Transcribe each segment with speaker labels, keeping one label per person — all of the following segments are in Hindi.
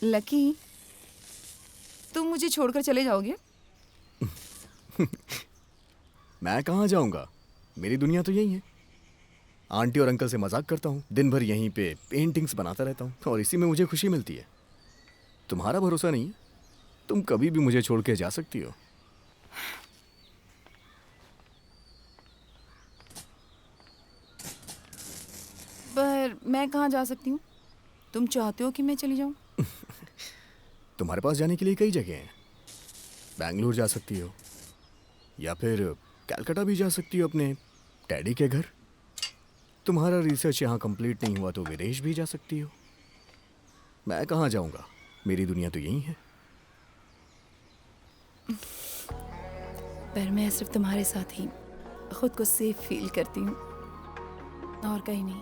Speaker 1: लकी, तुम मुझे छोड़कर चले जाओगे?
Speaker 2: मैं कहाँ जाऊंगा, मेरी दुनिया तो यही है। आंटी और अंकल से मजाक करता हूँ, दिन भर यहीं पे पेंटिंग्स बनाता रहता हूँ और इसी में मुझे खुशी मिलती है। तुम्हारा भरोसा नहीं है, तुम कभी भी मुझे छोड़ के जा सकती हो।
Speaker 1: पर मैं कहाँ जा सकती हूँ? तुम चाहते हो कि मैं चली जाऊँ?
Speaker 2: तुम्हारे पास जाने के लिए कई जगह हैं। बैंगलोर जा सकती हो या फिर कलकत्ता भी जा सकती हो अपने डैडी के घर। तुम्हारा रिसर्च यहाँ कंप्लीट नहीं हुआ तो विदेश भी जा सकती हो। मैं कहाँ जाऊँगा, मेरी दुनिया तो यही है।
Speaker 1: पर मैं सिर्फ तुम्हारे साथ ही खुद को सेफ फील करती हूँ, और कहीं नहीं।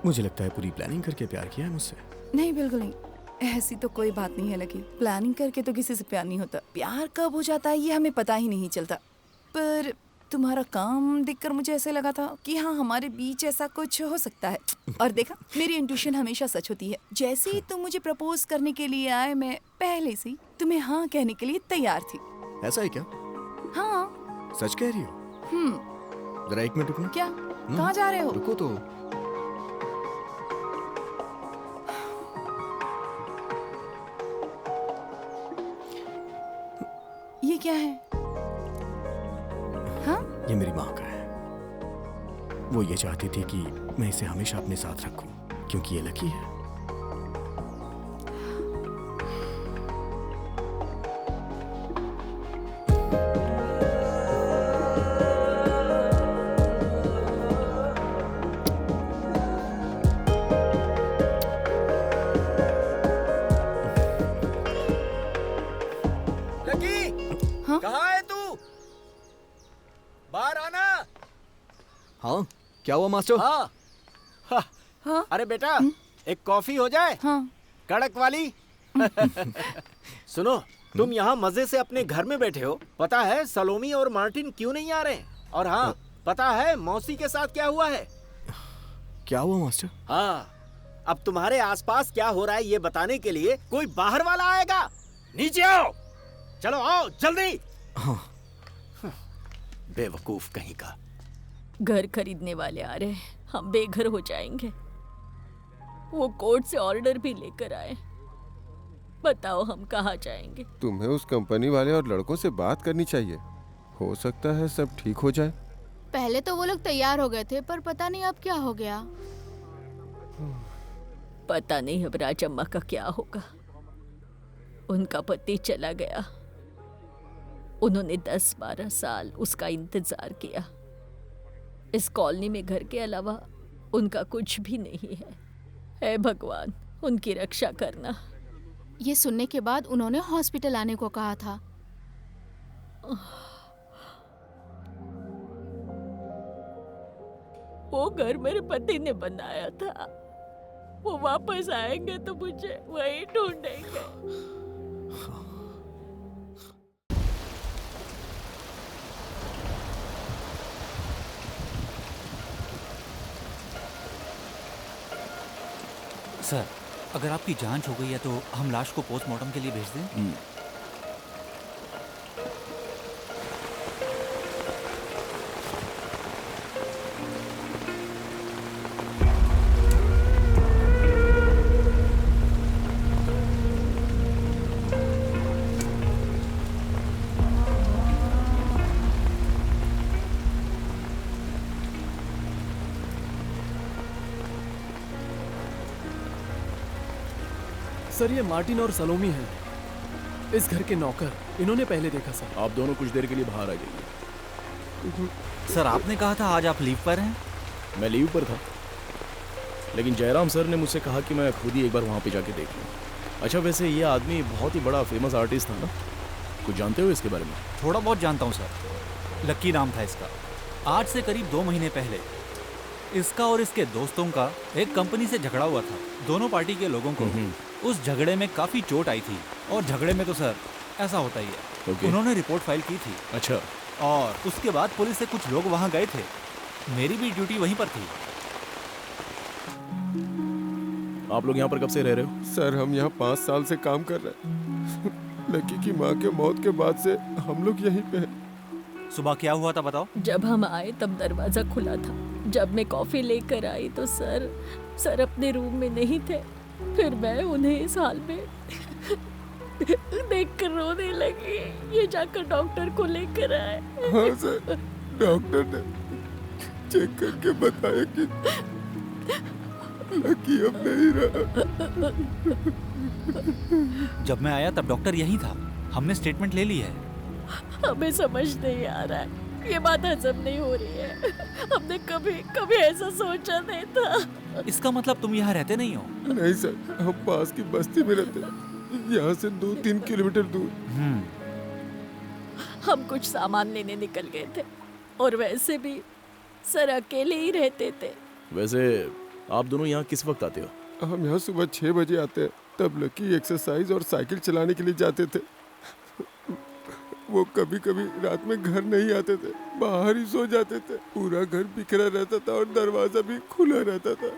Speaker 2: मुझे लगता है पूरी प्लानिंग करके प्यार किया है मुझसे।
Speaker 1: नहीं, बिल्कुल नहीं। ऐसी तो कोई बात नहीं है लकी। प्लानिंग करके तो किसी से प्यार नहीं होता। प्यार कब हो जाता है ये हमें पता ही नहीं चलता। पर तुम्हारा काम देखकर मुझे ऐसे लगा था कि हाँ, हमारे बीच ऐसा कुछ हो सकता है। और देखा, मेरी इंट्यूशन हमेशा सच होती है। जैसे ही तुम मुझे प्रपोज करने के लिए आए, मैं पहले से ही तुम्हें हाँ कहने के लिए तैयार थी।
Speaker 2: ऐसा है क्या?
Speaker 1: हाँ।
Speaker 2: सच कह रही हो? जरा 1 मिनट रुकना।
Speaker 1: क्या? कहाँ जा रहे हो?
Speaker 2: रुको तो।
Speaker 1: ये क्या है? हाँ?
Speaker 2: ये मेरी माँ का है। वो ये चाहती थी कि मैं इसे हमेशा अपने साथ रखूं, क्योंकि ये लकी है।
Speaker 3: कहाँ है तू? बाहर आना।
Speaker 2: हाँ, क्या हुआ मास्टर?
Speaker 3: हाँ।
Speaker 1: हाँ?
Speaker 3: अरे बेटा, एक कॉफी हो जाए?
Speaker 1: हाँ।
Speaker 3: कड़क वाली। सुनो, तुम यहाँ मजे से अपने घर में बैठे हो। पता है सलोमी और मार्टिन क्यों नहीं आ रहे? और हाँ, पता है मौसी के साथ क्या हुआ है?
Speaker 2: क्या हुआ मास्टर?
Speaker 3: हाँ, अब तुम्हारे आसपास क्या हो रहा है ये बताने के लिए कोई बाहर वाला आएगा। नीचे आओ, चलो आओ जल्दी।
Speaker 2: हाँ।
Speaker 3: बेवकूफ कहीं का।
Speaker 4: घर खरीदने वाले आ रहे हैं, हम बेघर हो जाएंगे। वो कोर्ट से ऑर्डर भी लेकर आए। बताओ हम कहाँ जाएंगे?
Speaker 5: तुम्हें उस कंपनी वाले और लड़कों से बात करनी चाहिए। हो सकता है सब ठीक हो जाए।
Speaker 6: पहले तो वो लोग तैयार हो गए थे, पर पता नहीं अब क्या हो गया।
Speaker 4: पता नहीं अब राजम्मा का क्या होगा। उनका पति चला गया। उन्होंने 10-12 साल उसका इंतजार किया। इस कॉलोनी में घर के अलावा उनका कुछ भी नहीं है। हे भगवान, उनकी रक्षा करना।
Speaker 6: ये सुनने के बाद उन्होंने हॉस्पिटल आने को कहा था।
Speaker 4: वो घर मेरे पति ने बनाया था। वो वापस आएंगे तो मुझे वहीं ढूंढेंगे।
Speaker 7: सर, अगर आपकी जांच हो गई है तो हम लाश को पोस्टमार्टम के लिए भेज दें?
Speaker 8: सर, ये मार्टिन और सलोमी हैं, इस घर के नौकर। इन्होंने पहले देखा सर।
Speaker 9: आप दोनों कुछ देर के लिए बाहर आ जाइए।
Speaker 7: सर, आपने कहा था आज आप लीव पर हैं?
Speaker 9: मैं लीव पर था, लेकिन जयराम सर ने मुझसे कहा कि मैं खुद ही एक बार वहाँ पे जाके देख लूँ। अच्छा, वैसे ये आदमी बहुत ही बड़ा फेमस आर्टिस्ट था ना? कुछ जानते हो इसके बारे में?
Speaker 7: थोड़ा बहुत जानता हूँ सर। लक्की नाम था इसका। आज से करीब 2 महीने पहले इसका और इसके दोस्तों का एक कंपनी से झगड़ा हुआ था। दोनों पार्टी के लोगों को उस झगड़े में काफ़ी चोट आई थी। और झगड़े में तो सर ऐसा होता ही है। उन्होंने रिपोर्ट फाइल की थी।
Speaker 9: अच्छा।
Speaker 7: और उसके बाद पुलिस से कुछ लोग वहाँ गए थे। मेरी भी ड्यूटी वहीं पर थी।
Speaker 9: आप लोग यहाँ पर कब से रह रहे हो?
Speaker 5: सर हम यहाँ 5 साल से काम कर रहे हैं। लकी की माँ के मौत के बाद से हम लोग यहीं पे हैं।
Speaker 7: सुबह क्या हुआ था बताओ?
Speaker 4: जब हम आए तब दरवाजा खुला था। जब मैं कॉफी लेकर आई तो सर अपने रूम में नहीं थे। फिर मैं उन्हें इस हाल में देखकर रोने लगी। ये जाकर डॉक्टर को लेकर आए।
Speaker 5: हाँ सर, डॉक्टर ने चेक करके बताया कि लकी अब नहीं रहा।
Speaker 7: जब मैं आया तब डॉक्टर यही था। हमने स्टेटमेंट ले ली है।
Speaker 4: हमें समझ नहीं आ रहा है। ये बात हजम नहीं हो रही है। हमने कभी ऐसा सोचा नहीं था।
Speaker 7: इसका मतलब तुम यहाँ रहते नहीं हो?
Speaker 5: नहीं सर, हम पास की बस्ती में रहते हैं, यहाँ से 2-3 किलोमीटर दूर।
Speaker 4: हम कुछ सामान लेने निकल गए थे और वैसे भी सर अकेले ही रहते थे।
Speaker 9: वैसे आप दोनों यहाँ किस वक्त आते हो?
Speaker 5: हम यहाँ सुबह 6 बजे आते हैं। तब लकी एक्सरसाइज और साइकिल चलाने के लिए जाते थे। वो कभी कभी रात में घर नहीं आते थे, बाहर ही सो जाते थे। पूरा घर बिखरा रहता था और दरवाजा भी खुला रहता था।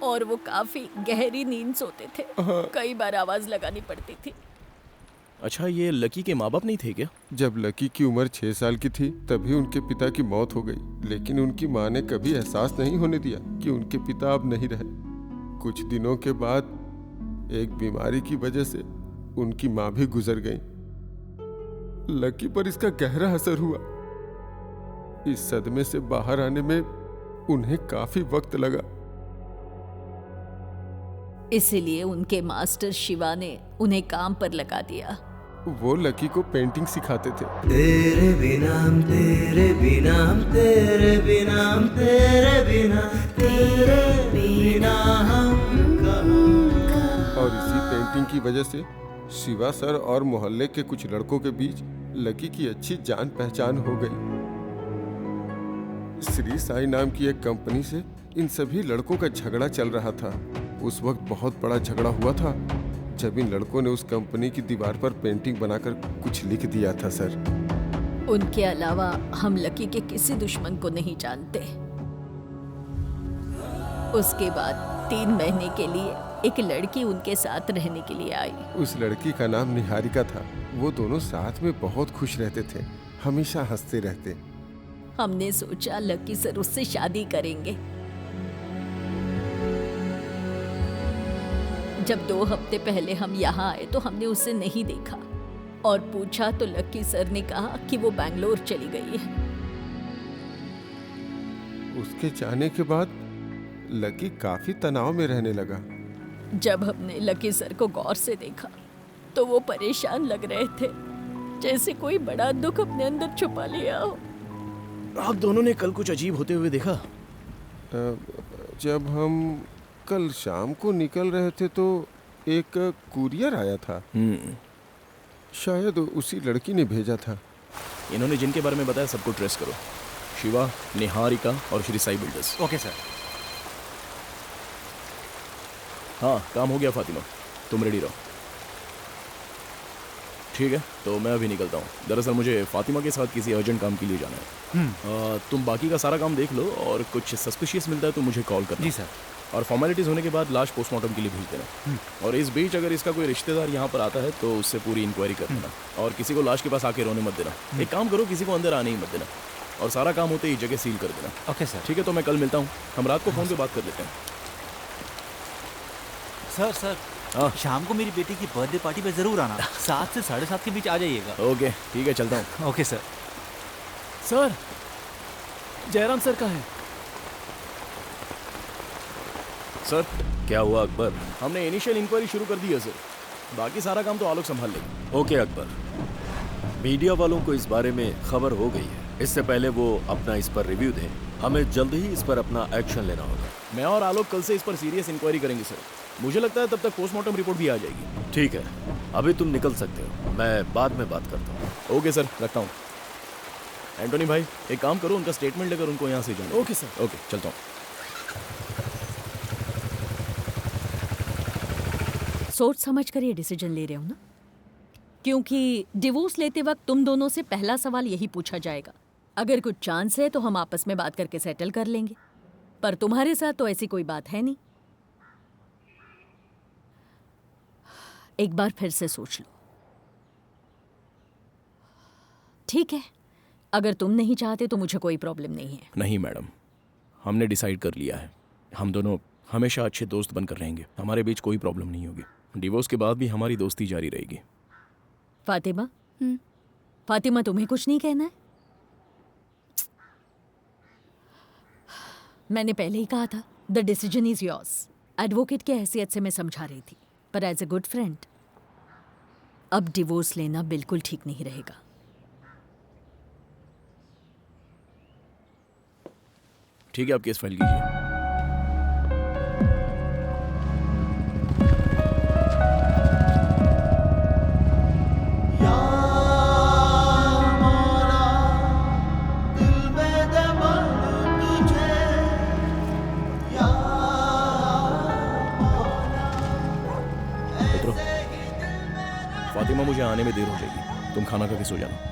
Speaker 4: और वो काफी गहरी नींद सोते थे।
Speaker 5: हाँ।
Speaker 4: कई बार आवाज लगानी पड़ती थी।
Speaker 9: अच्छा, ये लकी के माँ बाप नहीं थे क्या?
Speaker 5: जब लकी की उम्र 6 साल की थी तभी उनके पिता की मौत हो गई, लेकिन उनकी माँ ने कभी एहसास नहीं होने दिया कि उनके पिता अब नहीं रहे। कुछ दिनों के बाद एक बीमारी की वजह से उनकी माँ भी गुजर गई। लकी पर इसका गहरा असर हुआ। इस सदमे से बाहर आने में उन्हें काफी वक्त लगा।
Speaker 4: इसीलिए उनके मास्टर शिवा ने उन्हें काम पर लगा दिया।
Speaker 5: वो लकी को पेंटिंग सिखाते थे।
Speaker 10: तेरे बिना तेरे बिना तेरे बिना तेरे बिना तेरे बिना हम
Speaker 5: और इसी पेंटिंग की वजह से शिवा सर और मोहल्ले के कुछ लड़कों के बीच लकी की अच्छी जान पहचान हो गई। श्री साई नाम की एक कंपनी से इन सभी लड़कों का झगड़ा चल रहा था। उस वक्त बहुत बड़ा झगड़ा हुआ था जब इन लड़कों ने उस कंपनी की दीवार पर पेंटिंग बनाकर कुछ लिख दिया था सर।
Speaker 4: उनके अलावा हम लकी के किसी दुश्मन को नहीं जानते। उसके बाद 3 महीने के लिए एक लड़की उनके साथ रहने के लिए आई।
Speaker 5: उस लड़की का नाम निहारिका था। वो दोनों साथ में बहुत खुश रहते थे, हमेशा हंसते रहते।
Speaker 4: हमने सोचा लकी सर उससे शादी करेंगे। जब 2 हफ्ते पहले हम यहाँ आए तो हमने उसे नहीं देखा और पूछा तो लकी सर ने कहा कि वो बैंगलोर चली गई है।
Speaker 5: उसके जाने के बाद लकी काफी तनाव में रहने लगा।
Speaker 4: जब हमने लकी सर को गौर से देखा तो वो परेशान लग रहे थे, जैसे कोई बड़ा दुख अपने अंदर छुपा लिया हो।
Speaker 9: आप दोनों ने कल कुछ अजीब होते हुए देखा?
Speaker 5: जब हम कल शाम को निकल रहे थे तो एक कुरियर आया था। शायद उसी लड़की ने भेजा था।
Speaker 9: इन्होंने जिनके बारे में बताया सबको ट्रेस करो। शिवा, निहारिका और Shri Sai builders.
Speaker 7: Okay sir.
Speaker 9: हाँ, काम हो गया फातिमा, तुम रेडी रहो। ठीक है, तो मैं अभी निकलता हूँ। दरअसल मुझे फातिमा के साथ किसी अर्जेंट काम के लिए जाना है। तुम बाकी का सारा काम देख लो और कुछ सस्पिशियस मिलता है तो मुझे कॉल करना।
Speaker 7: जी सर।
Speaker 9: और फॉर्मेलिटीज़ होने के बाद लाश पोस्टमार्टम के लिए भेज देना। और इस बीच अगर इसका कोई रिश्तेदार यहाँ पर आता है तो उससे पूरी इंक्वायरी कर देना। और किसी को लाश के पास आके रोने मत देना। एक काम करो, किसी को अंदर आने ही मत देना। और सारा काम होते ही जगह सील कर देना।
Speaker 7: Okay sir.
Speaker 9: ठीक है, तो मैं कल मिलता हूँ। हम रात को फ़ोन पे बात कर लेते हैं।
Speaker 7: सर
Speaker 9: हाँ,
Speaker 7: शाम को मेरी बेटी की बर्थडे पार्टी पे जरूर आना। 7 से 7:30 के बीच आ जाइएगा।
Speaker 9: ओके, ठीक है, चलता हूँ।
Speaker 7: Okay sir.
Speaker 8: Sir, Jairam sir का है।
Speaker 9: सर,
Speaker 11: क्या हुआ अकबर?
Speaker 9: हमने इनिशियल इंक्वायरी शुरू कर दी है सर। बाकी सारा काम तो आलोक संभाल लेंगे।
Speaker 11: ओके अकबर, मीडिया वालों को इस बारे में खबर हो गई है। इससे पहले वो अपना इस पर रिव्यू दें। हमें जल्द ही इस पर अपना एक्शन लेना होगा।
Speaker 9: मैं और आलोक कल से इस पर सीरियस इंक्वायरी करेंगे सर। मुझे लगता है तब तक पोस्टमार्टम रिपोर्ट भी आ जाएगी।
Speaker 11: ठीक है, अभी तुम निकल सकते हो, मैं बाद में बात करता हूँ।
Speaker 9: ओके सर, रखता हूँ। एंटोनी भाई, एक काम करो, उनका स्टेटमेंट लेकर उनको यहाँ से जाओ।
Speaker 8: Okay sir.
Speaker 9: ओके, चलता हूँ।
Speaker 4: सोच समझ कर ये डिसीजन ले रहे हो ना, क्योंकि डिवोर्स लेते वक्त तुम दोनों से पहला सवाल यही पूछा जाएगा। अगर कुछ चांस है तो हम आपस में बात करके सेटल कर लेंगे, पर तुम्हारे साथ तो ऐसी कोई बात है नहीं। एक बार फिर से सोच लो। ठीक है, अगर तुम नहीं चाहते तो मुझे कोई प्रॉब्लम नहीं है।
Speaker 9: नहीं मैडम, हमने डिसाइड कर लिया है, हम दोनों हमेशा अच्छे दोस्त बनकर रहेंगे। हमारे बीच कोई प्रॉब्लम नहीं होगी। डिवोर्स के बाद भी हमारी दोस्ती जारी रहेगी।
Speaker 4: फातिमा, फातिमा तुम्हें कुछ नहीं कहना है? मैंने पहले ही कहा था, the decision is yours. Advocate की हैसियत से मैं समझा रही थी, पर एज ए गुड फ्रेंड अब डिवोर्स लेना बिल्कुल ठीक नहीं रहेगा।
Speaker 9: ठीक है, आप केस फाइल कीजिए। फातिमा, मुझे आने में देर हो जाएगी, तुम खाना खा के सो जाना।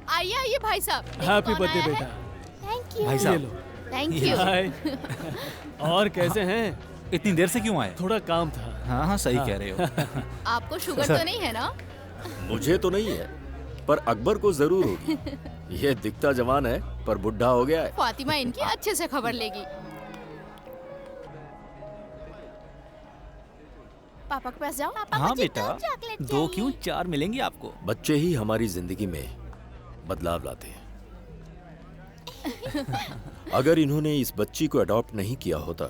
Speaker 6: आइए आइए भाई साहब।
Speaker 8: हैप्पी बर्थडे बेटा।
Speaker 6: Thank you.
Speaker 7: भाई साहब,
Speaker 6: थैंक यू।
Speaker 8: हाय। और कैसे हैं?
Speaker 7: इतनी देर से क्यों आए?
Speaker 8: थोड़ा काम था।
Speaker 7: हाँ हाँ, सही कह रहे हो।
Speaker 6: आपको शुगर तो नहीं है ना?
Speaker 11: मुझे तो नहीं है, पर अकबर को जरूर होगी। ये दिखता जवान है पर बुढ़ा हो गया है।
Speaker 6: फातिमा इनकी अच्छे से खबर लेगी। पापा के पास जाओ। पापा
Speaker 7: हाँ
Speaker 6: मुझे
Speaker 7: बेटा,
Speaker 6: 2 चॉकलेट
Speaker 7: 2
Speaker 6: चाहिए।
Speaker 7: क्यों 4 मिलेंगे आपको।
Speaker 11: बच्चे ही हमारी जिंदगी में बदलाव लाते हैं। अगर इन्होंने इस बच्ची को अडॉप्ट नहीं किया होता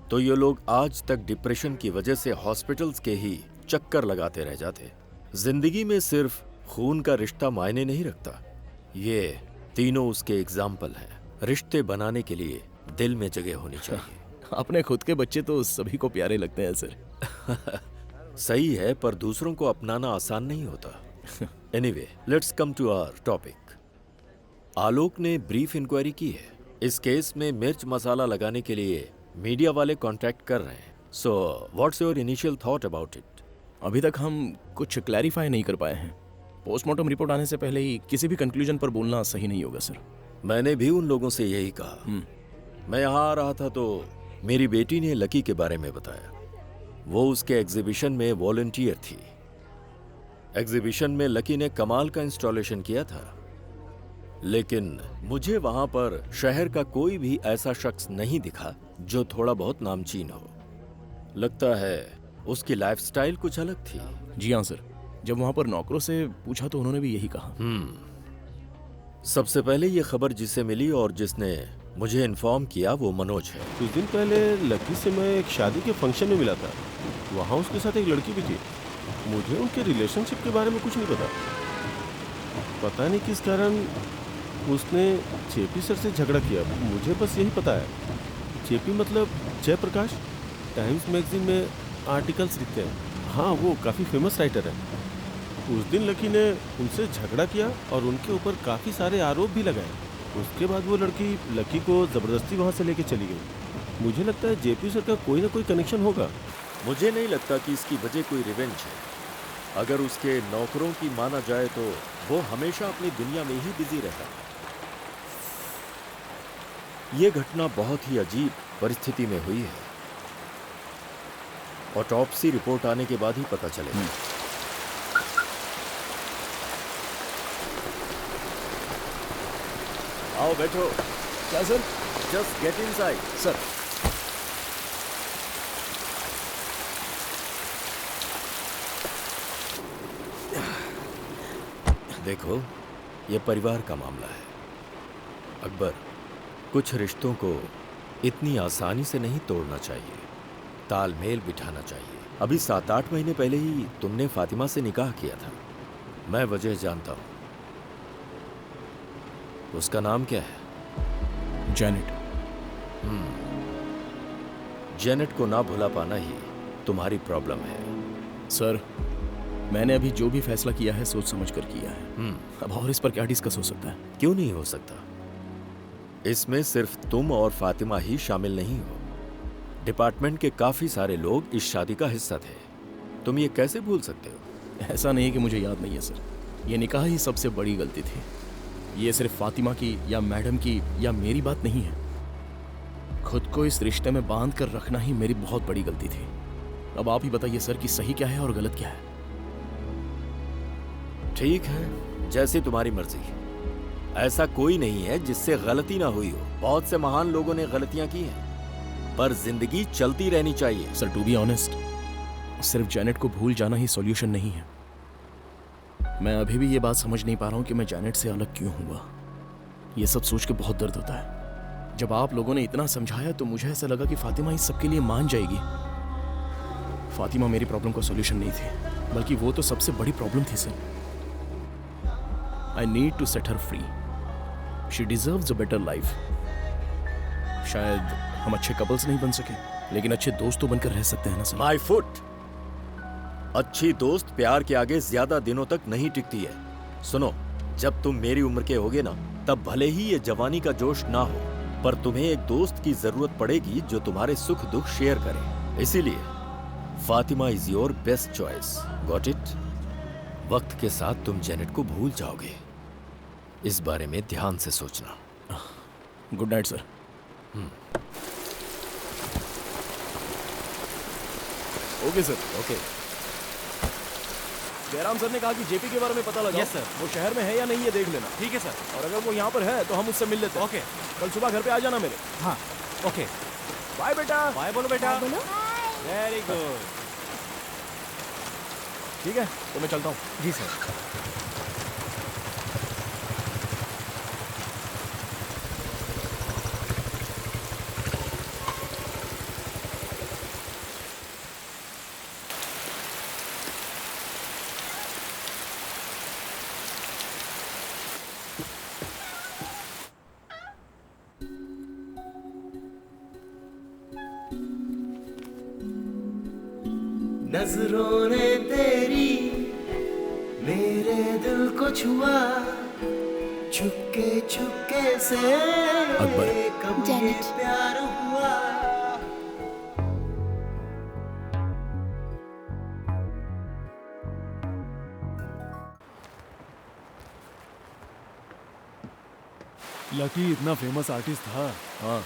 Speaker 11: तो ये लोग आज तक डिप्रेशन की वजह से हॉस्पिटल्स के ही चक्कर लगाते रह जाते। जिंदगी में सिर्फ खून का रिश्ता मायने नहीं रखता। ये तीनों उसके एग्जाम्पल हैं। रिश्ते बनाने के लिए दिल में जगह होनी चाहिए।
Speaker 9: अपने खुद के बच्चे तो सभी को प्यारे लगते हैं सर।
Speaker 11: सही है, पर दूसरों को अपनाना आसान नहीं होता। Anyway, let's come to our topic. Alok ने ब्रीफ इंक्वायरी की है। इस केस में मिर्च मसाला लगाने के लिए मीडिया वाले कांटेक्ट कर रहे हैं। So what's your initial thought about it?
Speaker 9: अभी तक हम कुछ क्लैरिफाई नहीं कर पाए हैं। पोस्टमार्टम रिपोर्ट आने से पहले ही किसी भी कंक्लूजन पर बोलना सही नहीं होगा सर।
Speaker 11: मैंने भी उन लोगों से यही कहा। मैं यहाँ आ रहा था तो मेरी बेटी ने लकी के बारे में बताया। वो उसके एग्जीबिशन में वॉलंटियर थी। एग्जीबिशन में लकी ने कमाल का इंस्टॉलेशन किया था, लेकिन मुझे वहां पर शहर का कोई भी ऐसा शख्स नहीं दिखा जो थोड़ा बहुत नामचीन हो। लगता है उसकी लाइफस्टाइल कुछ अलग थी।
Speaker 9: जी हाँ सर, जब वहां पर नौकरों से पूछा तो उन्होंने भी यही कहा।
Speaker 11: सबसे पहले ये खबर जिससे मिली और जिसने मुझे इन्फॉर्म किया वो मनोज है।
Speaker 5: कुछ दिन पहले लकी से मैं एक शादी के फंक्शन में मिला था। वहाँ उसके साथ एक लड़की भी थी। मुझे उनके रिलेशनशिप के बारे में कुछ नहीं पता नहीं किस कारण उसने जेपी सर से झगड़ा किया। मुझे बस यही पता है, जेपी मतलब जयप्रकाश, टाइम्स मैगजीन में आर्टिकल्स लिखते हैं। हाँ, वो काफ़ी फेमस राइटर है। उस दिन लकी ने उनसे झगड़ा किया और उनके ऊपर काफ़ी सारे आरोप भी लगाए। उसके बाद वो लड़की लकी को ज़बरदस्ती वहाँ से लेके चली गई। मुझे लगता है जेपी सर का कोई ना कोई कनेक्शन होगा।
Speaker 11: मुझे नहीं लगता कि इसकी वजह कोई रिवेंज है। अगर उसके नौकरों की माना जाए तो वो हमेशा अपनी दुनिया में ही बिजी रहता है। ये घटना बहुत ही अजीब परिस्थिति में हुई है। ऑटोप्सी रिपोर्ट आने के बाद ही पता चलेगा। आओ बैठो।
Speaker 9: क्या sir?
Speaker 11: Just get inside.
Speaker 9: Sir,
Speaker 11: देखो, ये परिवार का मामला है। अकबर, कुछ रिश्तों को इतनी आसानी से नहीं तोड़ना चाहिए, तालमेल बिठाना चाहिए। अभी 7-8 महीने पहले ही तुमने फातिमा से निकाह किया था। मैं वजह जानता हूं। उसका नाम क्या है?
Speaker 9: जैनेट।
Speaker 11: जेनेट को ना भुला पाना ही तुम्हारी प्रॉब्लम है।
Speaker 9: सर, मैंने अभी जो भी फैसला किया है सोच समझ कर किया है। अब और इस पर क्या डिस्कस हो सकता है?
Speaker 11: क्यों नहीं हो सकता? इसमें सिर्फ तुम और फातिमा ही शामिल नहीं हो। डिपार्टमेंट के काफी सारे लोग इस शादी का हिस्सा थे। तुम ये कैसे भूल सकते हो?
Speaker 9: ऐसा नहीं है कि मुझे याद नहीं है सर, ये निकाह ही सबसे बड़ी गलती थी। ये सिर्फ फातिमा की या मैडम की या मेरी बात नहीं है। खुद को इस रिश्ते में बांध कर रखना ही मेरी बहुत बड़ी गलती थी। अब आप ही बताइए सर कि सही क्या है और गलत क्या है।
Speaker 11: ठीक है, जैसी तुम्हारी मर्जी। ऐसा कोई नहीं है जिससे गलती ना हुई हो। बहुत से महान लोगों ने गलतियां की हैं, पर जिंदगी चलती रहनी चाहिए।
Speaker 9: सर टू बी ऑनेस्ट, सिर्फ जैनेट को भूल जाना ही सॉल्यूशन नहीं है। मैं अभी भी ये बात समझ नहीं पा रहा हूँ कि मैं जैनेट से अलग क्यों हुआ। ये सब सोच के बहुत दर्द होता है। जब आप लोगों ने इतना समझाया तो मुझे ऐसा लगा कि फातिमा इस सब के लिए मान जाएगी। फातिमा मेरी प्रॉब्लम का सॉल्यूशन नहीं थी, बल्कि वो तो सबसे बड़ी प्रॉब्लम थी sir. I need to set her free. She deserves a better life. शायद हम अच्छे कपल्स नहीं बन सके, लेकिन अच्छे दोस्त तो बनकर रह सकते हैं ना सर।
Speaker 11: My foot. अच्छी दोस्त प्यार के आगे ज्यादा दिनों तक नहीं टिकती है। सुनो, जब तुम मेरी उम्र के होगे ना, तब भले ही ये जवानी का जोश ना हो, पर तुम्हें एक दोस्त की जरूरत पड़ेगी जो तुम्हारे सुख दुख शेयर करे। इसीलिए Fatima is your best choice. Got it? वक्त के साथ तुम जेनेट को भूल जाओगे। इस बारे में ध्यान से सोचना।
Speaker 9: Good night sir. Okay sir. Okay. Jairam sir ने कहा कि जेपी के बारे में पता लगा।
Speaker 7: Yes sir.
Speaker 9: वो शहर में है या नहीं ये देख लेना।
Speaker 7: ठीक है सर।
Speaker 9: और अगर वो यहाँ पर है तो हम उससे मिल लेते हैं।
Speaker 7: ओके।
Speaker 9: कल सुबह घर पे आ जाना मेरे।
Speaker 7: हाँ ओके।
Speaker 9: बाय बेटा।
Speaker 7: बाय बोलो बेटा।
Speaker 6: बोलो।
Speaker 7: Very good.
Speaker 9: ठीक है, तो मैं चलता हूँ।
Speaker 7: जी सर।
Speaker 10: नजरों ने तेरी मेरे दिल को छुआ, चुपके चुपके से
Speaker 9: अकबर।
Speaker 10: कब ये
Speaker 6: जैनेट।
Speaker 10: प्यार हुआ।
Speaker 8: लकी इतना फेमस आर्टिस्ट था।
Speaker 9: हाँ,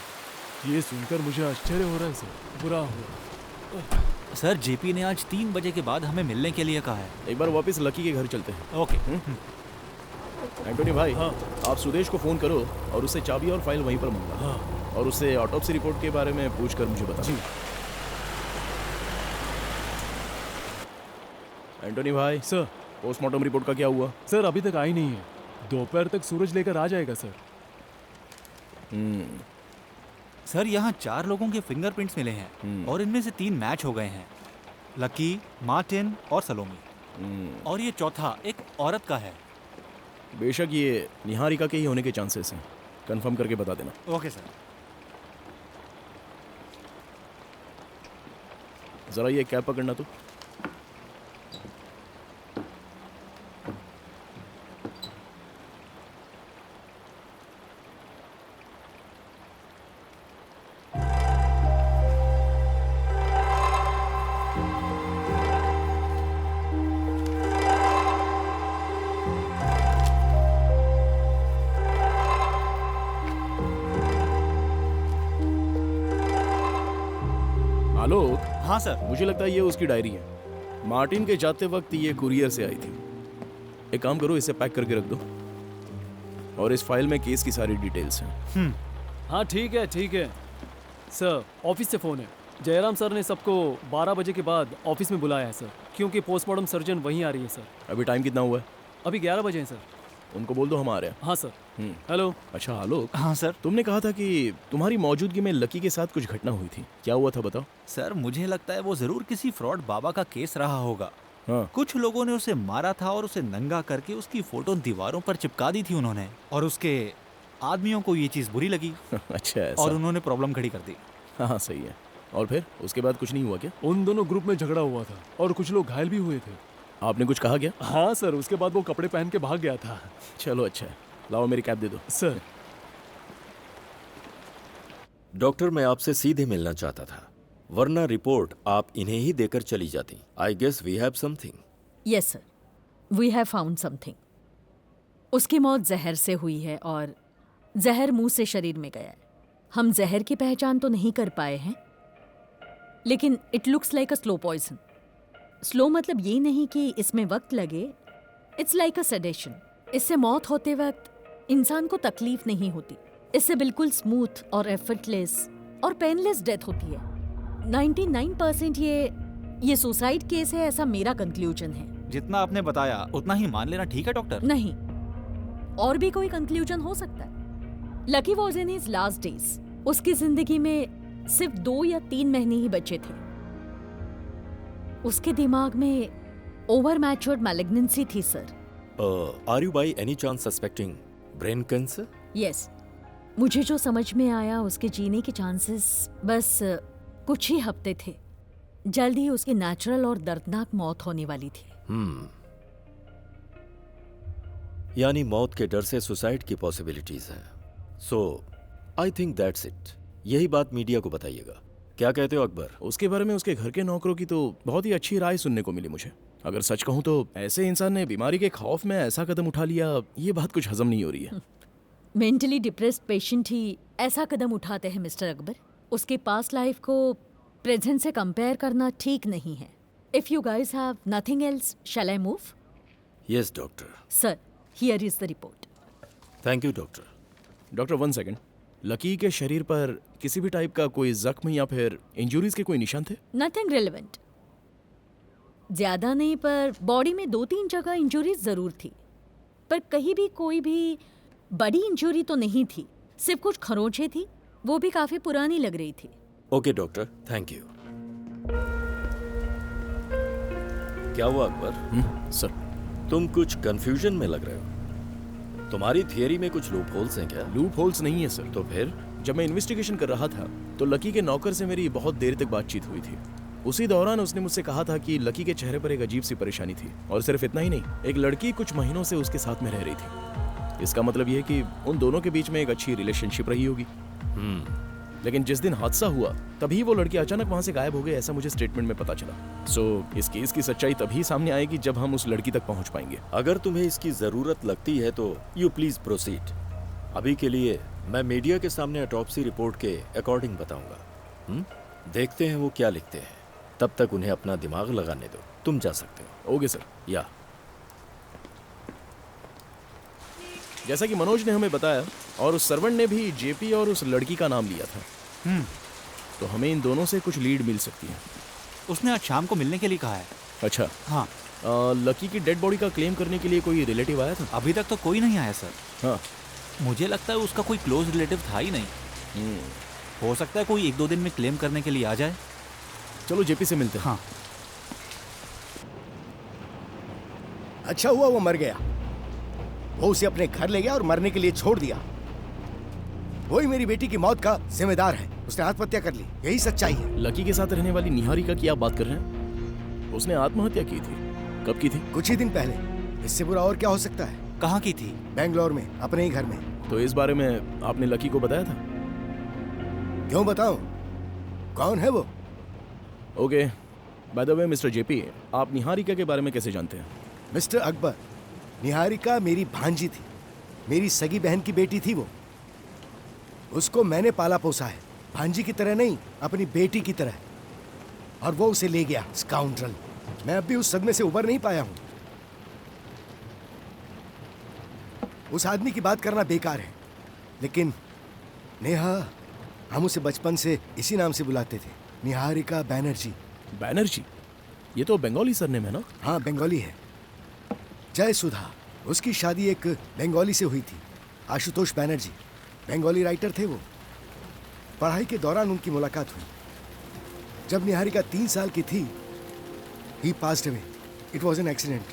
Speaker 8: ये सुनकर मुझे आश्चर्य हो रहा है सर। बुरा हुआ।
Speaker 7: सर जेपी ने आज 3 बजे के बाद हमें मिलने के लिए कहा है।
Speaker 9: एक बार वापस लकी के घर चलते हैं।
Speaker 7: ओके।
Speaker 9: एंटोनी भाई,
Speaker 8: हाँ।
Speaker 9: आप सुदेश को फोन करो और उससे चाबी और फाइल वहीं पर मंगवा।
Speaker 8: हाँ।
Speaker 9: और उससे ऑटोप्सी रिपोर्ट के बारे में पूछकर मुझे बता।
Speaker 8: जी।
Speaker 9: एंटोनी भाई,
Speaker 8: सर।
Speaker 9: पोस्टमार्टम रिपोर्ट का क्या हुआ?
Speaker 8: सर अभी तक आई नहीं है। दोपहर तक सूरज लेकर आ जाएगा सर।
Speaker 7: सर यहाँ 4 लोगों के फिंगरप्रिंट्स मिले हैं और इनमें से 3 मैच हो गए हैं। लकी, मार्टिन और सलोमी। और ये चौथा एक औरत का है।
Speaker 9: बेशक ये निहारिका के ही होने के चांसेस हैं। कंफर्म करके बता देना।
Speaker 7: Okay sir.
Speaker 9: जरा ये कैब पकड़ना तो। आलोक।
Speaker 7: हाँ सर।
Speaker 9: मुझे लगता है ये उसकी डायरी है। मार्टिन के जाते वक्त ये कुरियर से आई थी। एक काम करो, इसे पैक करके रख दो और इस फाइल में केस की सारी डिटेल्स हैं।
Speaker 8: हाँ ठीक है ठीक है सर। ऑफिस से फ़ोन है। जयराम सर ने सबको 12 बजे के बाद ऑफिस में बुलाया है सर, क्योंकि पोस्टमार्टम सर्जन वहीं आ रही है सर।
Speaker 9: अभी टाइम कितना हुआ है?
Speaker 8: अभी 11 बजे हैं सर।
Speaker 9: उनको बोल दो हम आ रहे हैं।
Speaker 8: हाँ सर। हेलो।
Speaker 9: अच्छा आलोक।
Speaker 7: हाँ सर।
Speaker 9: तुमने कहा था कि तुम्हारी मौजूदगी में लकी के साथ कुछ घटना हुई थी। क्या हुआ था बताओ।
Speaker 7: सर मुझे लगता है वो जरूर किसी फ्रॉड बाबा का केस रहा होगा।
Speaker 9: हाँ।
Speaker 7: कुछ लोगों ने उसे मारा था और उसे नंगा करके उसकी फोटो दीवारों पर चिपका दी थी उन्होंने, और उसके आदमियों को ये चीज बुरी लगी।
Speaker 9: अच्छा ऐसा।
Speaker 7: और उन्होंने प्रॉब्लम खड़ी कर दी।
Speaker 9: हाँ सही है। और फिर उसके बाद कुछ नहीं हुआ क्या?
Speaker 8: उन दोनों ग्रुप में झगड़ा हुआ था और कुछ लोग घायल भी हुए थे।
Speaker 9: आपने कुछ कहा क्या?
Speaker 8: हाँ सर, उसके बाद वो कपड़े पहन के भाग गया था।
Speaker 9: चलो अच्छा है, लाओ मेरी कैब दे दो।
Speaker 8: सर।
Speaker 11: डॉक्टर, मैं आपसे सीधे मिलना चाहता था, वरना रिपोर्ट आप इन्हें ही देकर चली जाती। I guess we have something.
Speaker 4: Yes sir, we have found something. उसकी मौत जहर से हुई है और जहर मुंह से शरीर में गया है। हम जहर की पहचान तो नहीं कर पाए हैं, लेकिन it looks like a slow poison. Slow मतलब ये नहीं कि इसमें वक्त लगे, इट्स लाइक अ सेडेशन। इससे मौत होते वक्त इंसान को तकलीफ नहीं होती, इससे बिल्कुल स्मूथ और एफर्टलेस और पेनलेस डेथ होती है। 99% ये सुसाइड केस है, ऐसा मेरा कंक्लूजन है।
Speaker 7: जितना आपने बताया उतना ही मान लेना ठीक है डॉक्टर?
Speaker 4: नहीं, और भी कोई कंक्लूजन हो सकता है। Lucky was in his last days. उसकी जिंदगी में सिर्फ 2 या 3 महीने ही बचे थे। उसके दिमाग में ओवर मैच्योर्ड मैलिग्नेंसी थी sir.
Speaker 11: Are you by any chance suspecting brain cancer?
Speaker 4: Yes, मुझे जो समझ में आया उसके जीने के चांसेस बस कुछ ही हफ्ते थे। जल्द ही उसकी नेचुरल और दर्दनाक मौत होने वाली थी।
Speaker 11: यानी मौत के डर से सुसाइड की पॉसिबिलिटीज हैं। सो आई थिंक दैट्स इट। यही बात मीडिया को बताइएगा। क्या कहते हो अकबर?
Speaker 9: उसके बारे में उसके घर के नौकरों की तो बहुत ही अच्छी राय सुनने को मिली मुझे। अगर सच कहूं तो ऐसे इंसान ने बीमारी के खौफ में ऐसा कदम उठा लिया, ये बात कुछ हजम नहीं हो रही है।
Speaker 4: मेंटली डिप्रेस्ड पेशेंट ही ऐसा कदम उठाते हैं मिस्टर अकबर। उसके पास्ट लाइफ को प्रेजेंट से कंपेयर करना ठीक नहीं है। If you guys have nothing else, shall I move?
Speaker 11: Yes doctor.
Speaker 4: Sir, here is the report.
Speaker 11: Thank you doctor.
Speaker 9: Doctor 1 second. Lucky के शरीर पर किसी भी टाइप का कोई जख्म या फिर इंजुरीज के कोई निशान थे?
Speaker 4: Nothing relevant. ज्यादा नहीं, पर बॉडी में 2-3 जगह इंजुरीज जरूर थी, पर कहीं भी कोई भी बड़ी इंजुरी तो नहीं थी। सिर्फ कुछ खरोंचें थी, वो भी काफी पुरानी लग रही थी।
Speaker 11: Okay doctor, thank you. क्या हुआ अकबर?
Speaker 9: सर,
Speaker 11: तुम कुछ कंफ्यूजन में लग रहे हो। तुम्हारी थियरी में कुछ लूप होल्स हैं क्या?
Speaker 9: लूप होल्स नहीं है सर।
Speaker 11: तो फिर?
Speaker 9: जब मैं इन्वेस्टिगेशन कर रहा था तो लकी के नौकर से मेरी बहुत देर तक बातचीत हुई थी। उसी दौरान उसने मुझसे कहा था कि लकी के चेहरे पर एक अजीब सी परेशानी थी, और सिर्फ इतना ही नहीं, एक लड़की कुछ महीनों से उसके साथ में रह रही थी। इसका मतलब यह है कि उन दोनों के बीच में एक अच्छी रिलेशनशिप रही होगी। लेकिन जिस दिन हादसा हुआ तभी वो लड़की अचानक वहां से गायब हो गई, ऐसा मुझे स्टेटमेंट में पता चला। सो इस केस की सच्चाई तभी सामने आएगी जब हम उस लड़की तक पहुंच पाएंगे।
Speaker 11: अगर तुम्हें इसकी जरूरत लगती है तो यू प्लीज प्रोसीड। अभी के लिए मैं मीडिया के सामने ऑटोप्सी रिपोर्ट के अकॉर्डिंग बताऊंगा। देखते हैं वो क्या लिखते हैं। तब तक उन्हें अपना दिमाग लगाने दो। तुम जा सकते हो।
Speaker 9: Okay sir.
Speaker 11: या
Speaker 9: जैसा कि मनोज ने हमें बताया और उस सर्वेंट ने भी जेपी और उस लड़की का नाम लिया था, तो हमें इन दोनों से कुछ लीड मिल सकती है।
Speaker 7: उसने आज शाम को मिलने के लिए कहा है।
Speaker 9: अच्छा।
Speaker 7: हाँ।
Speaker 9: लकी की डेड बॉडी का क्लेम करने के लिए कोई रिलेटिव आया था?
Speaker 7: अभी तक तो कोई नहीं आया सर।
Speaker 9: हाँ,
Speaker 7: मुझे लगता है उसका कोई क्लोज रिलेटिव था ही नहीं। हो सकता है कोई 1-2 दिन में क्लेम करने के लिए आ जाए।
Speaker 9: चलो जेपी से मिलते हैं।
Speaker 7: हाँ।
Speaker 3: अच्छा हुआ वो मर गया। वो उसे अपने घर ले गया और मरने के लिए छोड़ दिया। वही मेरी बेटी की मौत का जिम्मेदार है। उसने आत्महत्या कर ली, यही सच्चाई है।
Speaker 9: लकी के साथ रहने वाली निहारिका की आप बात कर रहे हैं? उसने आत्महत्या की थी। कब की थी?
Speaker 3: कुछ ही दिन पहले। इससे बुरा और क्या हो सकता है?
Speaker 7: कहाँ की थी?
Speaker 3: बेंगलोर में, अपने ही घर में।
Speaker 9: तो इस बारे में आपने लकी को बताया था?
Speaker 3: क्यों बताऊं? कौन है वो?
Speaker 9: Okay, by the way mister JP, आप निहारिका के बारे में कैसे जानते हैं?
Speaker 3: मिस्टर अकबर, निहारिका मेरी भांजी थी। मेरी सगी बहन की बेटी थी वो। उसको मैंने पाला पोसा है, भांजी की तरह नहीं, अपनी बेटी की तरह। और वो उसे ले गया, स्काउंड्रल। मैं अब भी उस सदमे से उबर नहीं पाया हूं। उस आदमी की बात करना बेकार है, लेकिन नेहा, हम उसे बचपन से इसी नाम से बुलाते थे, निहारिका बैनर्जी।
Speaker 9: बैनर्जी? ये तो बंगाली सरनेम है ना?
Speaker 3: हाँ, बंगाली है। जय सुधा, उसकी शादी एक बंगाली से हुई थी, आशुतोष बैनर्जी। बंगाली राइटर थे वो। पढ़ाई के दौरान उनकी मुलाकात हुई। जब निहारिका 3 साल की थी, ही passed away. It was an accident.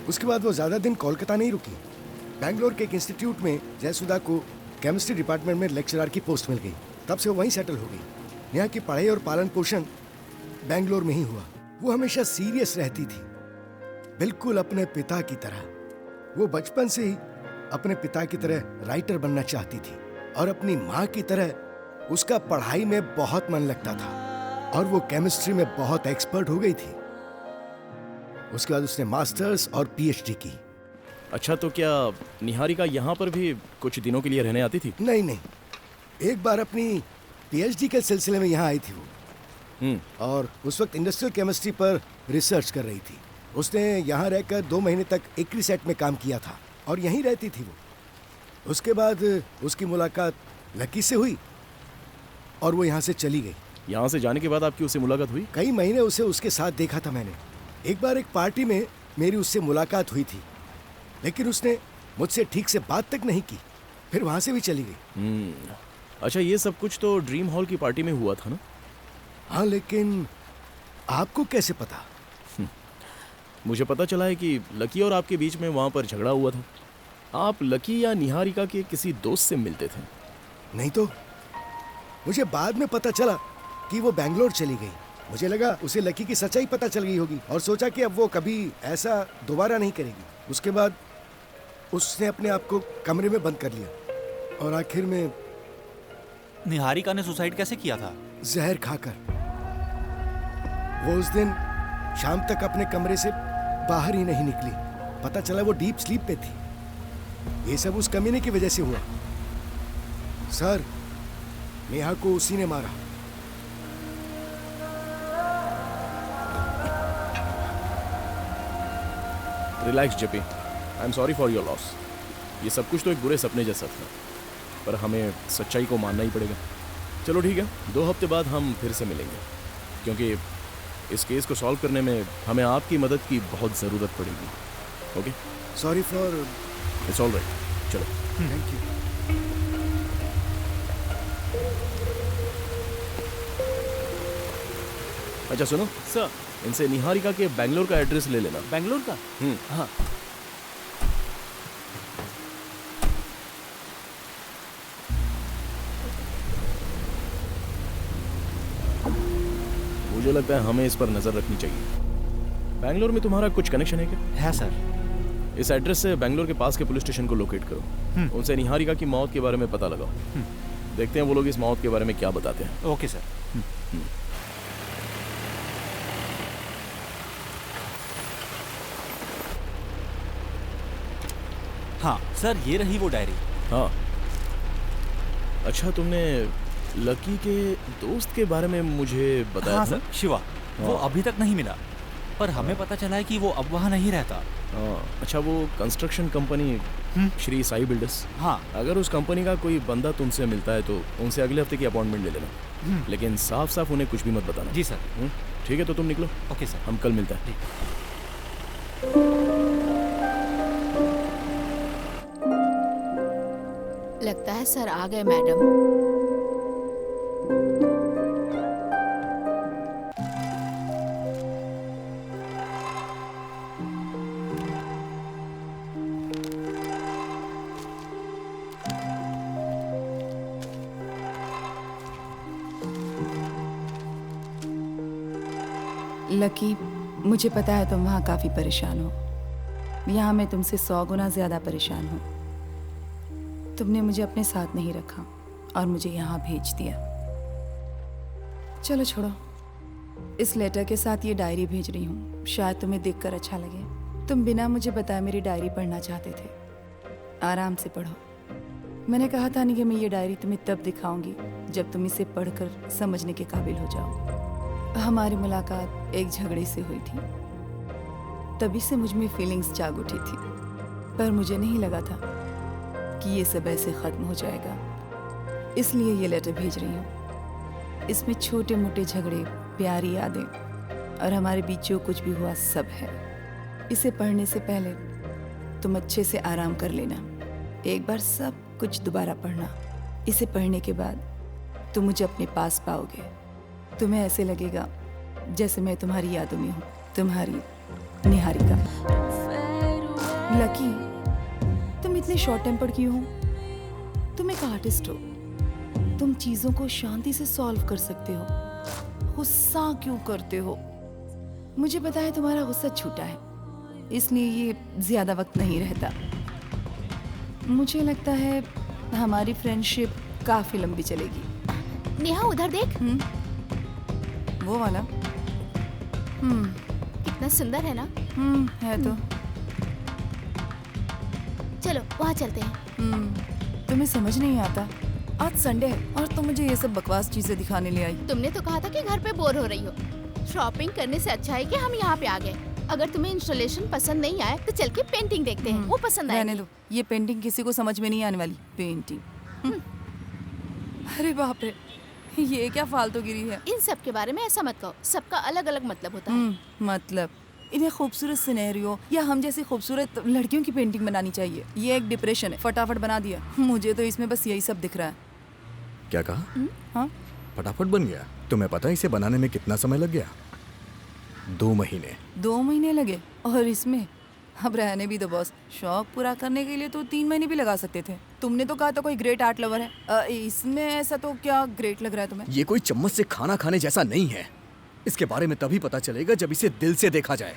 Speaker 3: उसके बाद वो ज्यादा दिन कोलकाता नहीं रुकी। बैंगलोर के एक इंस्टीट्यूट में जयसुधा को केमिस्ट्री डिपार्टमेंट में लेक्चरर की पोस्ट मिल गई। तब से वो वहीं सेटल हो गई। यहाँ की पढ़ाई और पालन पोषण बैंगलोर में ही हुआ। वो हमेशा सीरियस रहती थी, बिल्कुल अपने पिता की तरह। वो बचपन से ही अपने पिता की तरह राइटर बनना चाहती थी, और अपनी माँ की तरह उसका पढ़ाई में बहुत मन लगता था, और वो केमिस्ट्री में बहुत एक्सपर्ट हो गई थी। उसके बाद उसने मास्टर्स और पीएचडी की।
Speaker 9: अच्छा, तो क्या निहारिका यहाँ पर भी कुछ दिनों के लिए रहने आती थी?
Speaker 3: नहीं नहीं, एक बार अपनी पीएचडी के सिलसिले में यहाँ आई थी वो, और उस वक्त इंडस्ट्रियल केमिस्ट्री पर रिसर्च कर रही थी। उसने यहाँ रहकर 2 महीने तक एक सेट में काम किया था और यहीं रहती थी वो। उसके बाद उसकी मुलाकात लकी से हुई और वो यहाँ से चली गई।
Speaker 9: यहाँ से जाने के बाद आपकी उससे मुलाकात हुई?
Speaker 3: कई महीने उसे उसके साथ देखा था मैंने। एक बार एक पार्टी में मेरी उससे मुलाकात हुई थी, लेकिन उसने मुझसे ठीक से बात तक नहीं की, फिर वहाँ से भी चली गई।
Speaker 9: अच्छा, ये सब कुछ तो ड्रीम हॉल की पार्टी में हुआ था ना?
Speaker 3: हाँ, लेकिन आपको कैसे पता?
Speaker 9: मुझे पता चला है कि लकी और आपके बीच में वहाँ पर झगड़ा हुआ था। आप लकी या निहारिका के किसी दोस्त से मिलते थे?
Speaker 3: नहीं तो मुझे बाद में पता चला कि वो बैंगलोर चली गई। मुझे लगा उसे लकी की सच्चाई पता चल गई होगी और सोचा कि अब वो कभी ऐसा दोबारा नहीं करेगी। उसके बाद उसने अपने आप को कमरे में बंद कर लिया और आखिर में
Speaker 7: निहारिका ने सुसाइड कैसे किया था?
Speaker 3: जहर खाकर। वो उस दिन शाम तक अपने कमरे से बाहर ही नहीं निकली। पता चला वो डीप स्लीप पे थी। ये सब उस कमीने की वजह से हुआ। सर, नेहा को उसी ने मारा।
Speaker 9: Relax JP, I am sorry for your loss. ये सब कुछ तो एक बुरे सपने जैसा था, पर हमें सच्चाई को मानना ही पड़ेगा। चलो ठीक है, 2 हफ्ते बाद हम फिर से मिलेंगे, क्योंकि इस केस को सॉल्व करने में हमें आपकी मदद की बहुत ज़रूरत पड़ेगी। Okay?
Speaker 3: Sorry for.
Speaker 9: It's all right, चलो।
Speaker 3: Thank you.
Speaker 9: अच्छा सुनो
Speaker 8: सर।
Speaker 9: इनसे निहारिका के बैंगलोर का एड्रेस ले लेना।
Speaker 8: बैंगलोर का? हाँ।
Speaker 9: मुझे लगता है हमें इस पर नजर रखनी चाहिए। बैंगलोर में तुम्हारा कुछ कनेक्शन है क्या?
Speaker 7: है सर।
Speaker 9: इस एड्रेस से बैंगलोर के पास के पुलिस स्टेशन को लोकेट करो। उनसे निहारिका की मौत के बारे में पता लगाओ। देखते हैं वो लोग इस मौत के बारे में क्या बताते हैं।
Speaker 7: Okay sir. हाँ सर, ये रही वो डायरी।
Speaker 9: हाँ, अच्छा, तुमने लकी के दोस्त के बारे में मुझे बताया
Speaker 7: हाँ
Speaker 9: था?
Speaker 7: सर, शिवा। वो अभी तक नहीं मिला, पर हमें पता चला है कि वो अब वहाँ नहीं रहता।
Speaker 9: अच्छा, वो construction company Shri Sai builders.
Speaker 7: हाँ।
Speaker 9: अगर उस कंपनी का कोई बंदा तुमसे मिलता है तो उनसे अगले हफ्ते की अपॉइंटमेंट ले लेना, लेकिन साफ साफ उन्हें कुछ भी मत बताना।
Speaker 7: जी सर।
Speaker 9: ठीक है, तो तुम निकलो।
Speaker 7: Okay sir.
Speaker 9: हम कल मिलते हैं।
Speaker 6: लगता है सर आ गए मैडम।
Speaker 1: लकी, मुझे पता है तुम वहाँ काफ़ी परेशान हो। यहाँ मैं तुमसे 100 गुना ज़्यादा परेशान हूँ। तुमने मुझे अपने साथ नहीं रखा और मुझे यहाँ भेज दिया। चलो छोड़ो, इस लेटर के साथ ये डायरी भेज रही हूँ, शायद तुम्हें देखकर अच्छा लगे। तुम बिना मुझे बताए मेरी डायरी पढ़ना चाहते थे। आराम से पढ़ो। मैंने कहा था नहीं कि मैं ये डायरी तुम्हें तब दिखाऊंगी जब तुम इसे पढ़कर समझने के काबिल हो जाओ। हमारी मुलाकात एक झगड़े से हुई थी, तभी से मुझ में फीलिंग्स जाग उठी थी, पर मुझे नहीं लगा था कि ये सब ऐसे ख़त्म हो जाएगा। इसलिए ये लेटर भेज रही हूँ। इसमें छोटे मोटे झगड़े, प्यारी यादें और हमारे बीच जो कुछ भी हुआ सब है। इसे पढ़ने से पहले तुम अच्छे से आराम कर लेना। एक बार सब कुछ दोबारा पढ़ना। इसे पढ़ने के बाद तुम मुझे अपने पास पाओगे। तुम्हें ऐसे लगेगा जैसे मैं तुम्हारी यादों में हूँ। तुम्हारी निहारिका। लकी, तुम इतने शॉर्ट टेम्पर्ड क्यों हो? तुम एक आर्टिस्ट हो, तुम चीजों को शांति से सॉल्व कर सकते हो। गुस्सा क्यों करते हो? मुझे पता है तुम्हारा गुस्सा छूटा है, इसलिए ये ज्यादा वक्त नहीं रहता। मुझे लगता है हमारी फ्रेंडशिप काफी लंबी चलेगी।
Speaker 6: नेहा उधर देख।
Speaker 1: वो वाला।
Speaker 6: कितना कितना सुंदर है ना।
Speaker 1: है तो।
Speaker 6: चलो वहाँ चलते हैं।
Speaker 1: तुम्हें समझ नहीं आता, आज संडे है और तुम मुझे ये सब बकवास चीजें दिखाने ले आई।
Speaker 6: तुमने तो कहा था कि घर पे बोर हो रही हो। शॉपिंग करने से अच्छा है कि हम यहाँ पे आ गए। अगर तुम्हें इंस्टॉलेशन पसंद नहीं आए तो चल के पेंटिंग देखते हैं, वो पसंद
Speaker 1: रहने
Speaker 6: आएगी।
Speaker 1: दो, ये पेंटिंग किसी को समझ में नहीं आने वाली। पेंटिंग अरे बाप रे, ये क्या फालतूगिरी है।
Speaker 6: इन सब के बारे में ऐसा मत कहो, सबका अलग अलग मतलब होता है।
Speaker 1: मतलब इन्हें खूबसूरत सिनेरियो या हम जैसी खूबसूरत लड़कियों की पेंटिंग बनानी चाहिए। ये एक डिप्रेशन है, फटाफट बना दिया। मुझे तो इसमें बस यही सब दिख रहा है।
Speaker 2: क्या कहा?
Speaker 1: हाँ,
Speaker 2: फटाफट बन गया? तुम्हें पता है इसे बनाने में कितना समय लग गया? 2 महीने।
Speaker 1: 2 महीने लगे? और इसमें अब रहने भी दो बॉस, शौक पूरा करने के लिए तो 3 महीने भी लगा सकते थे। तुमने तो कहा था कोई ग्रेट आर्ट लवर है, इसमें ऐसा तो क्या ग्रेट लग रहा है तुम्हें?
Speaker 2: ये कोई चम्मच से खाना खाने जैसा नहीं है। इसके बारे में तभी पता चलेगा जब इसे दिल से देखा जाए।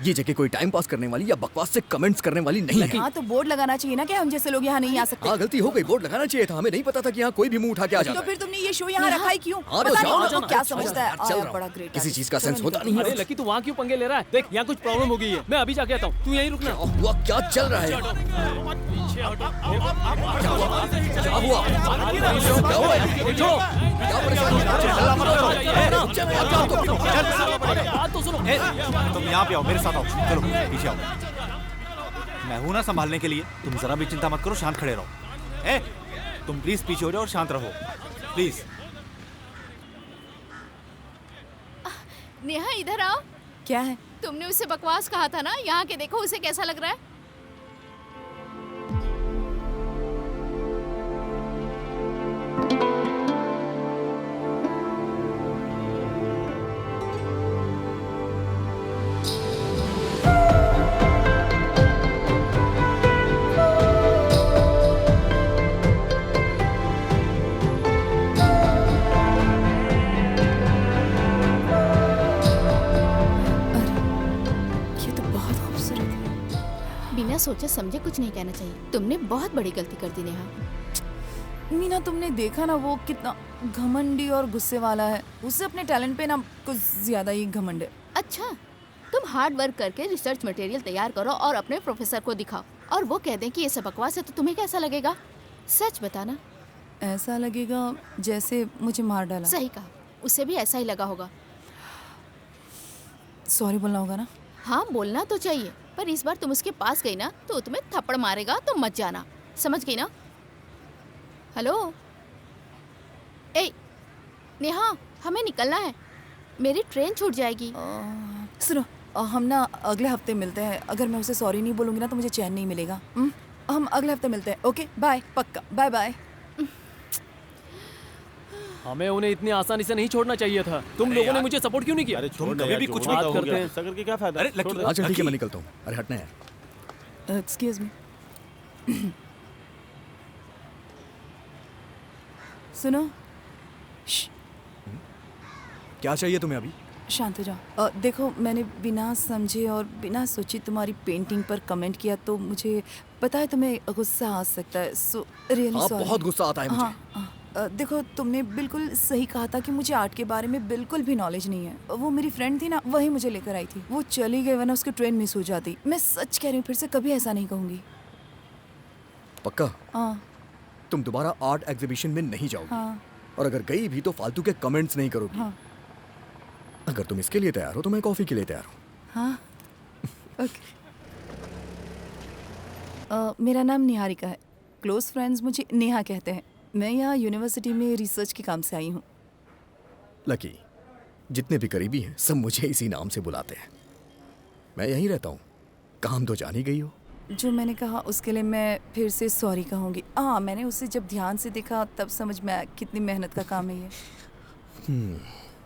Speaker 2: ये जगह कोई टाइम पास करने वाली या बकवास से कमेंट्स करने वाली नहीं है।
Speaker 1: हाँ तो बोर्ड लगाना चाहिए ना कि हम जैसे लोग यहाँ नहीं आ सकते।
Speaker 2: हाँ गलती हो गई, बोर्ड लगाना चाहिए था। हमें नहीं पता था कि यहाँ कोई भी मुंह उठा के आ जाता
Speaker 1: तो फिर तुमने ये शो यहाँ रखा ही क्यों?
Speaker 2: हाँ,
Speaker 1: पता
Speaker 2: जाओ
Speaker 1: नहीं
Speaker 2: ना,
Speaker 1: वो क्या
Speaker 2: चल
Speaker 1: समझता है।
Speaker 2: चल रहा
Speaker 1: बड़ा
Speaker 2: हूँ।
Speaker 1: ग्रेट
Speaker 2: किसी चीज का सेंस होता नहीं
Speaker 8: अरे
Speaker 2: है।
Speaker 8: लकी, तू वहाँ क्यों पंगे ले रहा है? देख यहाँ कुछ प्रॉब्लम हो गई है, मैं अभी जाके आता हूँ, तू यहीं रुकना।
Speaker 2: हुआ क्या चल रहा है? क्या हुआ? क्या हुआ? क्या परेशानी?
Speaker 8: बात तो सुनो।
Speaker 7: तुम यहाँ पे आओ, मेरे साथ आओ। चलो पीछे आओ, मैं हूं ना संभालने के लिए। तुम जरा भी चिंता मत करो, शांत खड़े रहो। तुम प्लीज पीछे हो जाओ और शांत रहो प्लीज।
Speaker 6: नेहा इधर आओ।
Speaker 1: क्या है?
Speaker 6: तुमने उसे बकवास कहा था ना, यहाँ के देखो उसे कैसा लग रहा है। बिना सोचे समझे कुछ नहीं कहना चाहिए। तुमने बहुत बड़ी गलती कर दी नेहा।
Speaker 1: मीना, तुमने देखा ना वो कितना घमंडी और गुस्से वाला है। उससे अपने टैलेंट पे ना कुछ ज्यादा ही घमंड है।
Speaker 6: अच्छा, तुम हार्ड वर्क करके रिसर्च मटेरियल तैयार करो और अपने प्रोफेसर को दिखाओ और वो कह दें कि ये सब बकवास है, तो तुम्हें कैसा लगेगा? सच बताना।
Speaker 1: ऐसा लगेगा जैसे मुझे मार डाला।
Speaker 6: सही कहा, उसे भी ऐसा ही लगा होगा।
Speaker 1: सॉरी बोलना होगा ना?
Speaker 6: हाँ, बोलना तो चाहिए, पर इस बार तुम उसके पास गई ना तो तुम्हें थप्पड़ मारेगा, तो मत जाना। समझ गई ना? हेलो, ए नेहा, हमें निकलना है, मेरी ट्रेन छूट जाएगी।
Speaker 1: सुनो, हम ना अगले हफ्ते मिलते हैं। अगर मैं उसे सॉरी नहीं बोलूँगी ना तो मुझे चैन नहीं मिलेगा। हम अगले हफ्ते मिलते हैं। ओके बाय, पक्का बाय बाय।
Speaker 8: हमें उन्हें इतनी आसानी से नहीं छोड़ना चाहिए था। तुम लोगों ने मुझे सपोर्ट क्यों नहीं किया?
Speaker 7: तुम कभी भी कुछ
Speaker 8: बात करते हैं।
Speaker 9: ऐसा करके क्या फायदा?
Speaker 7: अरे लकी,
Speaker 2: अच्छा ठीक है, मैं निकलता हूँ। अरे हटना यार।
Speaker 1: Excuse me. सुनो,
Speaker 2: क्या चाहिए तुम्हें अभी?
Speaker 1: शांत हो जाओ। देखो, मैंने बिना समझे और बिना सोचे तुम्हारी पेंटिंग पर कमेंट किया तो मुझे पता है तुम्हें गुस्सा आ सकता है। सो रियली
Speaker 2: हाँ,
Speaker 1: सॉरी।
Speaker 2: बहुत गुस्सा आता है मुझे।
Speaker 1: हाँ, देखो, तुमने बिल्कुल सही कहा था कि मुझे आर्ट के बारे में बिल्कुल भी नॉलेज नहीं है। वो मेरी फ्रेंड थी ना, वही मुझे लेकर आई थी। वो चली गई, वरना उसकी ट्रेन मिस हो जाती। मैं सच कह रही हूँ, फिर से कभी ऐसा नहीं कहूँगी।
Speaker 2: पक्का?
Speaker 1: हाँ
Speaker 2: तुम दोबारा आर्ट एग्जीबिशन में नहीं जाओगी?
Speaker 1: हाँ
Speaker 2: और अगर गई भी तो फालतू के कमेंट्स नहीं करोगी।
Speaker 1: हाँ
Speaker 2: अगर तुम इसके लिए तैयार हो तो मैं कॉफी के लिए तैयार हूँ।
Speaker 1: हाँ ओके। मेरा नाम निहारिका है। क्लोज फ्रेंड्स मुझे नेहा कहते हैं। मैं यहाँ यूनिवर्सिटी में रिसर्च के काम से आई हूँ।
Speaker 2: लकी, जितने भी करीबी हैं सब मुझे इसी नाम से बुलाते हैं। मैं यहीं रहता हूँ, काम तो जान ही गई हो।
Speaker 1: जो मैंने कहा उसके लिए मैं फिर से सॉरी कहूँगी। हाँ, मैंने उसे जब ध्यान से देखा तब समझ में आया कितनी मेहनत का काम है ये।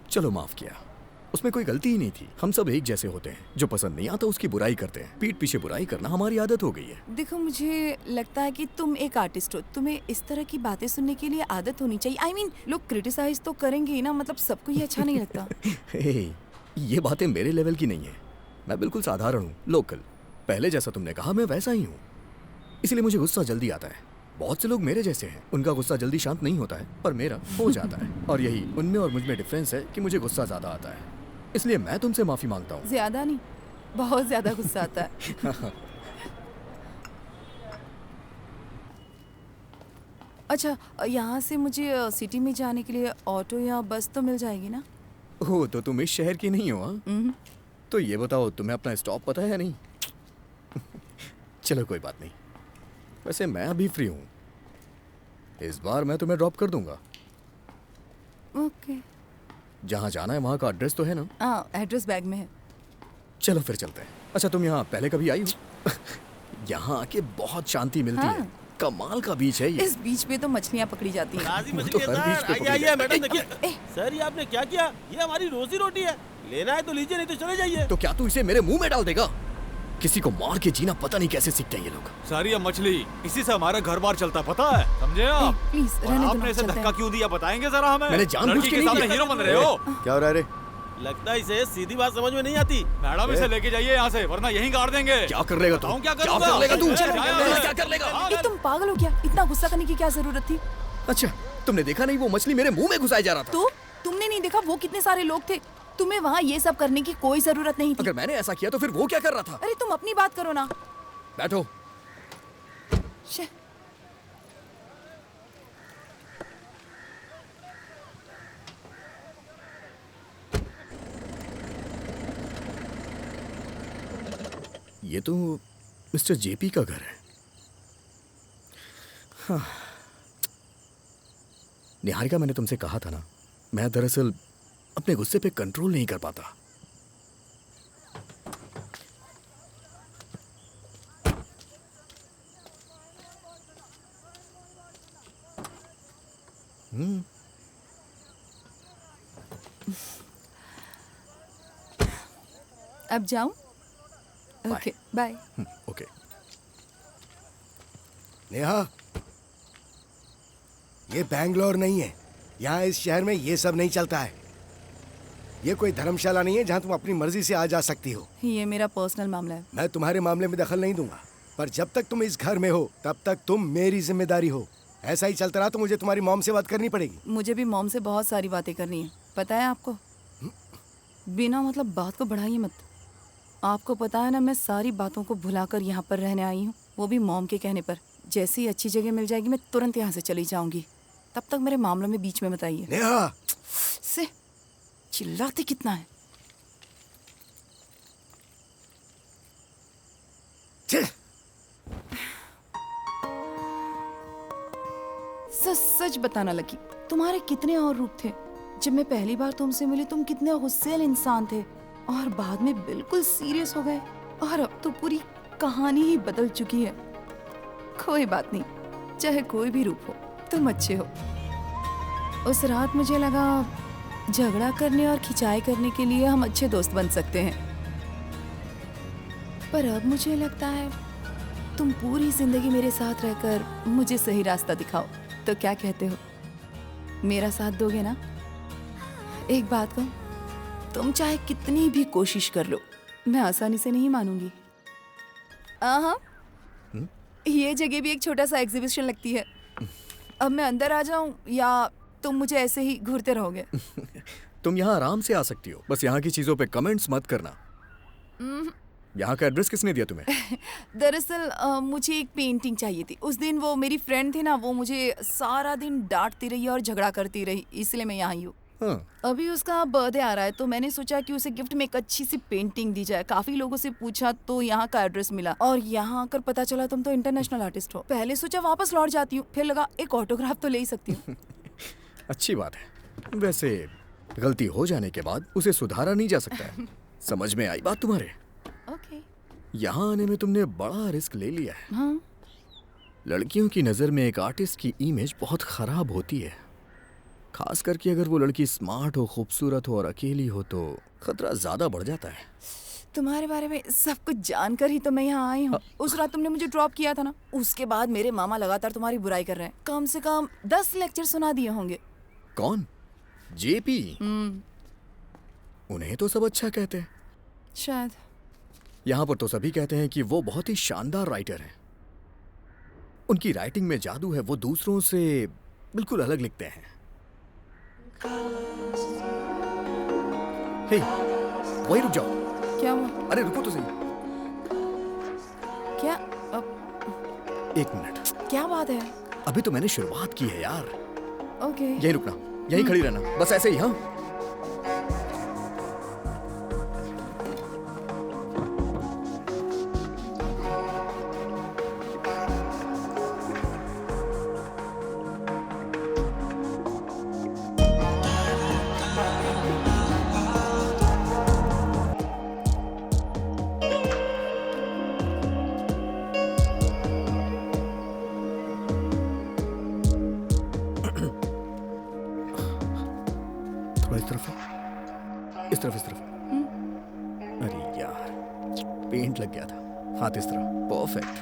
Speaker 2: चलो माफ किया, उसमें कोई गलती ही नहीं थी। हम सब एक जैसे होते हैं, जो पसंद नहीं आता उसकी बुराई करते हैं। पीठ पीछे बुराई करना हमारी आदत हो गई है।
Speaker 1: देखो, मुझे लगता है कि तुम एक आर्टिस्ट हो, तुम्हें इस तरह की बातें सुनने के लिए आदत होनी चाहिए। I mean, लोग क्रिटिसाइज तो करेंगे ही ना, मतलब सबको ये अच्छा नहीं लगता।
Speaker 2: हे, ये बातें मेरे लेवल की नहीं है। मैं बिल्कुल साधारण हूँ, लोकल। पहले जैसा तुमने कहा मैं वैसा ही हूँ, इसलिए मुझे गुस्सा जल्दी आता है। बहुत से लोग मेरे जैसे हैं, उनका गुस्सा जल्दी शांत नहीं होता है, पर मेरा हो जाता है। और यही उनमें और मुझ में डिफरेंस है कि मुझे गुस्सा ज्यादा आता है। इसलिए मैं तुमसे माफी मांगता हूँ।
Speaker 1: ज्यादा नहीं, बहुत ज्यादा गुस्सा आता है। अच्छा, यहाँ से मुझे सिटी में जाने के लिए ऑटो या बस तो मिल जाएगी ना?
Speaker 2: ओह, तो तुम इस शहर की नहीं हो? हाँ, तो ये बताओ तुम्हें अपना स्टॉप पता है या नहीं? चलो कोई बात नहीं, वैसे मैं अभी फ्री हूँ, इस बार मैं तुम्हें ड्रॉप कर दूंगा।
Speaker 1: ओके।
Speaker 2: जहाँ जाना है वहाँ का एड्रेस तो है ना?
Speaker 1: हाँ, एड्रेस बैग में है।
Speaker 2: चलो फिर चलते हैं। अच्छा, तुम यहाँ पहले कभी आई हो? यहाँ आके बहुत शांति मिलती है, कमाल का बीच है ये।
Speaker 1: इस बीच पे तो मछलियाँ पकड़ी जाती हैं।
Speaker 2: तो हर बीच पे पकड़ी जाती है।
Speaker 9: मैडम देखिए। सर ये आपने क्या किया? ये हमारी रोजी रोटी है, लेना है तो लीजिए, नहीं तो चले जाइए।
Speaker 2: तो क्या तू इसे मेरे मुंह में डाल देगा? किसी को मार के जीना पता नहीं कैसे सीखते हैं ये लोग।
Speaker 7: सारी ये मछली, इसी से हमारा घर बार चलता, पता है? समझे आप?
Speaker 1: प्लीज
Speaker 7: और
Speaker 1: रहने दो,
Speaker 7: आपने इसे
Speaker 1: चलते
Speaker 7: धक्का
Speaker 1: हैं।
Speaker 7: क्यों दिया, बताएंगे जरा हमें?
Speaker 2: मैंने जानबूझ
Speaker 7: लड़की
Speaker 2: के
Speaker 7: के
Speaker 2: नहीं
Speaker 7: सामने
Speaker 2: किया।
Speaker 7: हीरो बन रहे हो।
Speaker 3: क्या हो रहा है रे?
Speaker 9: लगता है इसे सीधी बात समझ में नहीं आती।
Speaker 7: मैडम इसे लेके जाइए यहाँ से, वरना यहीं गाड़ देंगे।
Speaker 2: क्या कर लेगा तू?
Speaker 7: बताऊं क्या
Speaker 2: क्या
Speaker 7: करूंगा?
Speaker 2: कर लेगा तू?
Speaker 7: चलो,
Speaker 2: क्या कर लेगा?
Speaker 1: ए, तुम पागल हो क्या? इतना गुस्सा करने की क्या जरूरत थी?
Speaker 2: अच्छा, तुमने देखा नहीं वो मछली मेरे मुंह में घुसाई जा रहा था?
Speaker 1: तो तुमने नहीं देखा वो कितने सारे लोग थे? तुम्हें वहाँ ये सब करने की कोई जरूरत नहीं थी।
Speaker 2: अगर मैंने ऐसा किया तो फिर वो क्या कर रहा था?
Speaker 1: अरे तुम अपनी बात करो ना।
Speaker 2: बैठो।
Speaker 1: शे।
Speaker 2: ये तो मिस्टर जेपी का घर है। हाँ। निहारिका, मैंने तुमसे कहा था ना, मैं दरअसल अपने गुस्से पे कंट्रोल नहीं कर पाता।
Speaker 1: अब जाऊं? Okay, bye.
Speaker 2: ओके।
Speaker 3: नेहा, ये बैंगलोर नहीं है। यहाँ इस शहर में ये सब नहीं चलता है। ये कोई धर्मशाला नहीं है जहाँ तुम अपनी मर्जी से आ जा सकती हो।
Speaker 1: ये मेरा पर्सनल मामला है।
Speaker 3: मैं तुम्हारे मामले में दखल नहीं दूंगा, पर जब तक तुम इस घर में हो तब तक तुम मेरी जिम्मेदारी हो। ऐसा ही चलता रहा तो मुझे तुम्हारी मॉम से बात करनी पड़ेगी।
Speaker 1: मुझे भी मॉम से बहुत सारी बातें करनी है, पता है आपको। बिना मतलब बात को बढ़ाइए मत। आपको पता है ना, मैं सारी बातों को भुलाकर यहाँ पर रहने आई हूँ, वो भी मॉम के कहने पर। जैसे ही अच्छी जगह मिल जाएगी मैं तुरंत यहाँ से चली जाऊंगी। तब तक मेरे मामलों में बीच में मत आइए।
Speaker 3: नेहा,
Speaker 1: से चिल्लाते कितना है। सच सच बताना लकी, तुम्हारे कितने और रूप थे। जब मैं पहली बार तुमसे मिली तुम कितने गुस्सैल इंसान थे, और बाद में बिल्कुल सीरियस हो गए, और अब तो पूरी कहानी ही बदल चुकी है। कोई बात नहीं, चाहे कोई भी रूप हो, तुम अच्छे हो। उस रात मुझे लगा झगड़ा करने और खिंचाई करने के लिए हम अच्छे दोस्त बन सकते हैं, पर अब मुझे लगता है तुम पूरी जिंदगी मेरे साथ रहकर मुझे सही रास्ता दिखाओ। तो क्या कहते हो, मेरा साथ दोगे ना? एक बात कहूं, तुम चाहे कितनी भी कोशिश कर लो, मैं आसानी से नहीं मानूंगी। हाँ, ये जगह भी एक छोटा सा एग्जीबिशन लगती है। अब मैं अंदर आ जाऊं या तुम मुझे ऐसे ही घूरते रहोगे?
Speaker 2: तुम यहाँ आराम से आ सकती हो, बस यहाँ की चीजों पे कमेंट्स मत करना। यहाँ का एड्रेस किसने दिया तुम्हें?
Speaker 1: दरअसल मुझे एक पेंटिंग चाहिए थी। उस दिन वो मेरी फ्रेंड थी ना, वो मुझे सारा दिन डांटती रही और झगड़ा करती रही, इसलिए मैं यहाँ आई हूँ।
Speaker 2: हाँ।
Speaker 1: अभी उसका बर्थडे आ रहा है, तो मैंने सोचा कि उसे गिफ्ट में एक अच्छी सी पेंटिंग दी जाए। काफी लोगों से पूछा तो यहाँ का एड्रेस मिला, और यहाँ आकर पता चला तुम तो इंटरनेशनल आर्टिस्ट हो। पहले सोचा वापस लौट जाती हूँ, फिर लगा एक ऑटोग्राफ तो ले ही सकती हूँ।
Speaker 2: अच्छी बात है। वैसे गलती हो जाने के बाद उसे सुधारा नहीं जा सकता है। समझ में आई बात तुम्हारे?
Speaker 1: ओके।
Speaker 2: यहाँ आने में तुमने बड़ा रिस्क ले लिया है।
Speaker 1: हाँ।
Speaker 2: लड़कियों की नजर में एक आर्टिस्ट की इमेज बहुत खराब होती है, खास करके अगर वो लड़की स्मार्ट हो, खूबसूरत हो और अकेली हो तो खतरा ज्यादा बढ़ जाता है।
Speaker 1: तुम्हारे बारे में सब कुछ जानकर ही तो मैं यहाँ आई हूँ। उस रात तुमने मुझे ड्रॉप किया था ना, उसके बाद मेरे मामा लगातार तुम्हारी बुराई कर रहे हैं। कम से कम 10 लेक्चर सुना दिए होंगे।
Speaker 2: कौन? जेपी? उन्हें तो सब अच्छा कहते हैं।
Speaker 1: शायद।
Speaker 2: यहाँ पर तो सभी कहते हैं कि वो बहुत ही शानदार राइटर हैं। उनकी राइटिंग में जादू है, वो दूसरों से बिल्कुल अलग लिखते हैं। हे, वही रुक जाओ।
Speaker 1: क्या हुआ?
Speaker 2: अरे रुको तो सही।
Speaker 1: क्या
Speaker 2: एक मिनट,
Speaker 1: क्या बात है?
Speaker 2: अभी तो मैंने शुरुआत की है यार।
Speaker 1: ओके।
Speaker 2: यहीं रुकना, यहीं खड़ी रहना, बस ऐसे ही। हाँ, थोड़ा इस तरफ है। इस तरफ, इस तरफ। अरे यार, पेंट लग गया था। हाथ इस तरफ। परफेक्ट।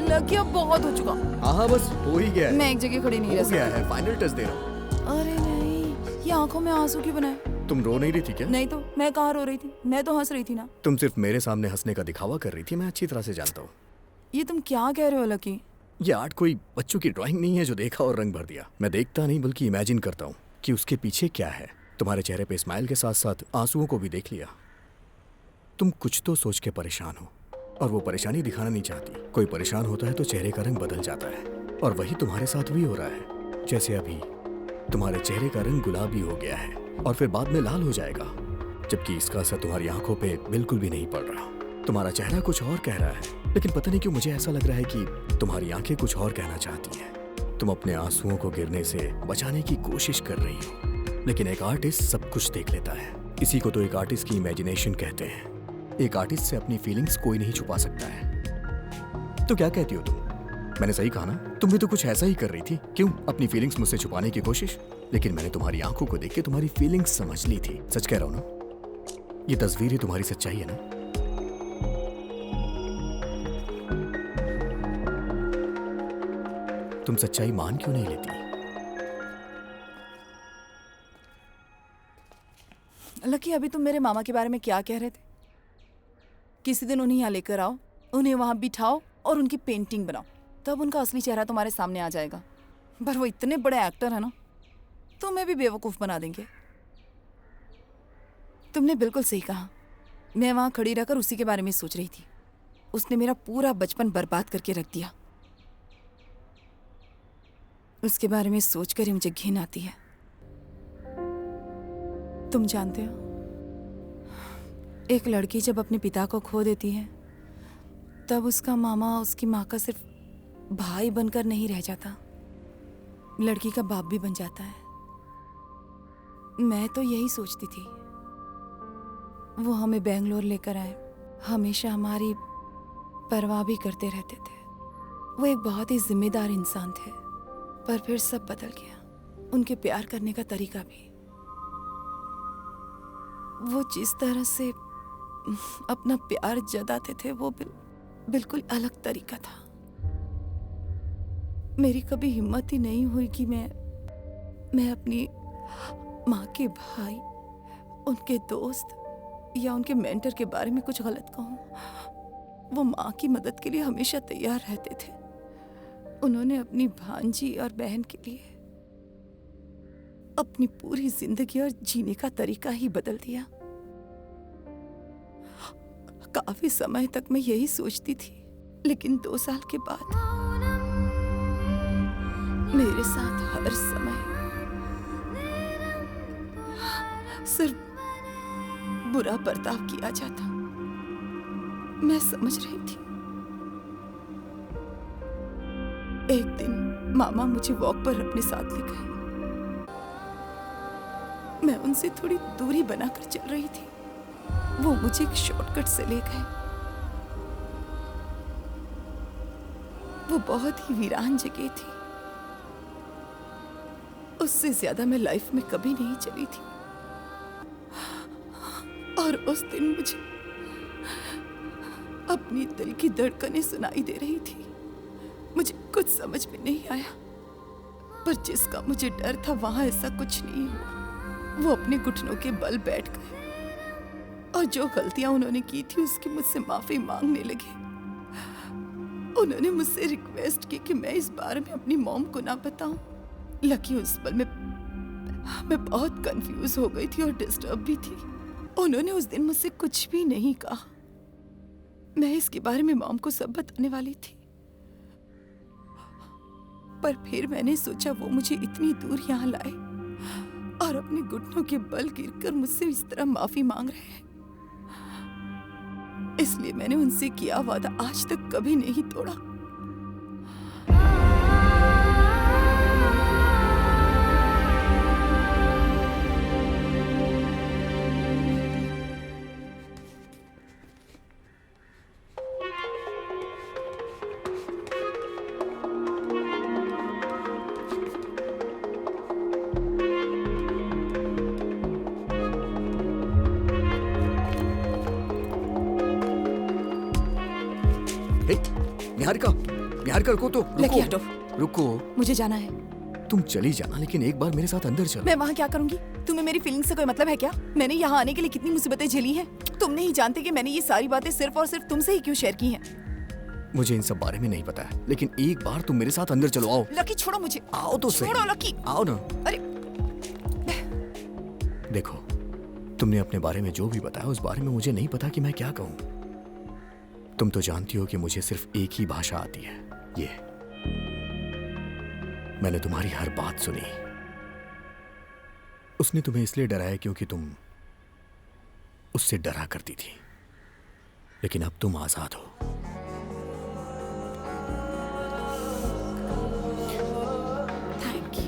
Speaker 1: लकी अब बहुत हो चुका।
Speaker 2: हाँ, बस हो ही गया है।
Speaker 1: मैं एक जगह खड़ी नहीं रह
Speaker 2: हो गया
Speaker 1: सकती।
Speaker 2: है, फाइनल टच दे रहा हूँ।
Speaker 1: अरे नहीं, ये आंखों में आंसू क्यों बनाए?
Speaker 2: तुम रो नहीं रही थी क्या?
Speaker 1: नहीं तो मैं कहाँ रो रही थी, मैं तो हंस रही थी ना।
Speaker 2: तुम सिर्फ मेरे सामने हंसने का दिखावा कर रही थी, मैं अच्छी तरह से जानता हूँ।
Speaker 1: ये तुम क्या कह रहे हो लकी?
Speaker 2: ये आर्ट कोई बच्चों की ड्राइंग नहीं है जो देखा और रंग भर दिया। मैं देखता नहीं बल्कि इमेजिन करता हूँ कि उसके पीछे क्या है। तुम्हारे चेहरे पे स्माइल के साथ साथ आंसुओं को भी देख लिया। तुम कुछ तो सोच के परेशान हो और वो परेशानी दिखाना नहीं चाहती। कोई परेशान होता है तो चेहरे का रंग बदल जाता है, और वही तुम्हारे साथ भी हो रहा है। जैसे अभी तुम्हारे चेहरे का रंग गुलाबी हो गया है और फिर बाद में लाल हो जाएगा, जबकि इसका असर तुम्हारी आंखों पे बिल्कुल भी नहीं पड़ रहा। तुम्हारा चेहरा कुछ और कह रहा है, लेकिन पता नहीं क्यों मुझे ऐसा लग रहा है कि तुम्हारी आंखें कुछ और कहना चाहती हैं। तुम अपने आंसुओं को गिरने से बचाने की कोशिश कर रही हो, लेकिन एक आर्टिस्ट सब कुछ देख लेता है। इसी को तो एक आर्टिस्ट की इमेजिनेशन कहते हैं। एक आर्टिस्ट से अपनी फीलिंग्स कोई नहीं छुपा सकता है। तो क्या कहती हो तुम? मैंने सही कहा ना? तुम भी तो कुछ ऐसा ही कर रही थी। क्यों अपनी फीलिंग्स मुझसे छुपाने की कोशिश? लेकिन मैंने तुम्हारी आंखों को देख के तुम्हारी फीलिंग्स समझ ली थी। सच कह रहा हूं ना? ये तस्वीर ही तुम्हारी सच्चाई है ना? तुम सच्चाई मान क्यों नहीं लेती?
Speaker 1: लकी, अभी तुम मेरे मामा के बारे में क्या कह रहे थे? किसी दिन उन्हें यहाँ लेकर आओ, उन्हें वहां बिठाओ और उनकी पेंटिंग बनाओ, तब उनका असली चेहरा तुम्हारे सामने आ जाएगा। पर वो इतने बड़े एक्टर है ना, तुम्हें भी बेवकूफ बना देंगे। तुमने बिल्कुल सही कहा। मैं वहां खड़ी रहकर उसी के बारे में सोच रही थी। उसने मेरा पूरा बचपन बर्बाद करके रख दिया। उसके बारे में सोचकर ही मुझे घिन आती है। तुम जानते हो, एक लड़की जब अपने पिता को खो देती है, तब उसका मामा उसकी माँ का सिर्फ भाई बनकर नहीं रह जाता, लड़की का बाप भी बन जाता है। मैं तो यही सोचती थी। वो हमें बेंगलोर लेकर आए, हमेशा हमारी परवाह भी करते रहते थे। वो एक बहुत ही जिम्मेदार इंसान थे, पर फिर सब बदल गया। उनके प्यार करने का तरीका भी। वो जिस तरह से अपना प्यार जताते थे, वो बिल्कुल अलग तरीका था। मेरी कभी हिम्मत ही नहीं हुई कि मैं अपनी माँ के भाई, उनके दोस्त या उनके मेंटर के बारे में कुछ गलत कहूँ। वो माँ की मदद के लिए हमेशा तैयार रहते थे। उन्होंने अपनी भांजी और बहन के लिए अपनी पूरी जिंदगी और जीने का तरीका ही बदल दिया। काफी समय तक मैं यही सोचती थी, लेकिन 2 साल के बाद मेरे साथ हर समय सिर्फ बुरा बर्ताव किया जाता। मैं समझ रही थी। एक दिन मामा मुझे वॉक पर अपने साथ ले गए। मैं उनसे थोड़ी दूरी बनाकर चल रही थी। वो मुझे एक शॉर्टकट से ले गए। वो बहुत ही वीरान जगह थी। उससे ज्यादा मैं लाइफ में कभी नहीं चली थी। और उस दिन मुझे अपनी दिल की धड़कनें सुनाई दे रही थी। मुझे कुछ समझ में नहीं आया, पर जिसका मुझे डर था वहां ऐसा कुछ नहीं हुआ। वो अपने घुटनों के बल बैठ गए और जो गलतियां उन्होंने की थी उसकी मुझसे माफी मांगने लगे। उन्होंने मुझसे रिक्वेस्ट की कि मैं इस बारे में अपनी मॉम को ना बताऊं, लकी उस पल में मैं बहुत कंफ्यूज हो गई थी और डिस्टर्ब भी थी। उन्होंने उस दिन मुझसे कुछ भी नहीं कहा। मैं इसके बारे में मॉम को सब बताने वाली थी, पर फिर मैंने सोचा वो मुझे इतनी दूर यहाँ लाए और अपने घुटनों के बल गिरकर मुझसे इस तरह माफी मांग रहे हैं, इसलिए मैंने उनसे किया वादा आज तक कभी नहीं तोड़ा।
Speaker 2: निहारिका, निहारिका रुको तो,
Speaker 1: लकी हटो,
Speaker 2: रुको।
Speaker 1: मुझे जाना है।
Speaker 2: तुम चली जाना, लेकिन एक बार मेरे साथ अंदर चलो।
Speaker 1: मैं वहाँ क्या करूंगी? तुम्हें मेरी फीलिंग्स से कोई मतलब है क्या? मैंने यहाँ आने के लिए कितनी मुसीबतें झेली हैं। तुम नहीं जानते कि मैंने ये सारी बातें सिर्फ और सिर्फ तुमसे ही क्यों शेयर की हैं।
Speaker 2: मुझे इन सब बारे में नहीं पता है, लेकिन एक बार तुम मेरे साथ अंदर चलो। आओ
Speaker 1: लकी, छोड़ो मुझे।
Speaker 2: आओ तो सही।
Speaker 1: छोड़ो लकी।
Speaker 2: आओ ना।
Speaker 1: अरे
Speaker 2: देखो, तुमने अपने बारे में जो भी बताया उस बारे में मुझे नहीं पता कि मैं क्या कहूँ। तुम तो जानती हो कि मुझे सिर्फ एक ही भाषा आती है, ये। मैंने तुम्हारी हर बात सुनी। उसने तुम्हें इसलिए डराया क्योंकि तुम उससे डरा करती थी, लेकिन अब तुम आजाद हो।
Speaker 1: Thank you.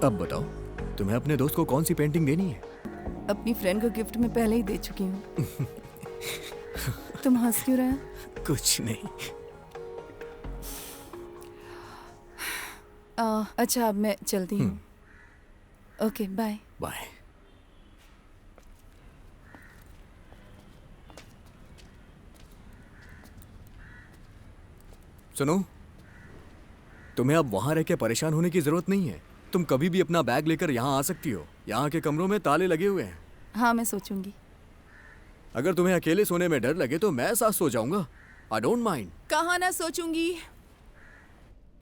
Speaker 2: अब बताओ, तुम्हें अपने दोस्त को कौन सी पेंटिंग देनी है?
Speaker 1: अपनी फ्रेंड को गिफ्ट में पहले ही दे चुकी हूँ। तुम हंस क्यों रहे हो?
Speaker 2: कुछ नहीं।
Speaker 1: अच्छा, अब मैं चलती हूँ। Okay, bye.
Speaker 2: बाय। सुनो, तुम्हें अब वहां रह के परेशान होने की जरूरत नहीं है। तुम कभी भी अपना बैग लेकर यहाँ आ सकती हो। यहाँ के कमरों में ताले लगे हुए हैं।
Speaker 1: हाँ, मैं सोचूंगी।
Speaker 2: अगर तुम्हें अकेले सोने में डर लगे तो मैं साथ सो जाऊंगा। I don't mind.
Speaker 1: कहाँ ना सोचूंगी।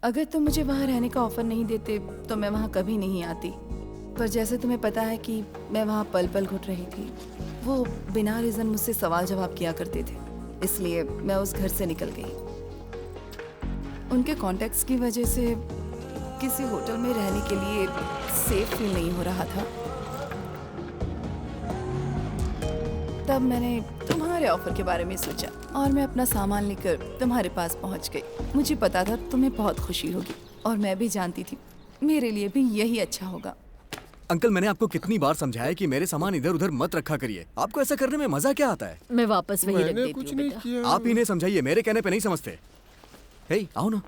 Speaker 1: अगर तुम मुझे वहाँ रहने का ऑफर नहीं देते तो मैं वहाँ कभी नहीं आती। पर जैसे तुम्हें पता है कि मैं वहाँ पल पल घुट रही थी, वो बिना रीजन मुझसे सवाल जवाब किया करते थे, इसलिए मैं उस घर से निकल गई। उनके कॉन्टेक्ट्स की वजह से किसी होटल में रहने के लिए सेफ फील नहीं हो रहा था। तब मैंने तुम्हारे ऑफर के बारे में सोचा और मैं अपना सामान लेकर तुम्हारे पास पहुंच गई। मुझे पता था तुम्हें बहुत खुशी होगी और मैं भी जानती थी मेरे लिए भी यही अच्छा होगा।
Speaker 2: अंकल, मैंने आपको कितनी बार समझाया कि मेरे सामान इधर उधर मत रखा करिए। आपको ऐसा करने में मजा क्या आता है?
Speaker 4: मैं वापस वही रख
Speaker 5: मैंने
Speaker 4: देती
Speaker 5: कुछ
Speaker 4: हूँ
Speaker 5: नहीं
Speaker 4: बेटा।
Speaker 5: किया।
Speaker 2: आप इन्हें समझाइए, मेरे कहने पे नहीं समझते। हे, आओ ना।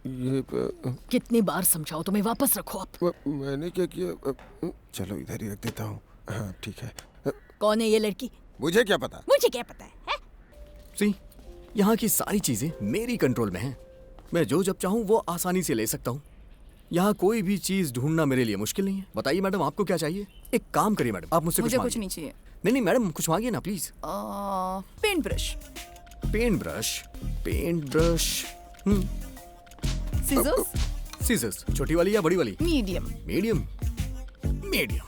Speaker 5: ये
Speaker 4: कितनी बार समझाओ, तुम्हें वापस रखो आप।
Speaker 5: मैंने क्या किया? चलो इधर ही रख देता हूँ। हाँ ठीक है।
Speaker 4: कौन है ये लड़की?
Speaker 5: मुझे क्या पता?
Speaker 4: मुझे क्या पता है?
Speaker 2: सी, यहाँ की सारी चीजें मेरी कंट्रोल में हैं। मैं जो जब चाहूँ वो आसानी से ले सकता हूँ। यहाँ कोई भी चीज ढूंढना मेरे लिए मुश्किल नहीं है। बताइए मैडम, आपको क्या चाहिए? एक काम करिए मैडम, आप मुझसे
Speaker 1: मुझे
Speaker 2: कुछ
Speaker 1: कुछ नहीं चाहिए।
Speaker 2: नहीं मैडम, कुछ मांगिए ना please.
Speaker 1: Paint brush.
Speaker 2: Paint brush, paint brush.
Speaker 1: Scissors.
Speaker 2: Scissors, छोटी वाली या बड़ी वाली?
Speaker 1: मीडियम।
Speaker 2: Medium, medium.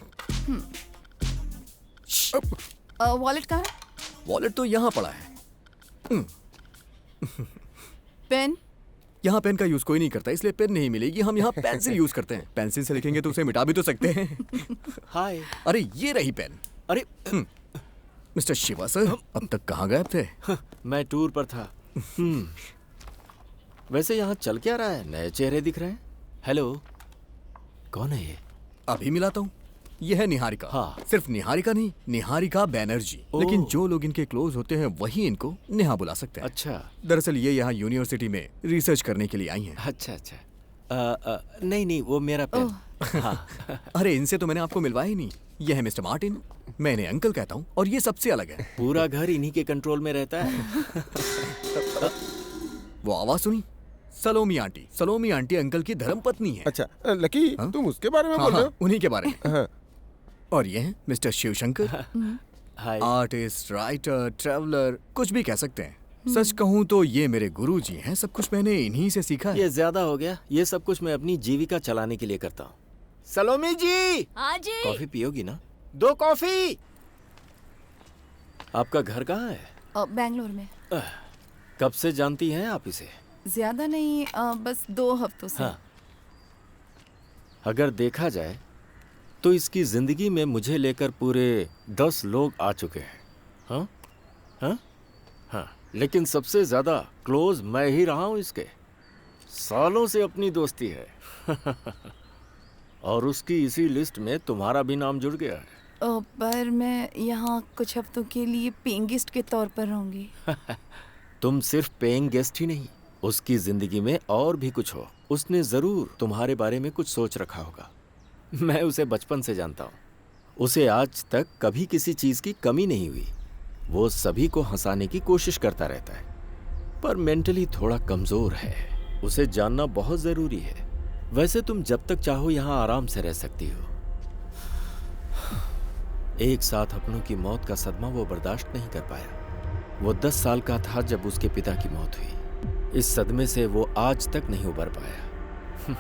Speaker 1: वॉलेट कहाँ है?
Speaker 2: वॉलेट तो यहाँ पड़ा है।
Speaker 1: पेन।
Speaker 2: यहाँ पेन का यूज कोई नहीं करता, इसलिए पेन नहीं मिलेगी। हम यहाँ पेंसिल यूज करते हैं। पेंसिल से लिखेंगे तो उसे मिटा भी तो सकते हैं।
Speaker 11: हाय।
Speaker 2: अरे ये रही पेन।
Speaker 11: अरे
Speaker 2: मिस्टर शिवा सर, अब तक कहाँ गए थे?
Speaker 11: मैं टूर पर था। वैसे यहाँ चल क्या रहा है? नए चेहरे दिख रहे हैं। हेलो, कौन है ये?
Speaker 2: अभी मिलाता हूँ। ये है निहारिका।
Speaker 11: हाँ।
Speaker 2: सिर्फ निहारिका नहीं, निहारिका बैनर्जी। लेकिन जो लोग इनके क्लोज होते हैं वही इनको नेहा बुला सकते हैं।
Speaker 11: अच्छा।
Speaker 2: दरअसल ये यहाँ यूनिवर्सिटी में रिसर्च करने के लिए आई हैं।
Speaker 11: अच्छा अच्छा। नहीं, वो मेरा पेन। हाँ।
Speaker 2: अरे इनसे तो मैंने आपको मिलवाया ही नहीं। ये है मिस्टर मार्टिन, मैं इन्हें अंकल कहता हूँ, और ये सबसे अलग है।
Speaker 11: पूरा घर इन्हीं के कंट्रोल में रहता है।
Speaker 2: वो आवाज सुनी? सलोमी आंटी। सलोमी आंटी अंकल की धर्मपत्नी है।
Speaker 5: अच्छा लकी, तुम उसके बारे में बोल रहे हो?
Speaker 2: उन्हीं के बारे में।
Speaker 5: हाँ।
Speaker 2: और ये हैं मिस्टर शिवशंकर,
Speaker 11: हाय।
Speaker 2: आर्टिस्ट, राइटर, ट्रैवलर, कुछ भी कह सकते हैं। सच कहूँ तो ये मेरे गुरुजी हैं, सब कुछ मैंने इन्हीं से सीखा है।
Speaker 11: ये ज्यादा हो गया। ये सब कुछ मैं अपनी जीविका चलाने के लिए करता हूँ। सलोमी जी,
Speaker 4: हाँ जी।
Speaker 11: कॉफी पियोगी ना? 2 कॉफी। आपका घर कहाँ है?
Speaker 1: बैंगलोर में।
Speaker 11: कब से जानती हैं आप इसे?
Speaker 1: ज्यादा नहीं, बस 2 हफ्तों से।
Speaker 11: हाँ। अगर देखा जाए तो इसकी जिंदगी में मुझे लेकर पूरे 10 लोग आ चुके हैं। हाँ हाँ हाँ, लेकिन सबसे ज्यादा क्लोज मैं ही रहा हूं इसके। सालों से अपनी दोस्ती है। और उसकी इसी लिस्ट में तुम्हारा भी नाम जुड़ गया है।
Speaker 1: पर मैं यहाँ कुछ हफ्तों के लिए पेइंग गेस्ट के तौर पर रहूंगी।
Speaker 11: तुम सिर्फ पेइंग गेस्ट ही नहीं, उसकी जिंदगी में और भी कुछ हो। उसने जरूर तुम्हारे बारे में कुछ सोच रखा होगा। मैं उसे बचपन से जानता हूँ। उसे आज तक कभी किसी चीज की कमी नहीं हुई। वो सभी को हंसाने की कोशिश करता रहता है, पर मेंटली थोड़ा कमजोर है। उसे जानना बहुत जरूरी है। वैसे तुम जब तक चाहो यहाँ आराम से रह सकती हो। एक साथ अपनों की मौत का सदमा वो बर्दाश्त नहीं कर पाया। वो 10 साल का था जब उसके पिता की मौत हुई। इस सदमे से वो आज तक नहीं उबर पाया।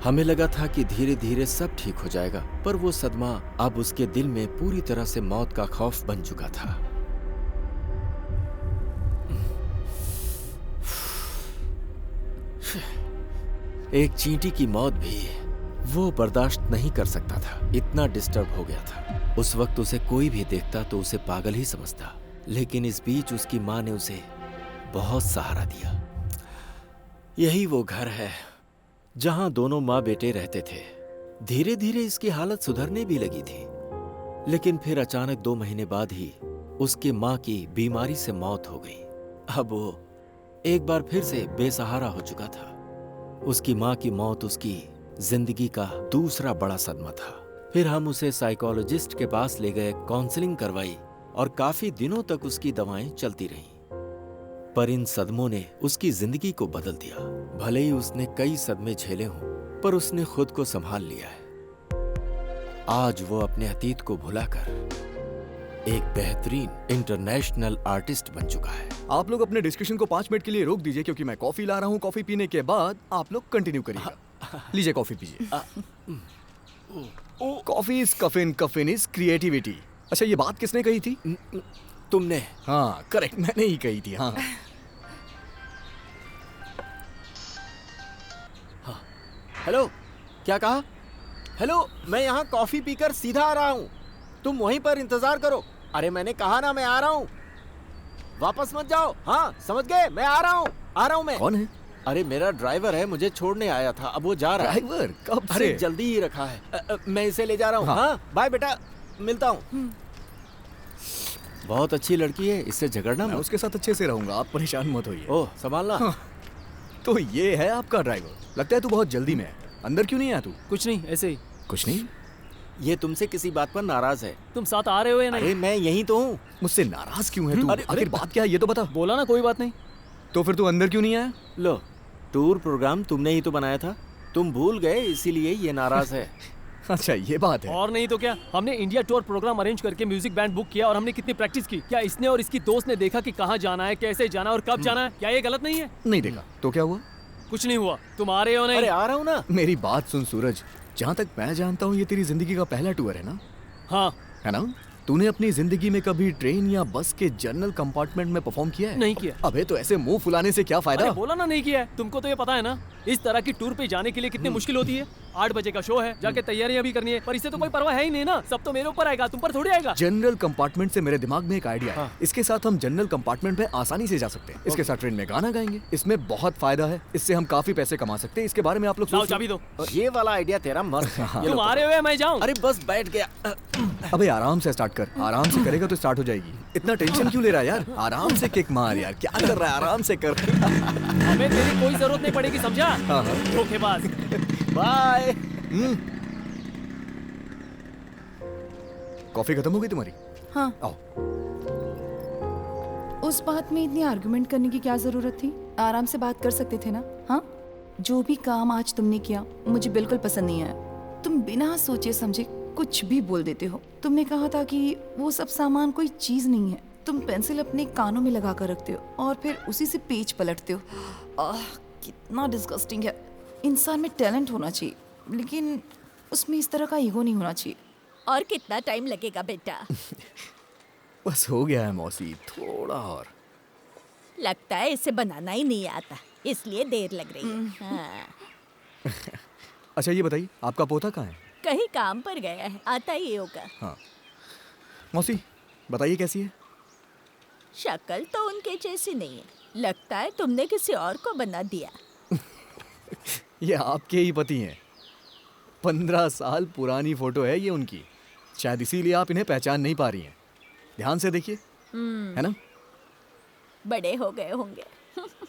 Speaker 11: हमें लगा था कि धीरे धीरे सब ठीक हो जाएगा, पर वो सदमा अब उसके दिल में पूरी तरह से मौत का खौफ बन चुका था। एक चींटी की मौत भी वो बर्दाश्त नहीं कर सकता था। इतना डिस्टर्ब हो गया था। उस वक्त उसे कोई भी देखता तो उसे पागल ही समझता। लेकिन इस बीच उसकी माँ ने उसे बहुत सहारा दिया। यही वो घर है जहां दोनों माँ बेटे रहते थे। धीरे धीरे इसकी हालत सुधरने भी लगी थी, लेकिन फिर अचानक 2 महीने बाद ही उसकी माँ की बीमारी से मौत हो गई। अब वो एक बार फिर से बेसहारा हो चुका था। उसकी माँ की मौत उसकी जिंदगी का दूसरा बड़ा सदमा था। फिर हम उसे साइकोलॉजिस्ट के पास ले गए, काउंसलिंग करवाई और काफी दिनों तक उसकी दवाएं चलती रहीं। पर इन सदमों ने उसकी जिंदगी को बदल दिया। भले ही उसने कई सदमे झेले हों, पर उसने खुद को संभाल लिया है। आज वो अपने अतीत को भुलाकर एक बेहतरीन इंटरनेशनल आर्टिस्ट बन चुका है।
Speaker 2: आप लोग अपने डिस्कशन को 5 मिनट के लिए रोक दीजिए, क्योंकि मैं कॉफी ला रहा हूँ। कॉफी पीने के बाद आप लोग कंटिन्यू करिएगा। लीजिए कॉफी पीजिए। Coffee is caffeine, caffeine is creativity. अच्छा, ये बात किसने कही थी?
Speaker 11: तुमने।
Speaker 2: हाँ करेक्ट, मैंने ही कही थी। हाँ
Speaker 11: हेलो, क्या कहा? हेलो, मैं यहाँ कॉफी पीकर सीधा आ रहा हूँ। तुम वहीं पर इंतजार करो। अरे मैंने कहा ना, मैं आ रहा हूँ। वापस मत जाओ। हाँ समझ गए, मैं आ रहा हूँ मैं।
Speaker 2: कौन है?
Speaker 11: अरे मेरा ड्राइवर है, मुझे छोड़ने आया था, अब वो जा रहा है।
Speaker 2: ड्राइवर? कब से?
Speaker 11: अरे जल्दी ही रखा है। मैं इसे ले जा रहा हूँ। हाँ बाय बेटा, मिलता हूँ। बहुत अच्छी लड़की है, इससे झगड़ना
Speaker 2: मैं
Speaker 11: मत।
Speaker 2: उसके साथ अच्छे से रहूंगा, आप परेशान मत होइए।
Speaker 11: ओह संभालना।
Speaker 2: हाँ। तो ये है आपका ड्राइवर। लगता है तू बहुत जल्दी में है। अंदर क्यों नहीं आया तू?
Speaker 8: कुछ नहीं, ऐसे ही।
Speaker 2: कुछ नहीं?
Speaker 11: ये तुमसे किसी बात पर नाराज है।
Speaker 8: तुम साथ आ रहे हो या नहीं?
Speaker 11: अरे मैं यहीं तो हूँ।
Speaker 2: मुझसे नाराज क्यों है तू?
Speaker 11: अरे,
Speaker 2: आखिर बात क्या है ये तो बता।
Speaker 8: बोला ना कोई बात नहीं।
Speaker 2: तो फिर तू अंदर क्यों नहीं आया?
Speaker 11: लो, टूर प्रोग्राम तुमने ही तो बनाया था, तुम भूल गए, इसीलिए ये नाराज है।
Speaker 2: अच्छा ये बात है।
Speaker 8: और नहीं तो क्या, हमने इंडिया टूर प्रोग्राम अरेंज करके म्यूजिक बैंड बुक किया और हमने कितनी प्रैक्टिस की। क्या इसने और इसकी दोस्त ने देखा कि कहाँ जाना है, कैसे जाना है और कब जाना है? क्या ये गलत नहीं है?
Speaker 2: नहीं देखा तो क्या हुआ?
Speaker 8: कुछ नहीं हुआ। तुम आ रहे हो नहीं?
Speaker 11: अरे आ रहा हूँ ना।
Speaker 2: मेरी बात सुन सूरज, जहाँ तक मैं जानता हूँ ये तेरी जिंदगी का पहला टूर है ना?
Speaker 8: हाँ।
Speaker 2: है ना? तूने अपनी जिंदगी में कभी ट्रेन या बस के जनरल कंपार्टमेंट में परफॉर्म किया है?
Speaker 8: नहीं किया।
Speaker 2: अबे तो ऐसे मुंह फुलाने से क्या फायदा?
Speaker 8: अरे बोला ना नहीं किया है। तुमको तो ये पता है ना, इस तरह की टूर पे जाने के लिए कितनी मुश्किल होती है। 8 बजे का शो है, जाके तैयारियां भी करनी है, पर इससे तो कोई परवाह है ही नहीं ना। सब तो मेरे ऊपर आएगा, तुम पर थोड़ी आएगा।
Speaker 2: जनरल कंपार्टमेंट से मेरे दिमाग में एक आइडिया है। इसके साथ हम जनरल कंपार्टमेंट में आसानी से जा सकते हैं। इसके साथ ट्रेन में गाना गाएंगे, इसमें बहुत फायदा है। इससे हम काफी पैसे कमा सकते हैं। इसके बारे में आप लोग
Speaker 8: लाओ चाबी दो।
Speaker 11: ये वाला आइडिया तेरा मस्त है।
Speaker 8: तुम आ रहे हो या मैं जाऊँ?
Speaker 11: अरे बस बैठ गया।
Speaker 2: अबे आराम से स्टार्ट कर, आराम से करेगा तो स्टार्ट हो जाएगी। इतना टेंशन क्यों ले रहा है यार? आराम से किक मार यार, क्या कर रहा है? आराम से कर।
Speaker 8: हमें तेरी कोई जरूरत नहीं पड़ेगी, समझा?
Speaker 2: हाँ।
Speaker 8: धोखेबाज।
Speaker 11: बाय।
Speaker 2: कॉफी खत्म हो गई तुम्हारी?
Speaker 1: हाँ।
Speaker 2: आओ।
Speaker 1: उस बात में इतनी आर्गुमेंट करने की क्या जरूरत थी? आराम से बात कर सकते थे ना? हाँ, जो भी काम आज तुमने किया मुझे बिल्कुल पसंद नहीं आया। तुम बिना सोचे समझे कुछ भी बोल देते हो। तुमने कहा था कि वो सब सामान कोई चीज नहीं है, तुम पेंसिल अपने कानों में लगा कर रखते हो और फिर उसी से पेज पलटते हो। कितना डिस्गस्टिंग है। इंसान में टैलेंट होना चाहिए लेकिन उसमें इस तरह का ईगो नहीं होना चाहिए।
Speaker 4: और कितना टाइम लगेगा बेटा?
Speaker 2: बस हो गया है मौसी, थोड़ा और।
Speaker 4: लगता है इसे बनाना ही नहीं आता, इसलिए देर लग रही है। हाँ।
Speaker 2: अच्छा ये बताइए, आपका पोता कहाँ है?
Speaker 4: कहीं काम पर गया है, आता ही होगा।
Speaker 2: हाँ मौसी बताइए कैसी है?
Speaker 4: शक्ल तो उनके जैसी नहीं है, लगता है तुमने किसी और को बना दिया।
Speaker 2: ये आपके ही पति हैं। 15 साल पुरानी फोटो है ये उनकी, शायद इसीलिए आप इन्हें पहचान नहीं पा रही हैं। ध्यान से देखिए, है ना?
Speaker 4: बड़े हो गए होंगे।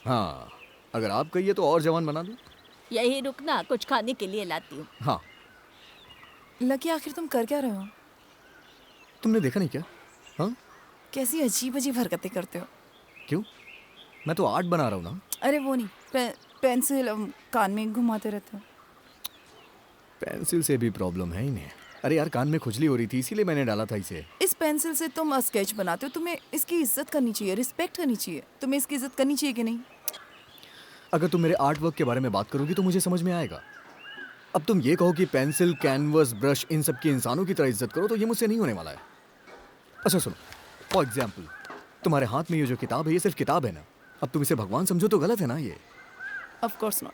Speaker 2: हाँ, अगर आप कहिए तो और जवान बना दूं।
Speaker 4: यही रुकना, कुछ खाने के लिए लाती हूँ।
Speaker 2: हाँ।
Speaker 1: लकी आखिर तुम कर क्या रहे हो?
Speaker 2: तुमने देखा नहीं क्या? हाँ?
Speaker 1: कैसी अजीब अजीब हरकतें करते हो।
Speaker 2: क्यों? मैं तो आर्ट बना रहा हूँ ना।
Speaker 1: अरे वो नहीं, पेंसिल कान में घुमाते रहते हो।
Speaker 2: पेंसिल से भी प्रॉब्लम है इन्हें। अरे यार कान में खुजली हो रही थी इसीलिए मैंने डाला था इसे।
Speaker 1: इस पेंसिल से तुम स्केच बनाते हो, तुम्हें इसकी इज्जत करनी चाहिए, रिस्पेक्ट करनी चाहिए। तुम्हें इसकी इज्जत करनी चाहिए कि नहीं?
Speaker 2: अगर तुम मेरे आर्ट वर्क के बारे में बात करोगी तो मुझे समझ में आएगा। अब तुम ये कहो कि पेंसिल, कैनवस, ब्रश इन सब की इंसानों की तरह इज्जत करो तो ये मुझसे नहीं होने वाला है। अच्छा सुनो, फॉर एग्जाम्पल तुम्हारे हाथ में ये जो किताब है ये सिर्फ किताब है ना। अब तुम इसे भगवान समझो तो गलत है ना ये।
Speaker 1: Of course not.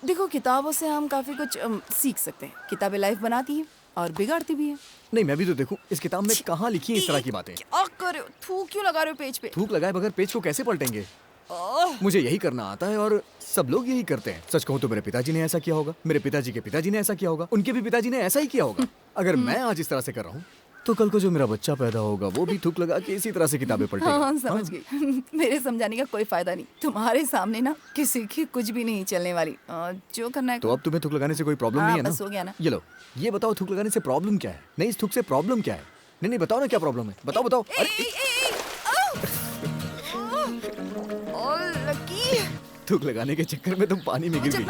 Speaker 1: देखो किताबों से हम काफी कुछ सीख सकते हैं। किताबें लाइफ बनाती हैं और बिगाड़ती भी हैं।
Speaker 2: नहीं मैं भी तो देखूं इस किताब में कहाँ लिखी है इस तरह की बातें।
Speaker 1: क्या कर रहे हो? थूक क्यों लगा रहे हो पेज पे?
Speaker 2: थूक लगाए बगैर पेज को कैसे पलटेंगे? मुझे यही करना आता है और सब लोग यही करते हैं। सच कहूं तो मेरे पिताजी ने ऐसा किया होगा, मेरे पिताजी के पिताजी ने ऐसा किया होगा, उनके भी पिताजी ने ऐसा ही किया होगा। अगर मैं आज इस तरह से कर रहा हूँ तो कल को जो मेरा बच्चा पैदा होगा वो भी थूक लगा के इसी तरह से किताबें पलटेगा।
Speaker 1: हाँ समझ गई। मेरे समझाने का कोई फायदा नहीं। तुम्हारे सामने ना किसी की कुछ भी नहीं चलने वाली। जो करना है
Speaker 2: तो अब तुम्हें थूक लगाने से कोई प्रॉब्लम नहीं है ना?
Speaker 1: बस हो गया ना।
Speaker 2: ये लो, ये बताओ थूक लगाने से प्रॉब्लम क्या है? नहीं इस थूक से प्रॉब्लम क्या है? नहीं नहीं बताओ ना क्या प्रॉब्लम है, बताओ बताओ।
Speaker 1: लकी
Speaker 2: थूक लगाने के चक्कर में तुम पानी में गिर गई।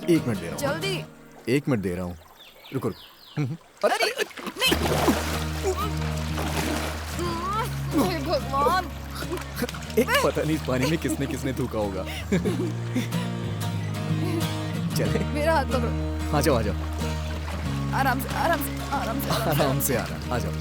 Speaker 2: 1 मिनट दे रहा हूँ।
Speaker 1: जल्दी
Speaker 2: 1 मिनट दे रहा हूँ, रुको रुको।
Speaker 1: अरे नहीं भगवान,
Speaker 2: पता नहीं इस पानी में किसने किसने थूका होगा। चले
Speaker 1: मेरा हाथ पकड़ो।
Speaker 2: आ जाओ आ जाओ,
Speaker 1: आराम से आराम से आराम से
Speaker 2: आराम से आ जाओ।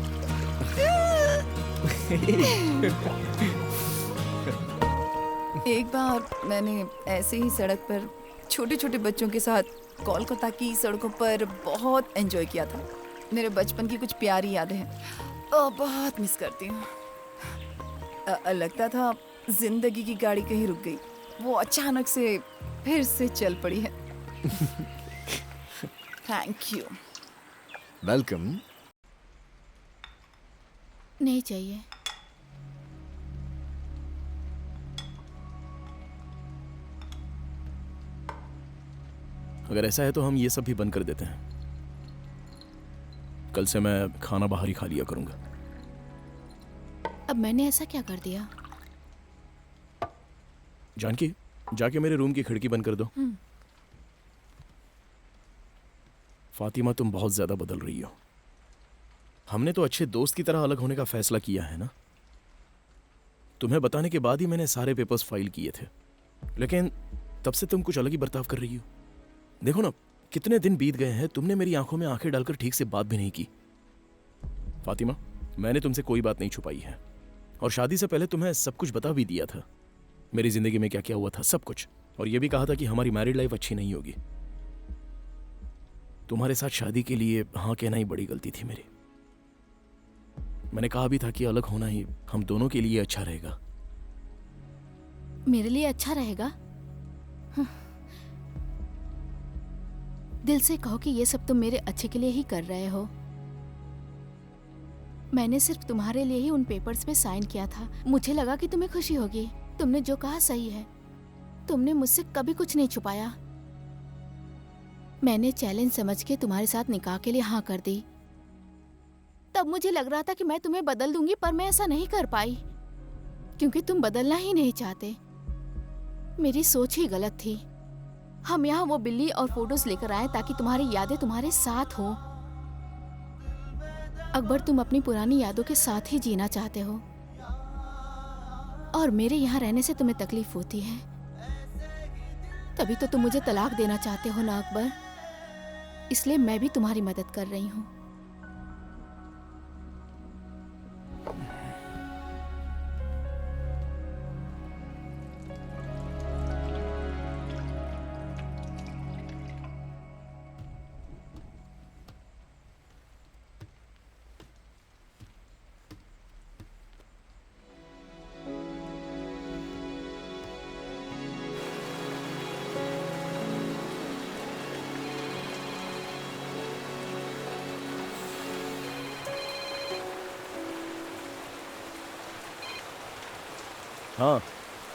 Speaker 1: एक बार मैंने ऐसे ही सड़क पर छोटे छोटे बच्चों के साथ कोलकाता की सड़कों पर बहुत एंजॉय किया था। मेरे बचपन की कुछ प्यारी यादें हैं और बहुत मिस करती हूँ। लगता था जिंदगी की गाड़ी कहीं रुक गई, वो अचानक से फिर से चल पड़ी है। Thank you.
Speaker 2: वेलकम।
Speaker 6: नहीं चाहिए।
Speaker 9: अगर ऐसा है तो हम ये सब भी बंद कर देते हैं। कल से मैं खाना बाहर ही खा लिया करूंगा।
Speaker 6: अब मैंने ऐसा क्या कर दिया?
Speaker 9: जानकी, जाके मेरे रूम की खिड़की बंद कर दो। फातिमा तुम बहुत ज्यादा बदल रही हो। हमने तो अच्छे दोस्त की तरह अलग होने का फैसला किया है ना। तुम्हें बताने के बाद ही मैंने सारे पेपर्स फाइल किए थे, लेकिन तब से तुम कुछ अलग ही बर्ताव कर रही हो। देखो ना, कितने दिन बीत गए हैं, तुमने मेरी आंखों में आंखें डालकर ठीक से बात भी नहीं की। फातिमा, मैंने तुमसे कोई बात नहीं छुपाई है और शादी से पहले तुम्हें सब कुछ बता भी दिया था, मेरी जिंदगी में क्या क्या हुआ था, सब कुछ। और यह भी कहा था कि हमारी मैरिड लाइफ अच्छी नहीं होगी। तुम्हारे साथ शादी के लिए हाँ कहना ही बड़ी गलती थी मेरी। मैंने कहा भी था कि अलग होना ही हम दोनों के लिए अच्छा रहेगा।
Speaker 6: मेरे लिए अच्छा रहेगा? दिल से कहो कि ये सब तुम मेरे अच्छे के लिए ही कर रहे हो। मैंने सिर्फ तुम्हारे लिए ही उन पेपर्स पे साइन किया था। मुझे लगा कि तुम्हें खुशी होगी। तुमने जो कहा सही है। तुमने मुझसे कभी कुछ नहीं छुपाया। मैंने चैलेंज समझ के तुम्हारे साथ निकाह के लिए हाँ कर दी। तब मुझे लग रहा था कि मैं तुम्हें बदल दूंगी, पर मैं ऐसा नहीं कर पाई क्योंकि तुम बदलना ही नहीं चाहते। मेरी सोच ही गलत थी। हम यहाँ वो बिल्ली और फोटोज लेकर आए ताकि तुम्हारी यादें तुम्हारे साथ हो। अकबर, तुम अपनी पुरानी यादों के साथ ही जीना चाहते हो और मेरे यहाँ रहने से तुम्हें तकलीफ होती है, तभी तो तुम मुझे तलाक देना चाहते हो ना अकबर। इसलिए मैं भी तुम्हारी मदद कर रही हूँ।
Speaker 9: हाँ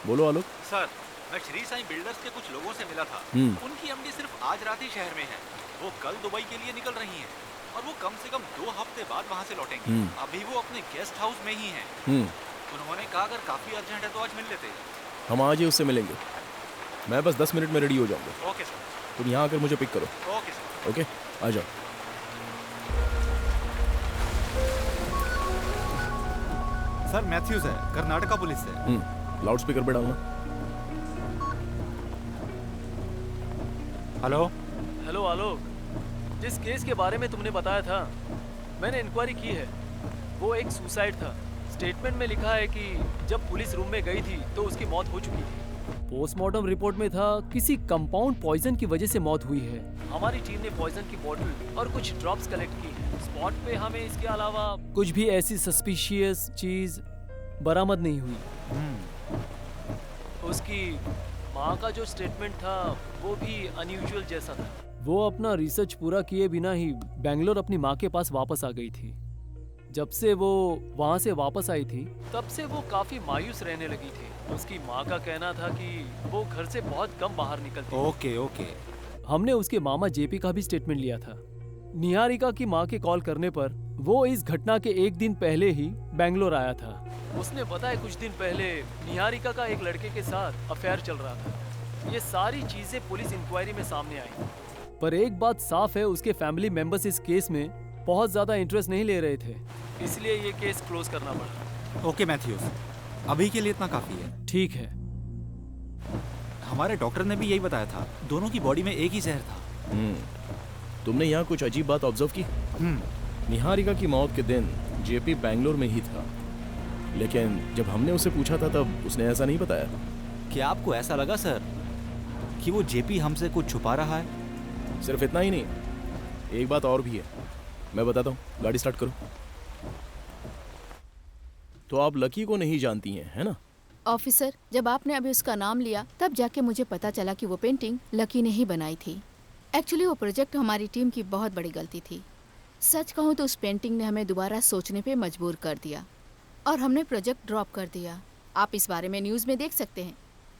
Speaker 9: बोलो आलोक।
Speaker 7: सर, मैं श्री साईं बिल्डर्स के कुछ लोगों से मिला था। उनकी एमडी सिर्फ आज रात ही शहर में है। वो कल दुबई के लिए निकल रही हैं और वो कम से कम 2 हफ्ते बाद वहाँ से लौटेंगी। अभी वो अपने गेस्ट हाउस में ही हैं। उन्होंने कहा अगर काफी अर्जेंट है तो आज मिल लेते।
Speaker 9: हम आज ही उससे मिलेंगे। मैं बस 10 मिनट में रेडी हो जाऊंगा।
Speaker 7: Okay sir.
Speaker 9: तुम यहाँ आकर मुझे पिक करो।
Speaker 7: Okay sir.
Speaker 9: ओके, आ जाओ।
Speaker 7: सर मैथ्यूज है, कर्नाटका पुलिस से।
Speaker 9: लाउड स्पीकर पे डालना।
Speaker 7: हेलो।
Speaker 8: हेलो आलोक, जिस केस के बारे में तुमने बताया था मैंने इंक्वायरी की है। वो एक सुसाइड था। स्टेटमेंट में लिखा है कि जब पुलिस रूम में गई थी तो उसकी मौत हो चुकी थी। पोस्टमार्टम रिपोर्ट में था किसी कंपाउंड पॉइजन की वजह से मौत हुई है। हमारी टीम ने पॉइजन की बोतल और कुछ ड्रॉप्स कलेक्ट की है। स्पॉट पे हमें इसके अलावा कुछ भी ऐसी सस्पिशियस चीज बरामद नहीं हुई। उसकी माँ का जो स्टेटमेंट था वो भी अनयूजुअल जैसा था। वो अपना रिसर्च पूरा किए बिना ही बेंगलोर अपनी माँ के पास वापस आ गई थी। जब से वो वहाँ से वापस आई थी तब से वो काफी मायूस रहने लगी थी। उसकी माँ का कहना था कि वो घर से बहुत कम बाहर निकलती।
Speaker 7: Okay okay.
Speaker 8: हमने उसके मामा जेपी का भी स्टेटमेंट लिया था। निहारिका की माँ के कॉल करने पर वो इस घटना के 1 दिन पहले ही बेंगलोर आया था। उसने बताया कुछ दिन पहले निहारिका का एक लड़के के साथ अफेयर चल रहा था। ये सारी चीजें पुलिस इंक्वायरी में सामने आई। पर एक बात साफ है, उसके फैमिली मेंबर्स इस केस में बहुत ज्यादा इंटरेस्ट नहीं ले रहे थे, इसलिए ये केस क्लोज करना पड़ा।
Speaker 7: ओके मैथ्यूज, अभी के लिए इतना काफी है।
Speaker 8: ठीक है।
Speaker 7: हमारे डॉक्टर ने भी यही बताया था, दोनों की बॉडी में एक ही जहर था।
Speaker 9: तुमने यहाँ कुछ अजीब बात ऑब्जर्व की? निहारिका की मौत के दिन जेपी बेंगलोर में ही था, लेकिन जब हमने उसे पूछा था तब उसने ऐसा नहीं बताया।
Speaker 7: क्या आपको ऐसा लगा सर कि वो जेपी हमसे कुछ छुपा रहा है?
Speaker 9: सिर्फ इतना ही नहीं, एक बात और भी है, मैं बताता हूँ। गाड़ी स्टार्ट करो। तो आप लकी को नहीं जानती हैं, है ना?
Speaker 6: ऑफिसर, जब आपने अभी उसका नाम लिया तब जाके मुझे पता चला कि वो पेंटिंग लकी ने ही बनाई थी। एक्चुअली वो प्रोजेक्ट हमारी टीम की बहुत बड़ी गलती थी। सच कहूँ तो उस पेंटिंग ने हमें दोबारा सोचने पे मजबूर कर दिया और हमने प्रोजेक्ट ड्रॉप कर दिया। आप इस बारे में न्यूज़ में देख सकते हैं।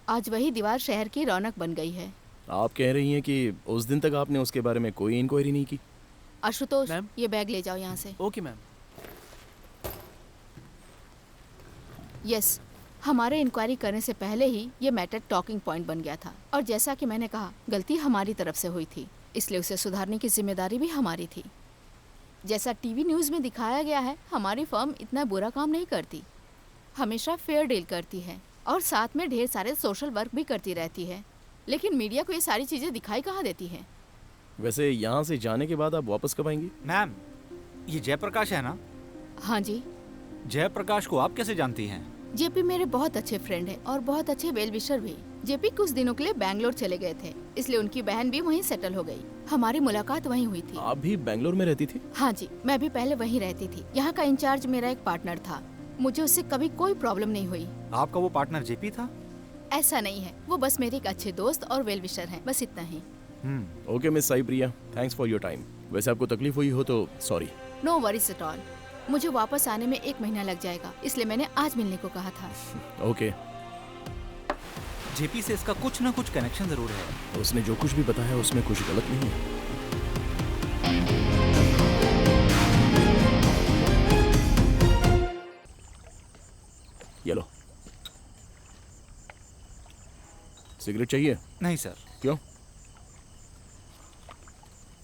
Speaker 6: आज वही दीवार शहर की रौनक बन गई है।
Speaker 9: आप कह रही हैं कि उस दिन तक आपने उसके बारे में कोई इंक्वायरी नहीं की?
Speaker 6: आशुतोष,
Speaker 8: मैम?
Speaker 6: ये बैग ले जाओ यहाँ से।
Speaker 8: Okay ma'am.
Speaker 6: यस, हमारे इंक्वायरी करने से पहले ही ये मैटर टॉकिंग पॉइंट बन गया था और जैसा कि मैंने कहा, गलती हमारी तरफ से हुई थी, इसलिए उसे सुधारने की जिम्मेदारी भी हमारी थी। जैसा टीवी न्यूज़ में दिखाया गया है, हमारी फर्म इतना बुरा काम नहीं करती, हमेशा फेयर डील करती है और साथ में ढेर सारे सोशल वर्क भी करती रहती है। लेकिन मीडिया को ये सारी चीज़ें दिखाई कहाँ देती हैं?
Speaker 9: वैसे यहाँ से जाने के बाद आप वापस कब आएंगी?
Speaker 7: मैम, ये जयप्रकाश है ना?
Speaker 6: हाँ जी।
Speaker 7: जयप्रकाश को आप कैसे जानती हैं?
Speaker 6: जेपी मेरे बहुत अच्छे फ्रेंड हैं और बहुत अच्छे वेल विशर भी। जेपी कुछ दिनों के लिए बैंगलोर चले गए थे, इसलिए उनकी बहन भी वहीं सेटल हो गई। हमारी मुलाकात वहीं हुई थी।
Speaker 9: आप भी बैंगलोर में रहती थी?
Speaker 6: हाँ जी, मैं भी पहले वहीं रहती थी। यहाँ का इंचार्ज मेरा एक पार्टनर था। मुझे उससे कभी कोई प्रॉब्लम नहीं हुई।
Speaker 7: आपका वो पार्टनर जेपी था?
Speaker 6: ऐसा नहीं है, वो बस मेरे एक अच्छे दोस्त और वेल विशर हैं, बस इतना ही।
Speaker 9: Okay miss Sai Priya, thanks for your time. वैसे आपको तकलीफ हुई हो तो sorry.
Speaker 6: No worries at all. मुझे वापस आने में 1 महीना लग जाएगा, इसलिए मैंने आज मिलने को कहा था।
Speaker 9: ओके।
Speaker 7: जेपी से इसका कुछ ना कुछ कनेक्शन जरूर है।
Speaker 9: उसने जो कुछ भी बताया उसमें कुछ गलत नहीं है। ये लो। सिगरेट चाहिए?
Speaker 7: नहीं सर।
Speaker 9: क्यों?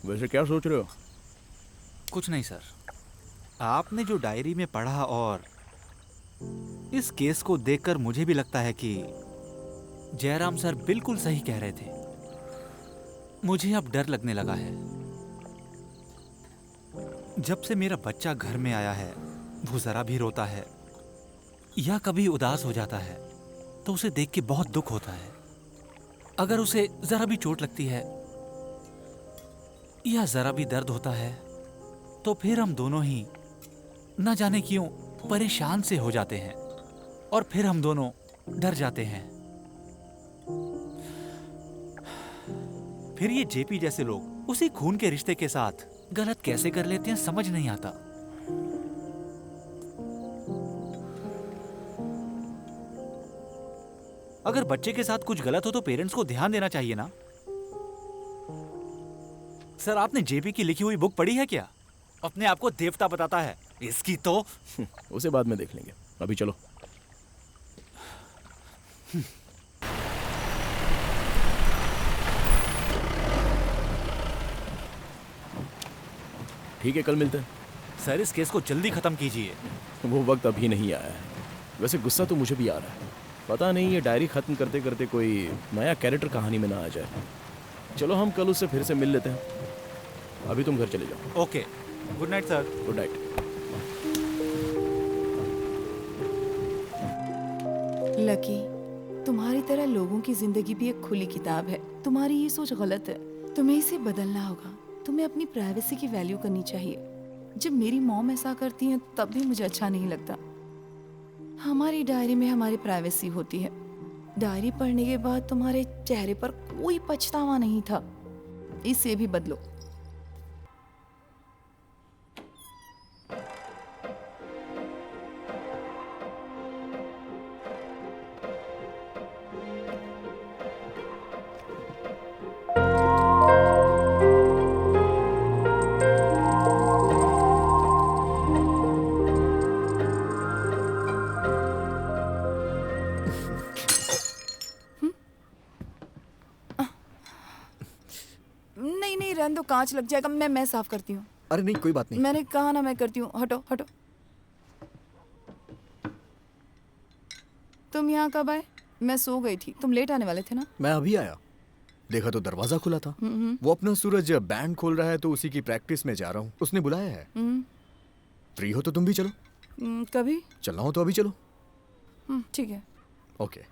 Speaker 9: वैसे क्या सोच रहे हो?
Speaker 7: कुछ नहीं सर, आपने जो डायरी में पढ़ा और इस केस को देखकर मुझे भी लगता है कि जयराम सर बिल्कुल सही कह रहे थे। मुझे अब डर लगने लगा है। जब से मेरा बच्चा घर में आया है, वो जरा भी रोता है या कभी उदास हो जाता है तो उसे देख के बहुत दुख होता है। अगर उसे जरा भी चोट लगती है या जरा भी दर्द होता है तो फिर हम दोनों ही न जाने क्यों परेशान से हो जाते हैं और फिर हम दोनों डर जाते हैं। फिर ये जेपी जैसे लोग उसी खून के रिश्ते के साथ गलत कैसे कर लेते हैं समझ नहीं आता। अगर बच्चे के साथ कुछ गलत हो तो पेरेंट्स को ध्यान देना चाहिए ना। सर, आपने जेपी की लिखी हुई बुक पढ़ी है क्या? अपने आप को देवता बताता है। इसकी तो
Speaker 9: उसे बाद में देख लेंगे, अभी चलो। ठीक है, कल मिलते हैं।
Speaker 7: सर, इस केस को जल्दी खत्म कीजिए।
Speaker 9: वो वक्त अभी नहीं आया है। वैसे गुस्सा तो मुझे भी आ रहा है। पता नहीं ये डायरी खत्म करते करते कोई नया कैरेक्टर कहानी में ना आ जाए। चलो हम कल उससे फिर से मिल लेते हैं। अभी तुम घर चले जाओ।
Speaker 7: Okay, good night sir.
Speaker 9: Good night.
Speaker 1: Lucky, तुम्हारी तरह लोगों की जिंदगी भी एक खुली किताब है। तुम्हारी ये सोच गलत है, तुम्हें इसे बदलना होगा। तुम्हें अपनी प्राइवेसी की वैल्यू करनी चाहिए। जब मेरी मॉम ऐसा करती है तब भी मुझे अच्छा नहीं लगता। हमारी डायरी में हमारी प्राइवेसी होती है। डायरी पढ़ने के बाद तुम्हारे चेहरे पर कोई पछतावा नहीं था। इसे भी बदलो। नहीं, रहने दो, कांच लग जाएगा। मैं साफ करती हूँ।
Speaker 2: अरे नहीं, कोई बात नहीं।
Speaker 1: मैंने कहा ना मैं करती हूँ। हटो हटो। तुम यहाँ कब आए? मैं सो गई थी। तुम लेट आने वाले थे ना?
Speaker 2: मैं अभी आया, देखा तो दरवाजा खुला था। वो अपना सूरज बैंड खोल रहा है तो उसी की प्रैक्टिस में जा रहा हूँ। उसने बुलाया है। फ्री हो तो तुम भी चलो।
Speaker 1: कभी
Speaker 2: चलना हो तो अभी चलो।
Speaker 1: ठीक है।
Speaker 2: ओके।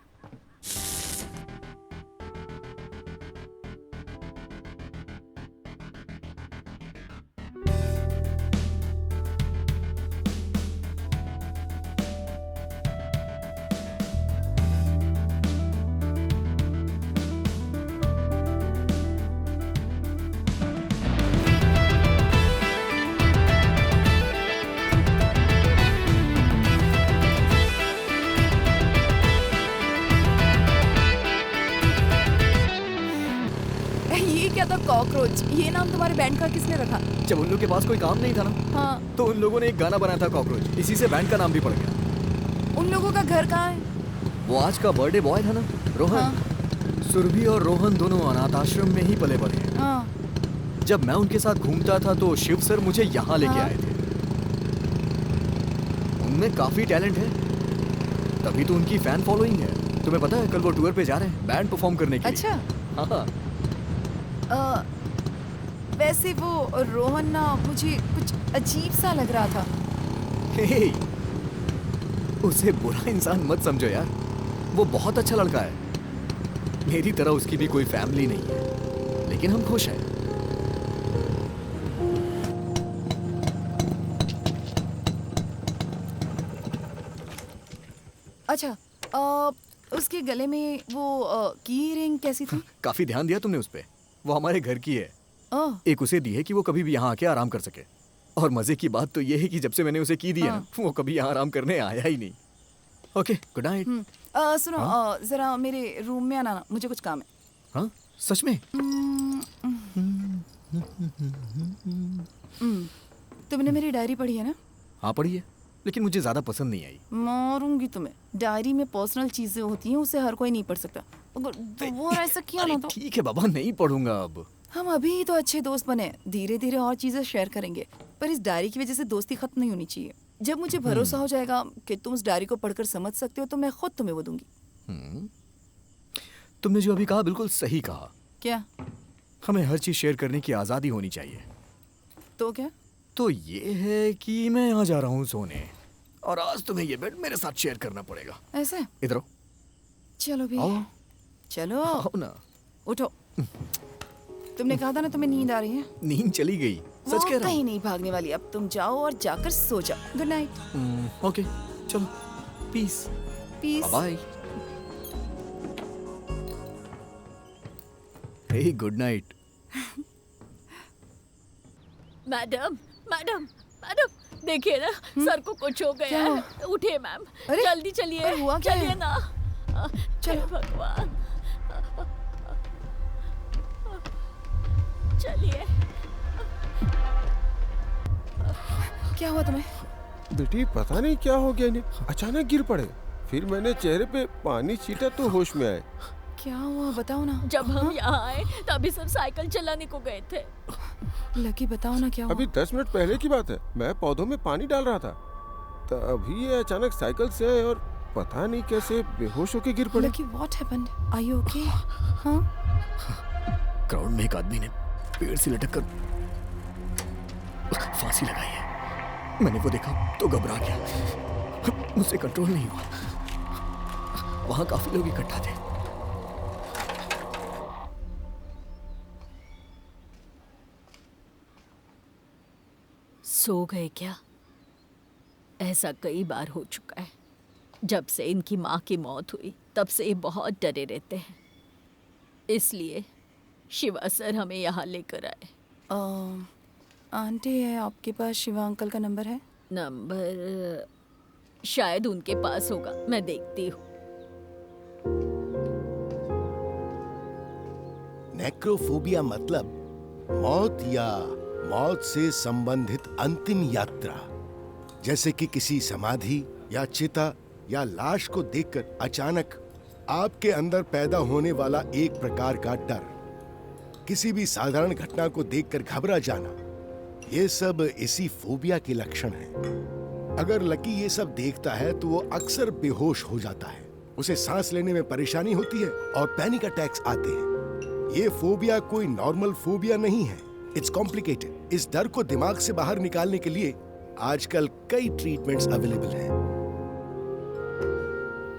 Speaker 1: कॉकरोच, ये नाम तुम्हारे बैंड का किसने रखा?
Speaker 2: जब उन लोगों के पास कोई काम नहीं था ना,
Speaker 1: हाँ,
Speaker 2: तो उन लोगों ने एक गाना बनाया था कॉकरोच। इसी से बैंड का नाम भी पड़ गया।
Speaker 1: उन लोगों का घर कहाँ है?
Speaker 2: वो आज का बर्थडे बॉय था ना, रोहन।
Speaker 1: हाँ।
Speaker 2: सुरभि और रोहन दोनों अनाथ आश्रम में ही पले बढ़े हैं।
Speaker 1: हाँ।
Speaker 2: जब मैं उनके साथ घूमता था तो शिव सर मुझे यहाँ लेके आए थे। उनमें काफी टैलेंट है, तभी तो उनकी फैन फॉलोइंग है। तुम्हें पता है कल वो टूर पे जा रहे हैं बैंड परफॉर्म करने के लिए।
Speaker 1: अच्छा।
Speaker 2: हाँ।
Speaker 1: वैसे वो रोहन ना मुझे कुछ अजीब सा लग रहा था।
Speaker 2: हे, उसे बुरा इंसान मत समझो यार, वो बहुत अच्छा लड़का है। मेरी तरह उसकी भी कोई फैमिली नहीं है, लेकिन हम खुश हैं।
Speaker 1: अच्छा, उसके गले में वो की रिंग कैसी थी?
Speaker 2: काफी ध्यान दिया तुमने उस पे। वो हमारे घर की है। एक उसे दी है कि वो कभी भी यहाँ आके आराम कर सके। और मजे की बात तो ये है कि जब से मैंने उसे की दी है ना, वो कभी यहाँ आराम करने आया ही नहीं। Okay, good night.
Speaker 1: सुनो, जरा मेरे रूम में आना ना, मुझे कुछ काम है।
Speaker 2: हाँ, सच में?
Speaker 1: तुमने मेरी डायरी पढ़ी है ना?
Speaker 2: हाँ पढ़ी है, लेकिन मुझे ज्यादा पसंद नहीं आई।
Speaker 1: मारूंगी तुम्हें। डायरी में पर्सनल चीजें होती हैं, उसे हर कोई नहीं पढ़ सकता। अगर वो ऐसा किया ना तो
Speaker 2: ठीक है बाबा, नहीं पढ़ूंगा अब।
Speaker 1: हम अभी तो अच्छे दोस्त बने, धीरे धीरे और चीजें शेयर करेंगे। पर इस डायरी की वजह से दोस्ती खत्म नहीं होनी चाहिए। जब मुझे भरोसा हो जाएगा कि तुम उस डायरी को पढ़कर समझ सकते हो तो मैं खुद तुम्हें वो दूंगी।
Speaker 2: तुमने जो अभी कहा बिल्कुल सही कहा।
Speaker 1: क्या?
Speaker 2: हमें हर चीज शेयर करने की आजादी होनी चाहिए।
Speaker 1: तो क्या?
Speaker 2: तो ये है कि मैं यहाँ जा रहा हूँ सोने, और आज तुम्हें ये बेड मेरे साथ शेयर करना पड़ेगा।
Speaker 1: ऐसे?
Speaker 2: इधर आओ।
Speaker 1: चलो भी।
Speaker 2: आओ।
Speaker 1: चलो
Speaker 2: आओ ना।
Speaker 1: उठो। तुमने कहा था ना तुम्हें नींद आ रही है।
Speaker 2: नींद चली गई,
Speaker 1: वो
Speaker 2: सच कह रहा
Speaker 1: कहीं
Speaker 2: हूँ।
Speaker 1: नहीं भागने वाली। अब तुम जाओ और जाकर सो जाओ। Good night.
Speaker 2: ओके चलो, peace.
Speaker 1: Peace.
Speaker 2: Bye. Hey good night.
Speaker 4: Madam madam madam, देखिए ना सर को कुछ हो गया
Speaker 1: क्या
Speaker 4: है। उठिए मैम,
Speaker 1: अरे,
Speaker 4: जल्दी चलिए।
Speaker 1: पर हुआ क्या है?
Speaker 4: चलिए ना।
Speaker 1: चलो।
Speaker 4: हे भगवान, चलिए।
Speaker 1: क्या हुआ तुम्हें?
Speaker 5: बेटी पता नहीं क्या हो गया इन्हें, अचानक गिर पड़े। फिर मैंने चेहरे पे पानी छीटा तो होश में आए।
Speaker 1: क्या हुआ बताओ ना।
Speaker 4: जब हम यहाँ आए तभी सब साइकिल चलाने को गए थे।
Speaker 1: लकी बताओ ना क्या हुआ।
Speaker 5: अभी 10 मिनट पहले की बात है, मैं पौधों में पानी डाल रहा था, तभी ये अचानक साइकिल से आए और पता नहीं कैसे बेहोश होके गिर पड़े।
Speaker 1: Lucky what happened? Are you okay? हाँ?
Speaker 2: क्राउड में एक आदमी ने पेड़ से लटक कर फांसी लगाई है। मैंने वो देखा तो घबरा गया, मुझसे कंट्रोल नहीं हुआ। वहां काफी लोग इकट्ठा थे।
Speaker 4: सो गए क्या? ऐसा कई बार हो चुका है। जब से इनकी माँ की मौत हुई तब से ये बहुत डरे रहते हैं, इसलिए शिवा सर हमें यहाँ लेकर आए।
Speaker 1: आंटी है आपके पास शिवा अंकल का नंबर है?
Speaker 4: नंबर शायद उनके पास होगा, मैं देखती हूँ।
Speaker 3: नेक्रोफोबिया मतलब मौत या मौत से संबंधित अंतिम यात्रा, जैसे कि किसी समाधि या चिता या लाश को देखकर अचानक आपके अंदर पैदा होने वाला एक प्रकार का डर, किसी भी साधारण घटना को देखकर घबरा जाना, ये सब इसी फोबिया के लक्षण हैं। अगर लकी ये सब देखता है तो वो अक्सर बेहोश हो जाता है, उसे सांस लेने में परेशानी होती है और पैनिक अटैक्स आते हैं। ये फोबिया कोई नॉर्मल फोबिया नहीं है, इट्स कॉम्प्लिकेटेड। इस डर को दिमाग से बाहर निकालने के लिए आजकल कई ट्रीटमेंट्स अवेलेबल हैं।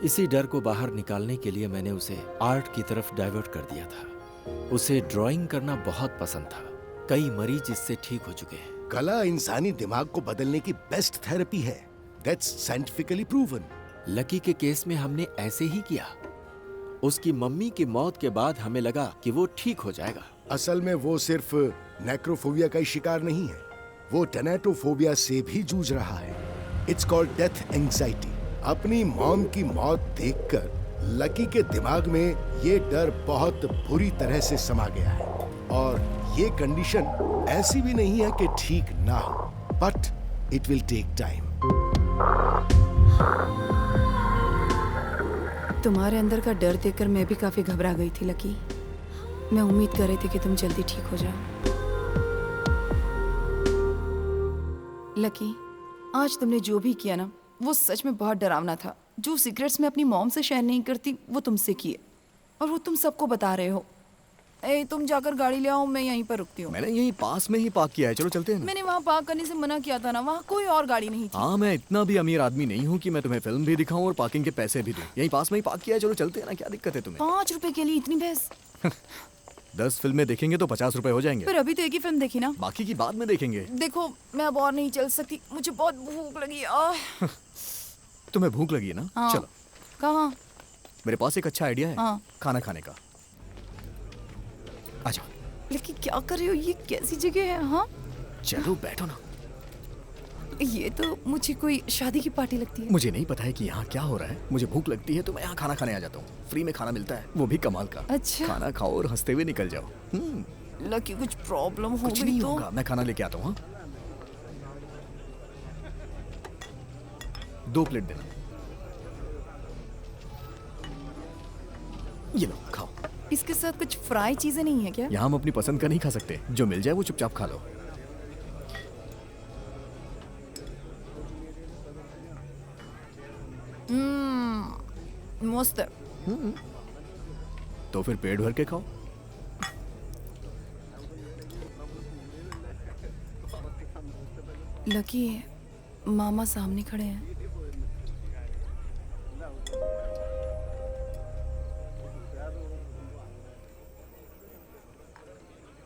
Speaker 11: इसी डर को बाहर निकालने के लिए मैंने उसे आर्ट की तरफ डाइवर्ट कर दिया था। उसे ड्राइंग करना बहुत पसंद था। कई मरीज इससे ठीक हो चुके हैं।
Speaker 3: कला इंसानी दिमाग को बदलने की बेस्ट थेरेपी है, दैट्स साइंटिफिकली प्रूवन।
Speaker 11: लकी के केस में हमने ऐसे ही किया। उसकी मम्मी की मौत के बाद हमें लगा कि वो ठीक हो जाएगा।
Speaker 3: असल में वो सिर्फ नेक्रोफोबिया का ही शिकार नहीं है, वो टेनेटोफोबिया से भी जूझ रहा है। It's called death anxiety. अपनी मॉम की मौत देखकर लकी के दिमाग में ये डर बहुत बुरी तरह से समा गया है, और ये कंडीशन ऐसी भी नहीं है कि ठीक ना हो, but it will take time.
Speaker 1: तुम्हारे अंदर का डर देखकर मैं भी काफी घबरा गई थी लकी। मैं उम्मीद कर रही थी कि तुम जल्दी ठीक हो जाओ। लकी, आज तुमने जो भी किया ना वो सच में बहुत डरावना था। जो सीक्रेट्स मैं अपनी मॉम से शेयर नहीं करती वो तुमसे किए, और वो तुम सबको बता रहे हो। ए, तुम जाकर गाड़ी ले आओ, मैं यहीं पर रुकती हूँ।
Speaker 2: मैंने यहीं पास में ही पार्क किया है, चलो चलते हैं ना।
Speaker 1: मैंने वहाँ पार्क करने से मना किया था ना, वहाँ कोई और गाड़ी नहीं थी।
Speaker 2: हाँ, मैं इतना भी अमीर आदमी नहीं हूँ कि मैं तुम्हें फिल्म भी दिखाऊं और पार्किंग के पैसे भी दूं। यहीं पास में ही पार्क किया है, चलो चलते हैं ना। क्या दिक्कत है तुम्हें?
Speaker 1: 5 रुपए के लिए इतनी बहस?
Speaker 2: 10 फिल्में देखेंगे तो 50 रुपए हो जाएंगे।
Speaker 1: पर अभी तो एक ही फिल्म देखी ना,
Speaker 2: बाकी की बाद में देखेंगे।
Speaker 1: देखो मैं अब और नहीं चल सकती, मुझे बहुत भूख लगी।
Speaker 2: तुम्हें भूख लगी है ना?
Speaker 1: हाँ।
Speaker 2: चलो।
Speaker 1: कहाँ?
Speaker 2: मेरे पास एक अच्छा आइडिया है।
Speaker 1: हाँ।
Speaker 2: खाना खाने का। आ जाओ।
Speaker 1: लेकिन क्या कर रहे हो, ये कैसी जगह है? हाँ
Speaker 2: चलो बैठो ना।
Speaker 1: ये तो मुझे कोई शादी की पार्टी लगती है।
Speaker 2: मुझे नहीं पता है कि यहाँ क्या हो रहा है। मुझे भूख लगती है तो मैं यहाँ खाना खाने आ जाता हूँ। फ्री में खाना मिलता है, वो भी कमाल का।
Speaker 1: अच्छा।
Speaker 2: खाना खाओ और हंसते हुए निकल जाओ।
Speaker 1: लकी कुछ प्रॉब्लम हो
Speaker 2: कुछ
Speaker 1: गई
Speaker 2: नहीं
Speaker 1: तो?
Speaker 2: होगा, मैं खाना लेके आता हूँ। 2 प्लेट देना। ये लो खाओ।
Speaker 1: इसके साथ कुछ फ्राई चीजें नहीं है क्या?
Speaker 2: यहाँ हम अपनी पसंद का नहीं खा सकते, जो मिल जाए वो चुपचाप खा लो।
Speaker 1: मस्त है।
Speaker 2: तो फिर पेट भर के खाओ।
Speaker 1: लकी, मामा सामने खड़े हैं।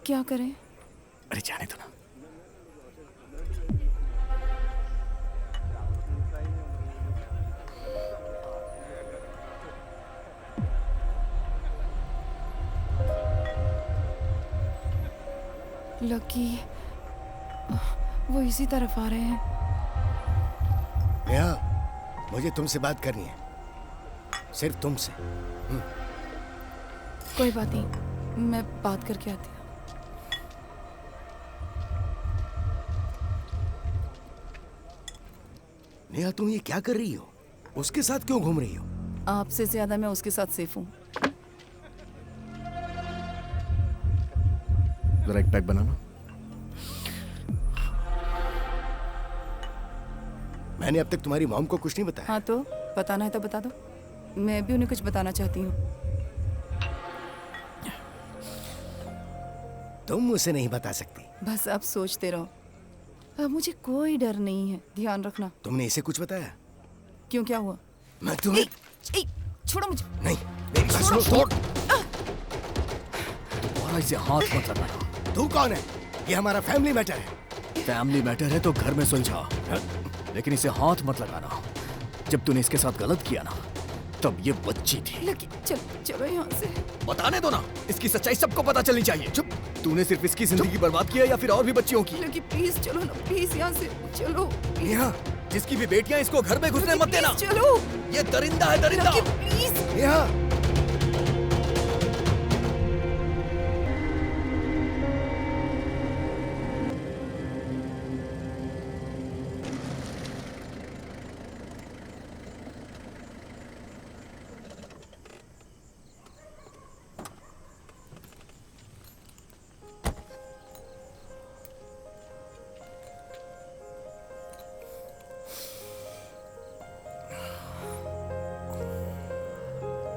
Speaker 1: क्या करें?
Speaker 2: अरे जाने दो ना।
Speaker 1: लकी, वो इसी तरफ आ रहे हैं।
Speaker 3: नेहा, मुझे तुमसे बात करनी है, सिर्फ तुमसे।
Speaker 1: कोई बात नहीं, मैं बात करके आती हूँ।
Speaker 3: नेहा, तुम ये क्या कर रही हो? उसके साथ क्यों घूम रही हो?
Speaker 1: आपसे ज्यादा मैं उसके साथ सेफ हूँ।
Speaker 2: जरा एक पैक बनाना।
Speaker 3: मैंने अब तक तुम्हारी मॉम को कुछ नहीं बताया।
Speaker 1: हाँ तो बताना है तो बता दो, मैं भी उन्हें कुछ बताना चाहती हूँ।
Speaker 3: तुम उसे नहीं बता सकती।
Speaker 1: बस अब सोचते रहो, अब मुझे कोई डर नहीं है, ध्यान रखना।
Speaker 3: तुमने इसे कुछ बताया?
Speaker 1: क्यों, क्या हुआ?
Speaker 3: मैं तुम्हें
Speaker 1: छोड़ो मुझे।
Speaker 3: नहीं, मेरी बात सुनो। छोड़।
Speaker 2: तुम्हारा इसे हाथ मत लगाना।
Speaker 3: तू कौन है? ये हमारा फैमिली मैटर है।
Speaker 2: फैमिली मैटर है तो घर में सुलझा, लेकिन इसे हाथ मत लगाना। जब तूने इसके साथ गलत किया ना, तब ये बच्ची थी।
Speaker 1: लकी, चलो चलो यहाँ से।
Speaker 2: बताने दो ना, इसकी सच्चाई सबको पता चलनी चाहिए। चुप। तूने सिर्फ इसकी जिंदगी बर्बाद किया या फिर और भी बच्चियों की?
Speaker 1: लकी प्लीज चलो ना, प्लीज यहाँ से चलो।
Speaker 2: यहाँ जिसकी भी बेटियां, इसको घर में घुसने मत देना।
Speaker 1: चलो,
Speaker 2: ये दरिंदा है, दरिंदा।
Speaker 1: प्लीज।
Speaker 3: यहाँ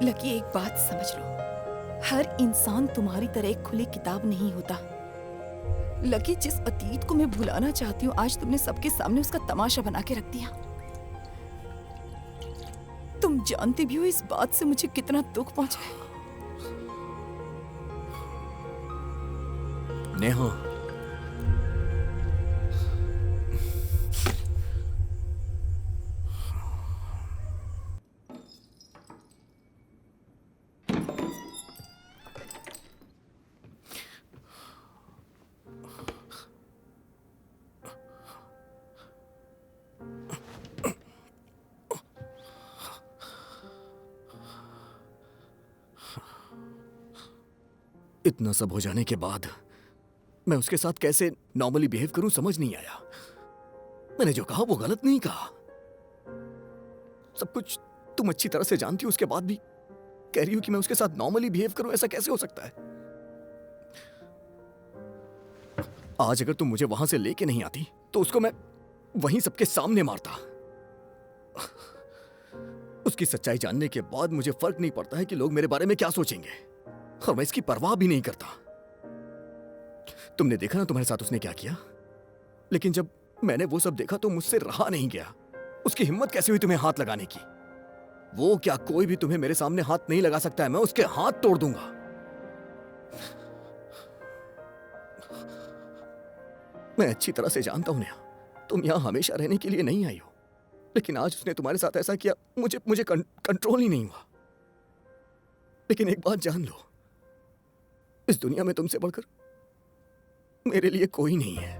Speaker 1: लकी, एक बात समझ लो, हर इंसान तुम्हारी तरह एक खुली किताब नहीं होता। लकी, जिस अतीत को मैं भुलाना चाहती हूँ, आज तुमने सबके सामने उसका तमाशा बना के रख दिया। तुम जानती भी हो इस बात से मुझे कितना दुख पहुंचा है।
Speaker 2: नेहा, इतना सब हो जाने के बाद मैं उसके साथ कैसे नॉर्मली बिहेव करूं समझ नहीं आया। मैंने जो कहा वो गलत नहीं कहा। सब कुछ तुम अच्छी तरह से जानती हो, उसके बाद भी कह रही हो कि मैं उसके साथ नॉर्मली बिहेव करूं। ऐसा कैसे हो सकता है? आज अगर तुम मुझे वहां से लेके नहीं आती तो उसको मैं वहीं सबके सामने मारता। उसकी सच्चाई जानने के बाद मुझे फर्क नहीं पड़ता है कि लोग मेरे बारे में क्या सोचेंगे, और मैं इसकी परवाह भी नहीं करता। तुमने देखा ना तुम्हारे साथ उसने क्या किया, लेकिन जब मैंने वो सब देखा तो मुझसे रहा नहीं गया। उसकी हिम्मत कैसे हुई तुम्हें हाथ लगाने की? वो क्या कोई भी तुम्हें मेरे सामने हाथ नहीं लगा सकता है? मैं उसके हाथ तोड़ दूंगा। मैं अच्छी तरह से जानता हूं नेहा, तुम यहां हमेशा रहने के लिए नहीं आई हो, लेकिन आज उसने तुम्हारे साथ ऐसा किया, मुझे कंट्रोल ही नहीं हुआ। लेकिन एक बात जान लो, इस दुनिया में तुमसे बढ़कर मेरे लिए कोई नहीं है।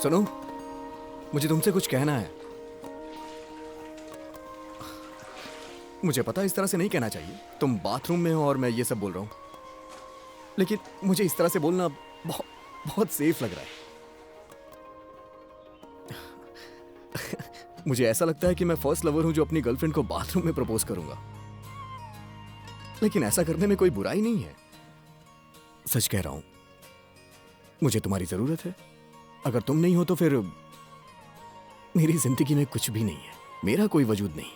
Speaker 2: सुनो, मुझे तुमसे कुछ कहना है। मुझे पता इस तरह से नहीं कहना चाहिए, तुम बाथरूम में हो और मैं ये सब बोल रहा हूं, लेकिन मुझे इस तरह से बोलना बहुत बहुत सेफ लग रहा है। मुझे ऐसा लगता है कि मैं फर्स्ट लवर हूं जो अपनी गर्लफ्रेंड को बाथरूम में प्रपोज करूंगा, लेकिन ऐसा करने में कोई बुराई नहीं है। सच कह रहा हूं, मुझे तुम्हारी जरूरत है। अगर तुम नहीं हो तो फिर मेरी जिंदगी में कुछ भी नहीं है, मेरा कोई वजूद नहीं।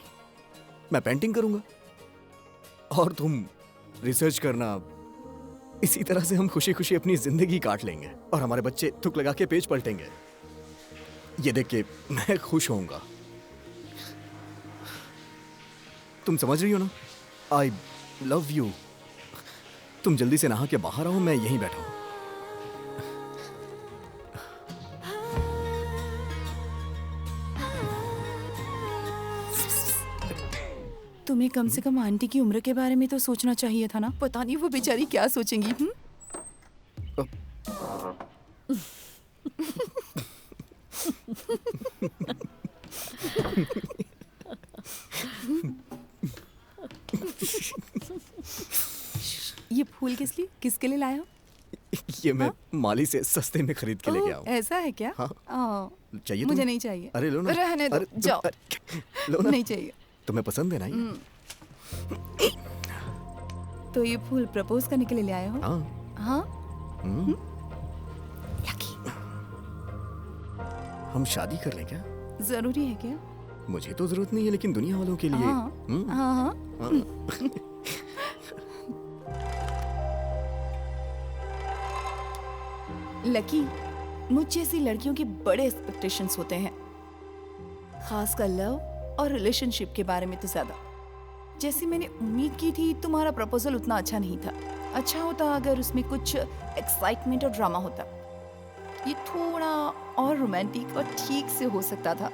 Speaker 2: मैं पेंटिंग करूंगा और तुम रिसर्च करना। इसी तरह से हम खुशी खुशी अपनी जिंदगी काट लेंगे और हमारे बच्चे थुक लगा के पेज पलटेंगे। ये देख के मैं खुश होऊंगा। तुम समझ रही हो ना? I love you. तुम जल्दी से नहा के बाहर आओ, मैं यहीं बैठा हूं।
Speaker 1: तुम्हें कम से कम आंटी की उम्र के बारे में तो सोचना चाहिए था ना। पता नहीं वो बेचारी क्या सोचेंगी। ये फूल किसके लिए लाया हो?
Speaker 2: ये मैं माली से सस्ते में खरीद के लेके आऊं।
Speaker 1: ऐसा है क्या?
Speaker 2: हाँ। चाहिए
Speaker 1: मुझे
Speaker 2: तुम्हें?
Speaker 1: नहीं चाहिए।
Speaker 2: अरे लो ना।
Speaker 1: रहने दो, जाओ।
Speaker 2: लो ना।
Speaker 1: नहीं चाहिए।
Speaker 2: तुम्हें पसंद है ना ये?
Speaker 1: तो ये फूल प्रपोज करने के लिए ले आए हो?
Speaker 2: हाँ।
Speaker 1: हाँ?
Speaker 2: हम शादी कर लें क्या?
Speaker 1: जरूरी है क्या?
Speaker 2: मुझे तो जरूरत नहीं है, लेकिन दुनिया वालों के लिए।
Speaker 1: हाँ। हाँ हाँ। लकी, मुझ जैसी लड़कियों के बड़े एक्सपेक्टेशंस होते हैं, खासकर लव और रिलेशनशिप के बारे में तो ज्यादा। जैसी मैंने उम्मीद की थी, तुम्हारा प्रपोजल उतना अच्छा नहीं था। अच्छा होता अगर उसमें कुछ एक्साइटमेंट और ड्रामा होता। ये थोड़ा और रोमांटिक और ठीक से हो सकता था।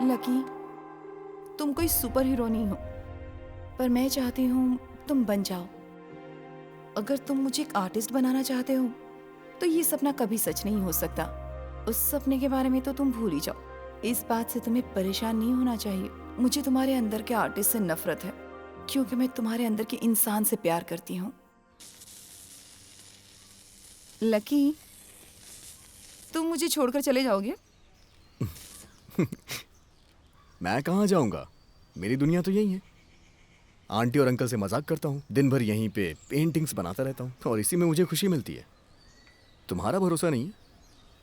Speaker 1: लकी, तुम कोई सुपर हीरो नहीं हो, पर मैं चाहती हूँ तुम बन जाओ। अगर तुम मुझे एक आर्टिस्ट बनाना चाहते हो तो ये सपना कभी सच नहीं हो सकता। उस सपने के बारे में तो तुम भूल ही जाओ। इस बात से तुम्हें परेशान नहीं होना चाहिए। मुझे तुम्हारे अंदर के आर्टिस्ट से नफरत है, क्योंकि मैं तुम्हारे अंदर के इंसान से प्यार करती हूँ। लकी, तुम मुझे छोड़कर चले जाओगे?
Speaker 2: मैं कहाँ जाऊंगा, मेरी दुनिया तो यही है। आंटी और अंकल से मजाक करता हूँ, दिन भर यहीं पे पेंटिंग्स बनाता रहता हूँ और इसी में मुझे खुशी मिलती है। तुम्हारा भरोसा नहीं है,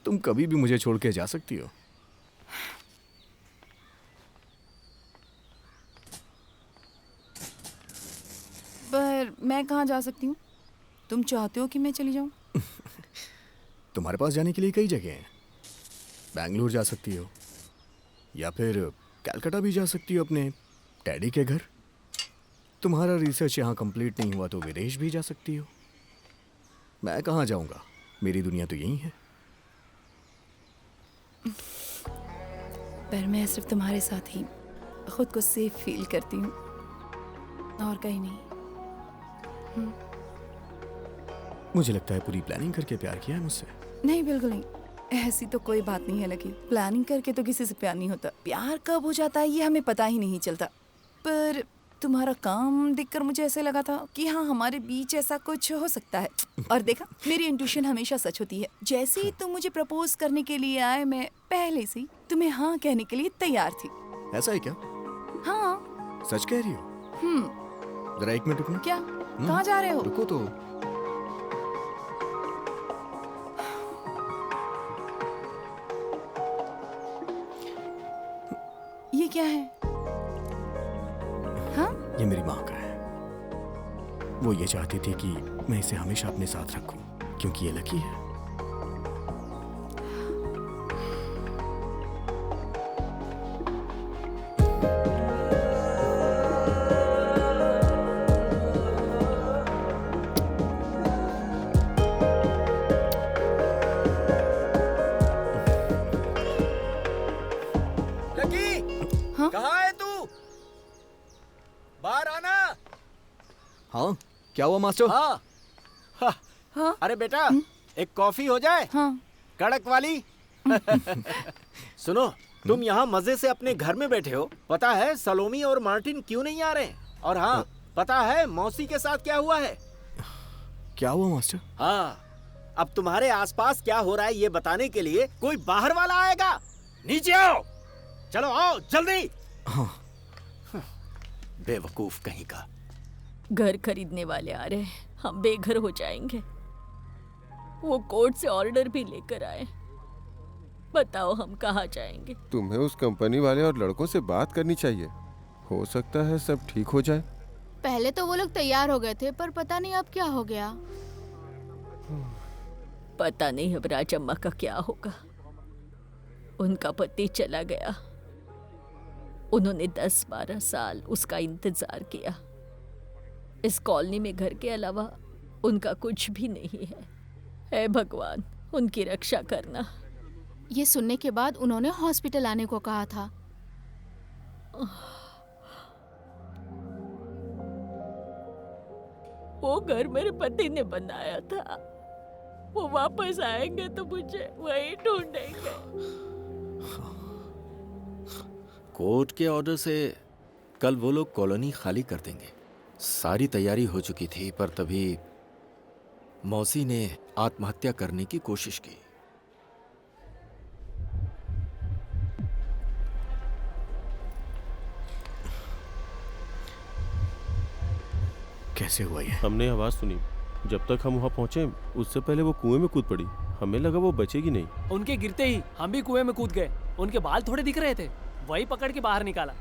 Speaker 2: तुम कभी भी मुझे छोड़ के जा सकती हो।
Speaker 1: पर मैं कहाँ जा सकती हूँ? तुम चाहते हो कि मैं चली जाऊँ?
Speaker 2: तुम्हारे पास जाने के लिए कई जगह हैं। बैंगलोर जा सकती हो, या फिर कलकत्ता भी जा सकती हो अपने डैडी के घर। तुम्हारा रिसर्च यहाँ कंप्लीट नहीं हुआ तो विदेश भी जा सकती हो। मैं कहाँ जाऊँगा, मेरी दुनिया तो यही है।
Speaker 1: पर मैं सिर्फ तुम्हारे साथ ही खुद को सेफ फील करती हूँ, और कहीं नहीं।
Speaker 2: मुझे लगता है पूरी प्लानिंग करके प्यार किया है मुझसे।
Speaker 1: नहीं, बिल्कुल नहीं। ऐसी तो कोई बात नहीं है लकी। प्लानिंग करके तो किसी से प्यार नहीं होता। प्यार कब हो जाता है ये हमें पता ही नहीं चलता। पर तुम्हारा काम देखकर मुझे ऐसे लगा था कि हाँ, हमारे बीच ऐसा कुछ हो सकता है। और देखा, मेरी इंट्यूशन हमेशा सच होती है। जैसे ही तुम मुझे प्रपोज करने के लिए आए, मैं पहले से ही तुम्हें हाँ कहने के लिए तैयार थी।
Speaker 2: ऐसा है क्या?
Speaker 1: हाँ।
Speaker 2: सच कह रही हो? जरा 1 मिनट रुकना।
Speaker 1: क्या? कहाँ जा रहे हो?
Speaker 2: रुको तो।
Speaker 1: ये क्या है? हाँ?
Speaker 2: ये मेरी माँ का है। वो ये चाहती थी कि मैं इसे हमेशा अपने साथ रखूं, क्योंकि ये लकी है।
Speaker 1: हाँ?
Speaker 12: कहाँ है तू? बाहर आना।
Speaker 2: हाँ क्या हुआ मास्टर?
Speaker 12: हाँ।
Speaker 1: हाँ?
Speaker 12: अरे बेटा, एक कॉफी हो जाए?
Speaker 1: हाँ।
Speaker 12: कड़क वाली। सुनो, तुम यहाँ मजे से अपने घर में बैठे हो। पता है सलोमी और मार्टिन क्यों नहीं आ रहे? और हाँ, पता है मौसी के साथ क्या हुआ है?
Speaker 2: क्या हुआ मास्टर?
Speaker 12: हाँ, अब तुम्हारे आसपास क्या हो रहा है ये बताने के लिए कोई बाहर वाला आएगा। नीचे आओ, चलो आओ जल्दी।
Speaker 2: हाँ।
Speaker 12: बेवकूफ कहीं का।
Speaker 4: घर खरीदने वाले आ रहे हैं, हम बेघर हो जाएंगे। वो कोर्ट से ऑर्डर भी लेकर आए। बताओ हम कहाँ जाएंगे?
Speaker 5: तुम्हें उस कंपनी वाले और लड़कों से बात करनी चाहिए। हो सकता है सब ठीक हो जाए।
Speaker 6: पहले तो वो लोग तैयार हो गए थे, पर पता नहीं अब क्या हो गया।
Speaker 4: पता नहीं अब राजम्मा का क्या होगा। उनका पति चला गया। उन्होंने 10-12 साल उसका इंतजार किया। इस कॉलोनी में घर के अलावा उनका कुछ भी नहीं है। हे भगवान, उनकी रक्षा करना।
Speaker 6: ये सुनने के बाद उन्होंने हॉस्पिटल आने को कहा था।
Speaker 4: वो घर मेरे पति ने बनाया था। वो वापस आएंगे तो मुझे वहीं ढूंढेंगे।
Speaker 11: कोर्ट के ऑर्डर से कल वो लोग कॉलोनी खाली कर देंगे। सारी तैयारी हो चुकी थी, पर तभी मौसी ने आत्महत्या करने की कोशिश की।
Speaker 2: कैसे हुआ ये?
Speaker 9: हमने आवाज सुनी। जब तक हम वहाँ पहुंचे उससे पहले वो कुएं में कूद पड़ी। हमें लगा वो बचेगी नहीं।
Speaker 8: उनके गिरते ही हम भी कुएं में कूद गए। उनके बाल थोड़े दिख रहे थे, वही पकड़ के बाहर निकाला।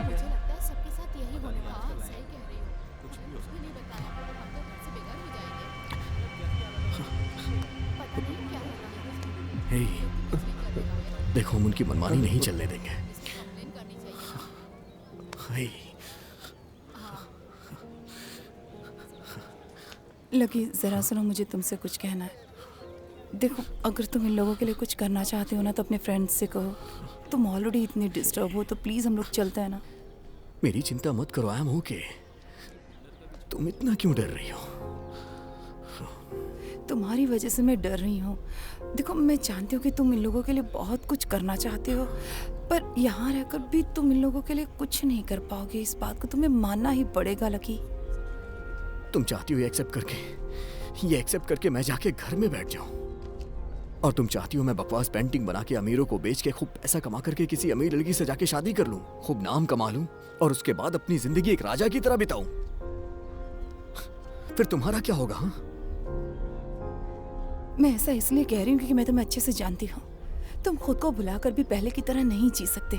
Speaker 6: मुझे लगता है सबके साथ यही होने वाला है। सही कह रही हो। कुछ भी नहीं बताया, हम तो घर से बेघर हो जाएंगे। पता नहीं क्या होगा।
Speaker 2: हे, देखो हम उनकी मनमानी नहीं चलने देंगे।
Speaker 6: कंप्लेन करनी चाहिए।
Speaker 2: हे,
Speaker 1: लकी जरा सुनो, मुझे तुमसे कुछ कहना है। देखो, अगर तुम इन लोगों के लिए कुछ करना चाहते हो ना तो अपने फ्रेंड्स से कहो। तुम ऑलरेडी इतने डिस्टर्ब हो तो प्लीज हम लोग चलते हैं ना।
Speaker 2: मेरी चिंता मत करो, आई एम ओके। तुम इतना क्यों डर रही हो?
Speaker 1: तुम्हारी वजह से मैं डर रही हूँ। देखो, मैं जानती हूँ कि तुम इन लोगों के लिए बहुत कुछ करना चाहते हो, पर यहाँ रहकर भी तुम इन लोगों के लिए कुछ नहीं कर पाओगे। इस बात को तुम्हें मानना ही पड़ेगा लकी।
Speaker 2: तुम चाहती हो ये एक्सेप्ट करके मैं जाके घर में बैठ जाऊं, और तुम चाहती हो मैं बकवास पेंटिंग बना के अमीरों को बेच के खूब पैसा कमा करके किसी अमीर लड़की से जाके शादी कर लूं, खूब नाम कमा लूं और उसके बाद अपनी जिंदगी एक राजा की तरह बिताऊं। फिर तुम्हारा क्या होगा? हाँ,
Speaker 1: मैं ऐसा इसलिए कह रही हूँ क्योंकि मैं तुम्हें अच्छे से जानती हूँ। तुम खुद को भुलाकर भी पहले की तरह नहीं जी सकते।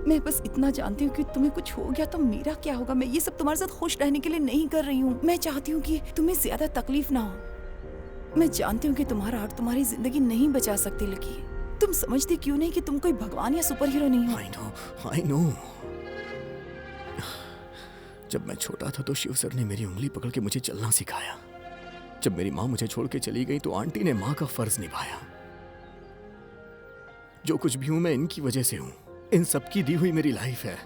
Speaker 1: मैं बस इतना जानती हूँ कि तुम्हें कुछ हो गया तो मेरा क्या होगा। मैं ये सब तुम्हारे साथ खुश रहने के लिए नहीं कर रही हूँ। मैं चाहती हूँ कि तुम्हें ज्यादा तकलीफ ना हो। मैं जानती हूँ कि तुम्हारा आर्ट तुम्हारी जिंदगी नहीं बचा सकती लकी। तुम समझती क्यों नहीं कि तुम कोई भगवान या सुपर हीरो नहीं हो।
Speaker 2: I know। जब मैं छोटा था तो शिव सर ने मेरी उंगली पकड़ के मुझे चलना सिखाया। जब मेरी माँ मुझे छोड़ के चली गई तो आंटी ने माँ का फर्ज निभाया। जो कुछ भी हूं मैं इनकी वजह से हूं। इन सबकी दी हुई मेरी लाइफ है।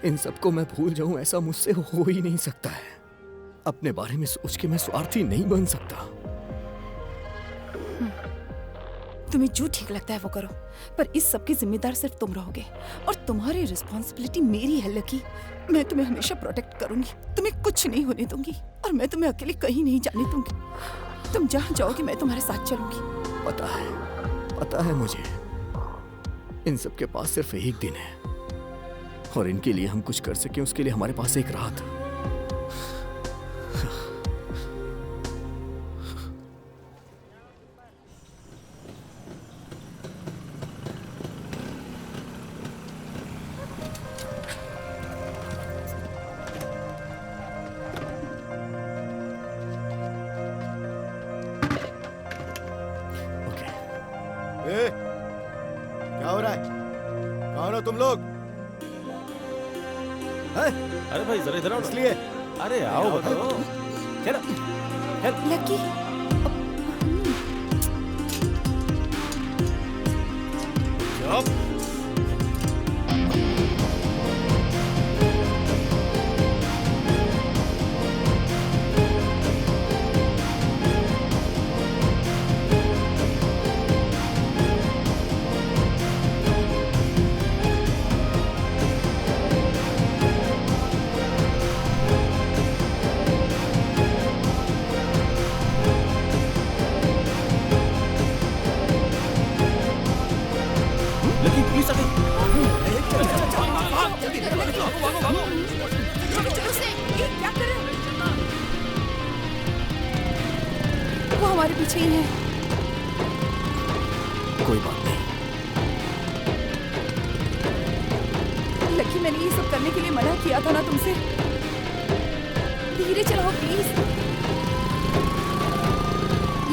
Speaker 2: इन सबको मैं भूल जाऊं ऐसा मुझसे हो ही नहीं सकता है। अपने बारे में सोच के मैं स्वार्थी नहीं बन सकता।
Speaker 1: तुम्हें जो ठीक लगता है वो करो, पर इस सब की जिम्मेदार सिर्फ तुम रहोगे और तुम्हारी रिस्पॉन्सिबिलिटी मेरी है लकी। मैं तुम्हें हमेशा प्रोटेक्ट करूंगी, तुम्हें कुछ नहीं होने दूंगी और मैं तुम्हें अकेले कहीं नहीं जाने दूंगी। तुम जहां जाओगे मैं तुम्हारे साथ चलूंगी।
Speaker 2: पता है मुझे। इन सब के पास सिर्फ एक दिन है और इनके लिए हम कुछ कर सकें उसके लिए हमारे पास एक रात।
Speaker 3: तुम लोग? हैं?
Speaker 9: अरे भाई जरा इधर आओ ना।
Speaker 3: इसलिए
Speaker 7: अरे आओ बताओ। चलो
Speaker 1: लकी
Speaker 9: लकी प्लीज अभी।
Speaker 1: क्या कर रहे हो? वो हमारे पीछे ही है।
Speaker 2: कोई बात नहीं।
Speaker 1: लकी मैंने ये सब करने के लिए मना किया था ना तुमसे। धीरे चलाओ प्लीज।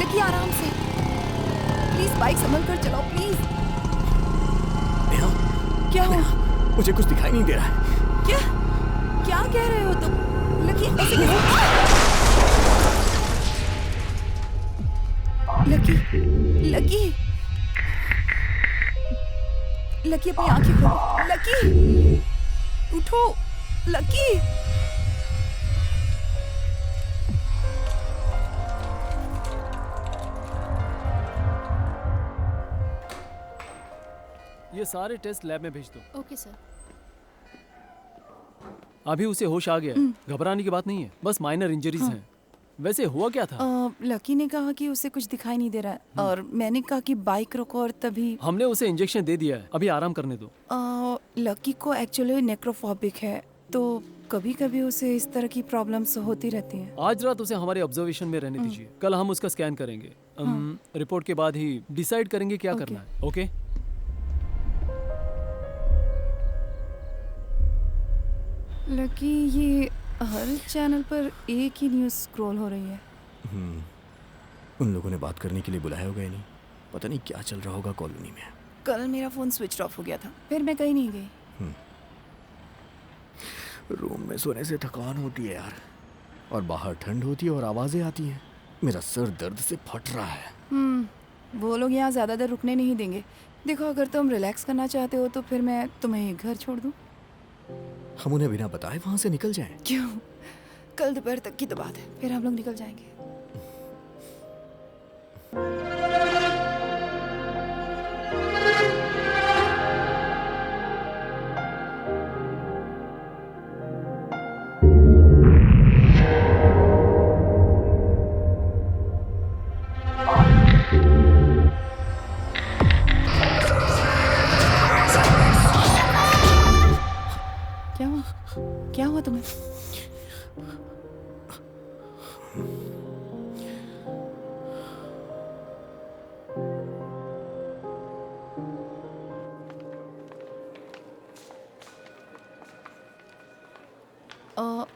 Speaker 1: लकी आराम से प्लीज, बाइक संभल कर चलाओ प्लीज।
Speaker 2: नेहा,
Speaker 1: क्या हुआ?
Speaker 2: मुझे कुछ दिखाई नहीं दे रहा है।
Speaker 1: क्या क्या कह रहे हो तुम? लकी ऐसे कैसे? लकी लकी लकी अपनी आंखें खोलो। लकी उठो। लकी
Speaker 8: ये सारे टेस्ट लैब में भेज दो।
Speaker 6: Okay sir.
Speaker 8: अभी उसे होश आ गया है, घबराने की बात नहीं है, बस माइनर इंजरीज हैं। वैसे हुआ क्या था?
Speaker 1: लकी ने कहा कि उसे कुछ दिखाई नहीं दे रहा है और मैंने कहा कि बाइक रोको और तभी
Speaker 8: हमने उसे इंजेक्शन दे दिया है, अभी आराम करने दो।
Speaker 1: लकी को एक्चुअली नेक्रोफोबिक है, तो कभी कभी उसे इस तरह की प्रॉब्लम्स होती रहती हैं।
Speaker 8: आज रात उसे हमारे ऑब्जर्वेशन में रहने दीजिए, कल हम उसका स्कैन करेंगे। रिपोर्ट के बाद ही डिसाइड करेंगे क्या करना है। ओके?
Speaker 1: लकी ये हर चैनल पर एक ही न्यूज़ स्क्रॉल हो रही है।
Speaker 2: उन लोगों ने बात करने के लिए बुलाया होगा ही नहीं। पता नहीं क्या चल रहा होगा कॉलोनी में।
Speaker 1: कल मेरा फ़ोन स्विच ऑफ हो गया था, फिर मैं कहीं नहीं गई।
Speaker 2: रूम में सोने से थकान होती है यार, और बाहर ठंड होती है और आवाज़ें आती हैं। मेरा सर दर्द से फट रहा है।
Speaker 1: वो लोग यहाँ ज़्यादा देर रुकने नहीं देंगे। देखो, अगर तुम रिलैक्स करना चाहते हो तो फिर मैं तुम्हें ये घर छोड़ दूँ।
Speaker 2: हम उन्हें बिना बताए वहाँ से निकल जाएं।
Speaker 1: क्यों? कल दोपहर तक की तो बात है, फिर हम लोग निकल जाएंगे। क्या हुआ? क्या हुआ तुम्हें?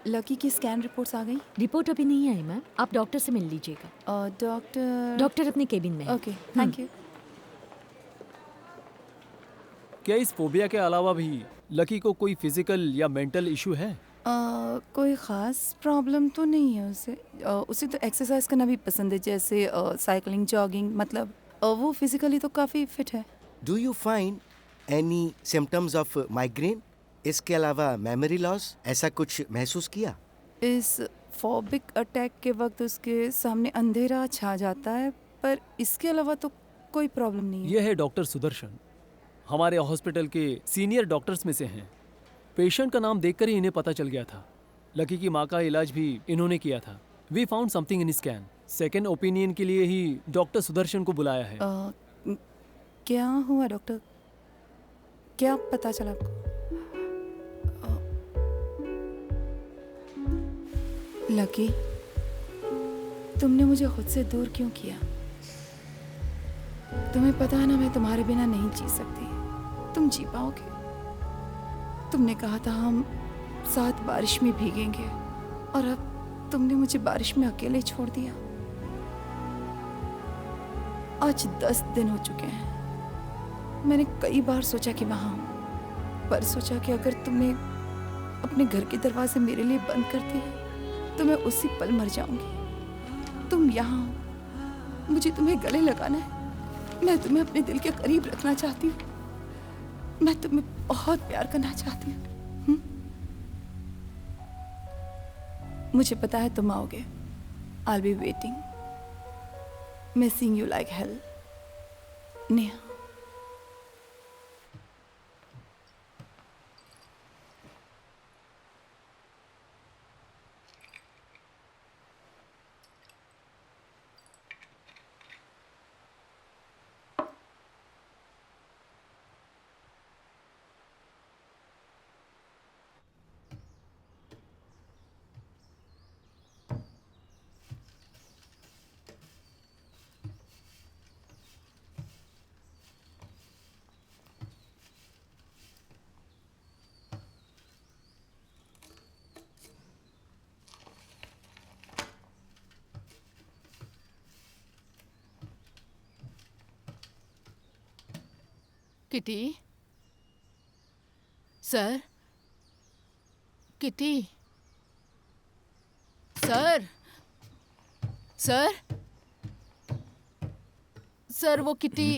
Speaker 1: लकी की स्कैन रिपोर्ट्स आ गई?
Speaker 4: रिपोर्ट अभी नहीं आई मैम, आप डॉक्टर से मिल लीजिएगा। डॉक्टर अपने केबिन में है।
Speaker 1: Okay, thank you.
Speaker 8: क्या इस फोबिया के अलावा भी लकी को कोई फिजिकल या मेंटल इशू है?
Speaker 1: कोई ख़ास प्रॉब्लम तो नहीं है उसे। उसे तो एक्सरसाइज करना भी पसंद है, जैसे साइकिलिंग, जॉगिंग। मतलब वो फिजिकली तो काफ़ी फिट है।
Speaker 12: Do you find any symptoms of migraine? इसके अलावा मेमोरी लॉस, ऐसा कुछ महसूस किया?
Speaker 1: इस फोबिक अटैक के वक्त उसके सामने अंधेरा छा जाता है, पर इसके अलावा तो कोई प्रॉब्लम नहीं है।
Speaker 8: ये है डॉक्टर सुदर्शन, हमारे हॉस्पिटल के सीनियर डॉक्टर्स में से हैं। पेशेंट का नाम देखकर ही इन्हें पता चल गया था। लकी की माँ का इलाज भी इन्होंने किया था। We found something in scan. Second opinion के लिए ही डॉक्टर सुदर्शन को बुलाया है।
Speaker 1: क्या हुआ डॉक्टर? क्या पता चला आपको? लकी, तुमने मुझे खुद से दूर क्यों किया? तुम्हें पता है ना, मैं तुम्हारे बिना नहीं जी सकती। तुम जी पाओगे? तुमने कहा था हम साथ बारिश में भीगेंगे, और अब तुमने मुझे बारिश में अकेले छोड़ दिया। आज 10 दिन हो चुके हैं। मैंने कई बार सोचा कि वहां हूं, पर सोचा कि अगर तुमने अपने घर के दरवाजे मेरे लिए बंद कर दिए तो मैं उसी पल मर जाऊंगी। तुम यहाँ हो, मुझे तुम्हें गले लगाना है। मैं तुम्हें अपने दिल के करीब रखना चाहती हूँ। मैं तुम्हें बहुत प्यार करना चाहती हूँ। मुझे पता है तुम आओगे। I'll be waiting, missing you like hell, Neha.
Speaker 6: Kitty sir, Kitty sir, sir, sir वो Kitty.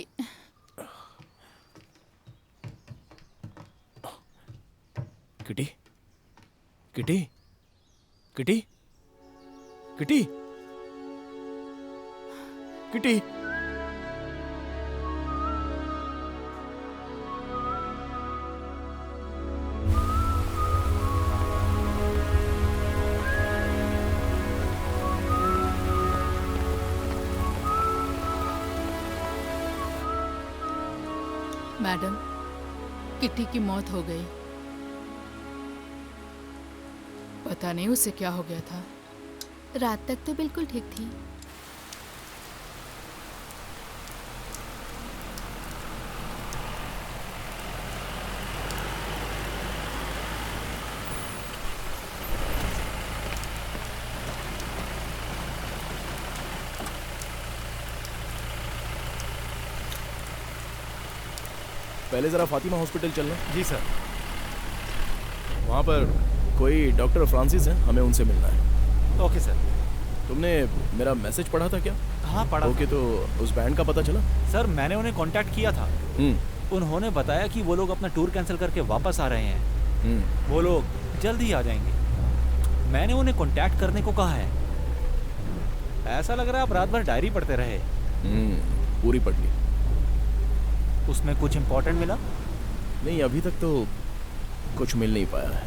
Speaker 9: Kitty Kitty Kitty Kitty Kitty
Speaker 6: madam, Kitty की मौत हो गई। पता नहीं उसे क्या हो गया था। रात तक तो बिल्कुल ठीक थी।
Speaker 9: पहले जरा फातिमा हॉस्पिटल चलना।
Speaker 7: जी सर।
Speaker 9: वहाँ पर कोई डॉक्टर फ्रांसिस हैं, हमें उनसे मिलना है।
Speaker 7: Okay sir.
Speaker 9: तुमने मेरा मैसेज पढ़ा था क्या?
Speaker 7: हाँ पढ़ा।
Speaker 9: ओके, तो उस बैंड का पता चला?
Speaker 7: सर मैंने उन्हें कांटेक्ट किया था। उन्होंने बताया कि वो लोग अपना टूर कैंसिल करके वापस आ रहे हैं। वो लोग जल्द ही आ जाएंगे। मैंने उन्हें कांटेक्ट करने को कहा है। ऐसा लग रहा है आप रात भर डायरी पढ़ते रहे।
Speaker 9: पूरी पढ़ ली।
Speaker 7: उसमें कुछ इम्पोर्टेंट मिला?
Speaker 9: नहीं, अभी तक तो कुछ मिल नहीं पाया है।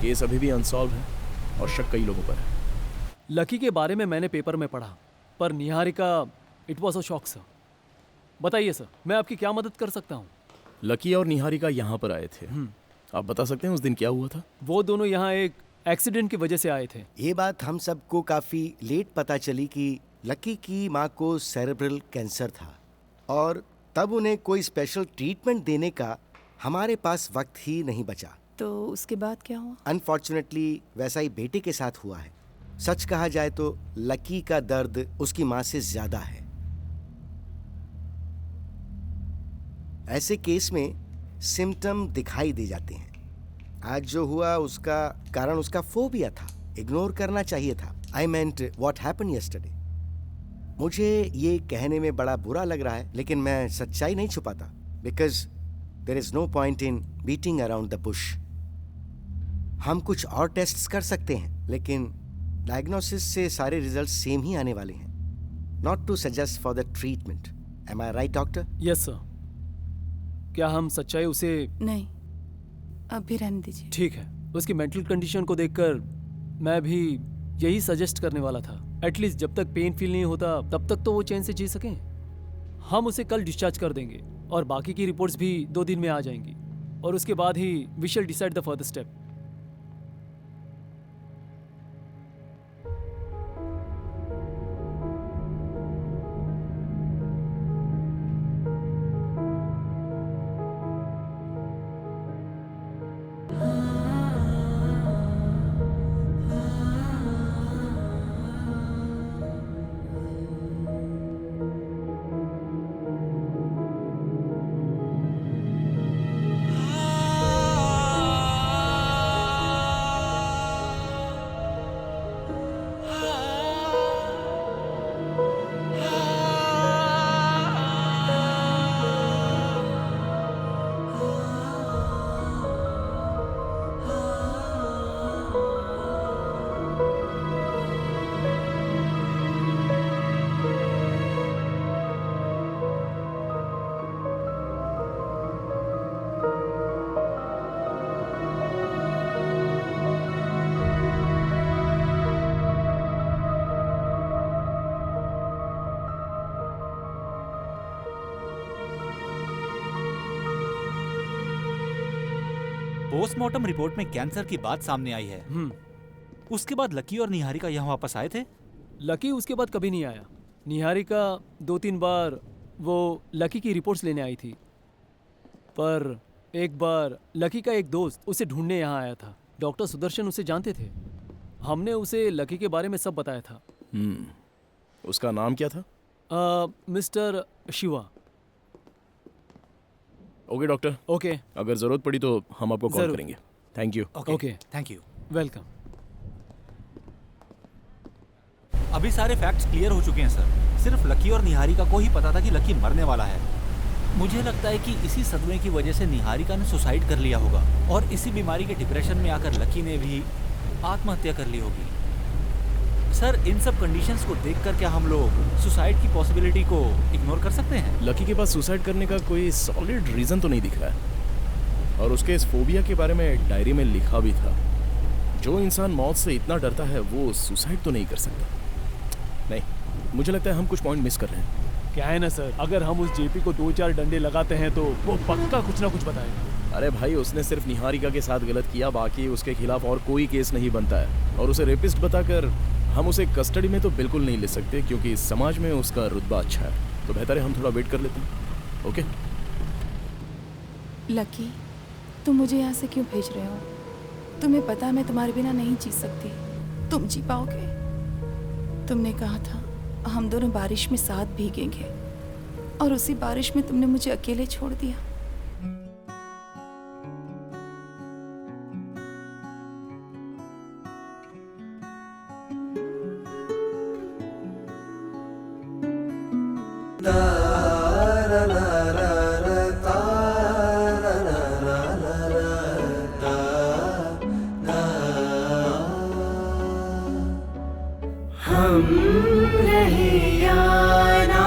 Speaker 9: केस अभी भी अनसॉल्व है और शक कई लोगों पर है।
Speaker 13: लकी के बारे में मैंने पेपर में पढ़ा, पर Niharika, it was a shock sir. बताइए सर, मैं आपकी क्या मदद कर सकता हूँ?
Speaker 9: लकी और निहारिका यहाँ पर आए थे। आप बता सकते हैं उस दिन क्या हुआ था?
Speaker 13: वो दोनों यहाँ एक एक्सीडेंट की वजह से आए थे।
Speaker 3: ये बात हम सबको काफी लेट पता चली कि लकी की माँ को सेरेब्रल कैंसर था और तब उन्हें कोई स्पेशल ट्रीटमेंट देने का हमारे पास वक्त ही नहीं बचा।
Speaker 1: तो उसके बाद क्या हुआ?
Speaker 3: अनफॉर्चुनेटली वैसा ही बेटे के साथ हुआ है। सच कहा जाए तो लकी का दर्द उसकी माँ से ज्यादा है। ऐसे केस में सिम्टम दिखाई दे जाते हैं। आज जो हुआ उसका कारण उसका फोबिया था। इग्नोर करना चाहिए था। आई मेंट व्हाट हैपेंड यस्टरडे। मुझे ये कहने में बड़ा बुरा लग रहा है, लेकिन मैं सच्चाई नहीं छुपाता, because there is no point in beating around the bush. हम कुछ और टेस्ट्स कर सकते हैं, लेकिन डायग्नोसिस से सारे रिजल्ट सेम ही आने वाले हैं। Not to suggest for the treatment. Am I right doctor?
Speaker 13: Yes sir. क्या हम सच्चाई उसे?
Speaker 1: नहीं, अब भी रहने दीजिए।
Speaker 13: ठीक है। उसकी मेंटल कंडीशन को देखकर मैं भी यही सजेस्ट करने वाला था। एटलीस्ट जब तक पेन फील नहीं होता तब तक तो वो चैन से जी सकें। हम उसे कल डिस्चार्ज कर देंगे और बाकी की रिपोर्ट्स भी 2 दिन में आ जाएंगी और उसके बाद ही we shall decide the further step.
Speaker 7: Postmortem report में कैंसर की बात सामने आई है। उसके बाद लकी और निहारिका यहाँ वापस आए थे?
Speaker 13: लकी उसके बाद कभी नहीं आया। निहारिका 2-3 बार वो लकी की रिपोर्ट्स लेने आई थी, पर एक बार लकी का एक दोस्त उसे ढूंढने यहाँ आया था। डॉक्टर सुदर्शन उसे जानते थे। हमने उसे लकी के बारे में सब बताया था।
Speaker 9: उसका नाम क्या था?
Speaker 13: Mister Shiva.
Speaker 9: Okay doctor.
Speaker 13: Okay,
Speaker 9: अगर जरूरत पड़ी तो हम आपको कॉल करेंगे। Thank you.
Speaker 13: Okay,
Speaker 7: thank you.
Speaker 13: Welcome.
Speaker 7: अभी सारे फैक्ट्स क्लियर हो चुके हैं सर। सिर्फ लकी और निहारिका को ही पता था कि लकी मरने वाला है। मुझे लगता है कि इसी सदमे की वजह से निहारिका ने सुसाइड कर लिया होगा और इसी बीमारी के डिप्रेशन में आकर लकी ने भी आत्महत्या कर ली होगी। सर, इन सब कंडीशंस को देखकर क्या हम लोग सुसाइड की पॉसिबिलिटी को इग्नोर कर सकते हैं?
Speaker 9: लकी के पास सुसाइड करने का कोई सॉलिड रीजन तो नहीं दिख रहा है, और उसके इस फोबिया के बारे में डायरी में लिखा भी था। जो इंसान मौत से इतना डरता है वो सुसाइड तो नहीं कर सकता। नहीं, मुझे लगता है हम कुछ पॉइंट मिस कर रहे हैं।
Speaker 13: क्या है ना सर, अगर हम उस जेपी को 2-4 डंडे लगाते हैं तो वो पक्का कुछ ना कुछ बताएगा।
Speaker 9: अरे भाई, उसने सिर्फ निहारिका के साथ गलत किया, बाकी उसके खिलाफ और कोई केस नहीं बनता है। और उसे रेपिस्ट बताकर हम उसे कस्टडी में तो बिल्कुल नहीं ले सकते, क्योंकि समाज में उसका रुतबा अच्छा है। तो बेहतर है हम थोड़ा वेट कर लेते हैं। ओके
Speaker 1: लकी, तुम मुझे यहाँ से क्यों भेज रहे हो? तुम्हें पता है मैं तुम्हारे बिना नहीं जी सकती। तुम जी पाओगे? तुमने कहा था हम दोनों बारिश में साथ भीगेंगे, और उसी बारिश में तुमने मुझे अकेले छोड़ दिया।
Speaker 10: हम रहे या ना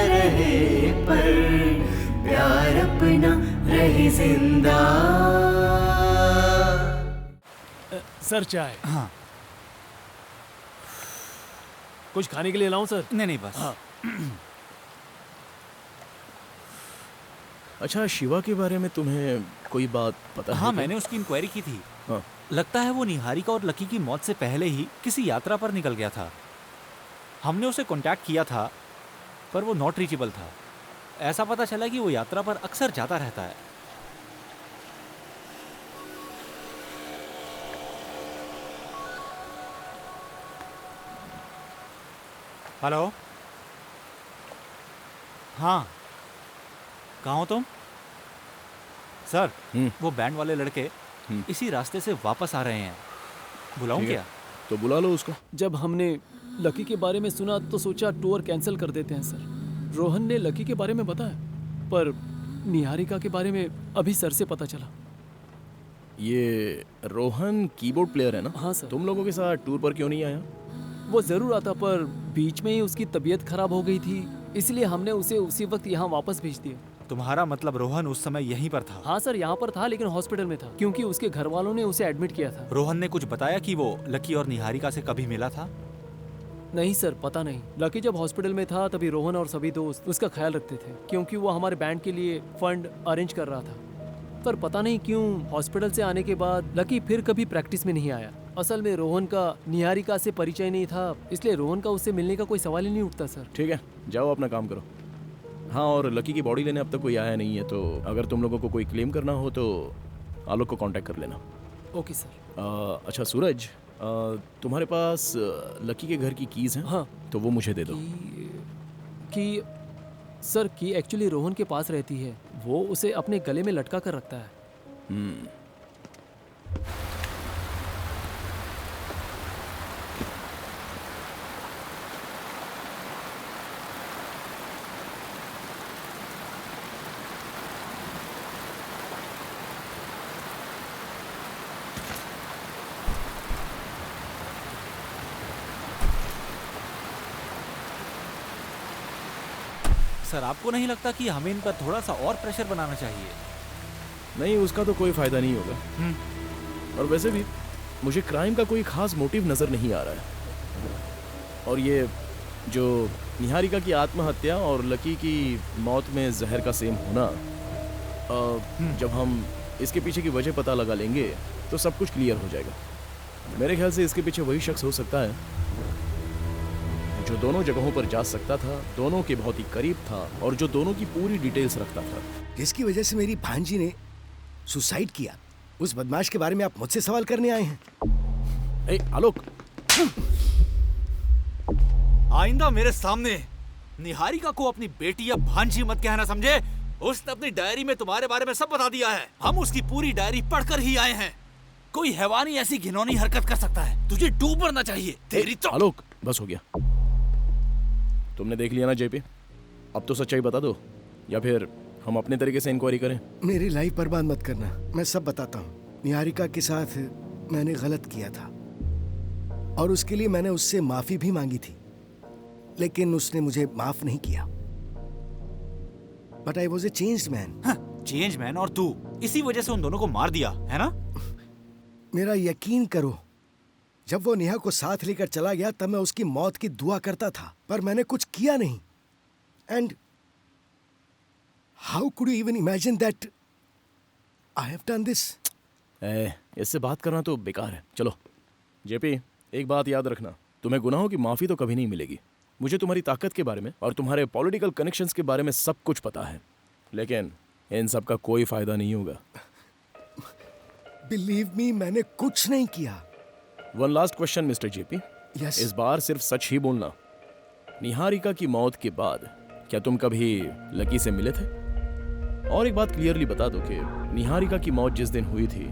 Speaker 10: रहे, पर प्यार अपना रहे जिंदा।
Speaker 13: सर, चाय।
Speaker 7: हाँ।
Speaker 13: कुछ खाने के लिए लाऊं सर?
Speaker 7: नहीं बस।
Speaker 13: हाँ।
Speaker 9: अच्छा, शिवा के बारे में तुम्हें कोई बात पता है?
Speaker 7: हाँ, मैंने उसकी इंक्वायरी की थी।
Speaker 9: हाँ।
Speaker 7: लगता है वो निहारिका और लकी की मौत से पहले ही किसी यात्रा पर निकल गया था। हमने उसे कांटेक्ट किया था, पर वो नॉट रीचेबल था। ऐसा पता चला कि वो यात्रा पर अक्सर जाता रहता है। हेलो। हाँ, कहाँ हो तुम? सर, वो बैंड वाले लड़के इसी रास्ते से वापस आ रहे हैं। बुलाऊं क्या?
Speaker 9: तो बुला लो उसको।
Speaker 13: जब हमने लकी के बारे में सुना तो सोचा टूर कैंसिल कर देते हैं सर। रोहन ने लकी के बारे में बताया, पर निहारिका के बारे में अभी सर से पता चला।
Speaker 9: ये रोहन कीबोर्ड प्लेयर है ना?
Speaker 13: हाँ सर।
Speaker 9: तुम लोगों के साथ टूर पर क्यों नहीं आया?
Speaker 13: वो जरूर आता, पर बीच में ही उसकी तबीयत खराब हो गई थी, इसलिए हमने उसे उसी वक्त यहाँ वापस भेज दिया।
Speaker 7: तुम्हारा मतलब रोहन उस समय यहीं पर था?
Speaker 13: हाँ सर, यहाँ पर था, लेकिन हॉस्पिटल में था, क्योंकि उसके घर वालों ने उसे एडमिट किया था।
Speaker 7: रोहन ने कुछ बताया कि वो लकी और निहारिका से कभी मिला था?
Speaker 13: नहीं सर, पता नहीं। लकी जब हॉस्पिटल में था तभी रोहन और सभी दोस्त उसका ख्याल रखते थे, क्योंकि वो हमारे बैंड के लिए फंड अरेंज कर रहा था। पर पता नहीं क्यों हॉस्पिटल से आने के बाद लकी फिर कभी प्रैक्टिस में नहीं आया। असल में रोहन का निहारिका से परिचय नहीं था, इसलिए रोहन का उससे मिलने का कोई सवाल ही नहीं उठता सर।
Speaker 9: ठीक है, जाओ अपना काम करो। हाँ, और लकी की बॉडी लेने अब तक कोई आया नहीं है, तो अगर तुम लोगों को कोई क्लेम करना हो तो आलोक को कांटेक्ट कर लेना।
Speaker 13: Okay sir.
Speaker 9: अच्छा सूरज, तुम्हारे पास लकी के घर की कीज हैं?
Speaker 13: हाँ।
Speaker 9: तो वो मुझे दे दो।
Speaker 13: की सर, की एक्चुअली रोहन के पास रहती है, वो उसे अपने गले में लटका कर रखता है।
Speaker 7: सर, आपको नहीं लगता कि हमें इन पर थोड़ा सा और प्रेशर बनाना चाहिए?
Speaker 9: नहीं, उसका तो कोई फायदा नहीं होगा। और वैसे भी मुझे क्राइम का कोई खास मोटिव नजर नहीं आ रहा है। और ये जो निहारिका की आत्महत्या और लकी की मौत में जहर का सेम होना, जब हम इसके पीछे की वजह पता लगा लेंगे तो सब कुछ क्लियर हो जाएगा। मेरे ख्याल से इसके पीछे वही शख्स हो सकता है जो दोनों जगहों पर जा सकता था, दोनों के बहुत ही करीब था और जो दोनों की पूरी डिटेल्स रखता था।
Speaker 3: जिसकी वजह से मेरी भांजी ने सुसाइड किया। उस बदमाश के बारे में आप मुझसे सवाल करने आए हैं?
Speaker 9: आलोक,
Speaker 7: आइंदा मेरे सामने निहारिका को अपनी बेटी या भांजी मत कहना, समझे? उसने अपनी डायरी में तुम्हारे बारे में सब बता दिया है। हम उसकी पूरी डायरी पढ़कर ही आए हैं। कोई हैवानी ऐसी घिनौनी हरकत कर सकता है? तुझे डूब मरना चाहिए। तेरी तो
Speaker 9: आलोक, बस हो गया। तुमने देख लिया ना जेपी, अब तो सच्चाई बता दो या फिर हम अपने तरीके से इंक्वायरी करें।
Speaker 3: मेरी लाइफ बर्बाद मत करना, मैं सब बताता हूँ। निहारिका के साथ मैंने गलत किया था और उसके लिए मैंने उससे माफी भी मांगी थी, लेकिन उसने मुझे माफ नहीं किया। But I was a changed man.
Speaker 7: Change man? और तू इसी वजह से उन दोनों को मार दिया है ना?
Speaker 3: मेरा यकीन करो, जब वो नेहा को साथ लेकर चला गया तब मैं उसकी मौत की दुआ करता था, पर मैंने कुछ किया नहीं। And how could you even imagine that I have done this?
Speaker 9: इससे बात करना तो बेकार है। चलो जेपी, एक बात याद रखना, तुम्हें गुनाहों की माफी तो कभी नहीं मिलेगी। मुझे तुम्हारी ताकत के बारे में और तुम्हारे पॉलिटिकल कनेक्शंस के बारे में सब कुछ पता है, लेकिन इन सब का कोई फायदा नहीं होगा।
Speaker 3: बिलीव मी, मैंने कुछ नहीं किया।
Speaker 9: One last question mister JP.
Speaker 3: Yes.
Speaker 9: इस बार सिर्फ सच ही बोलना। निहारिका की मौत के बाद क्या तुम कभी लकी से मिले थे? और एक बात क्लियरली बता दो कि निहारिका की मौत जिस दिन हुई थी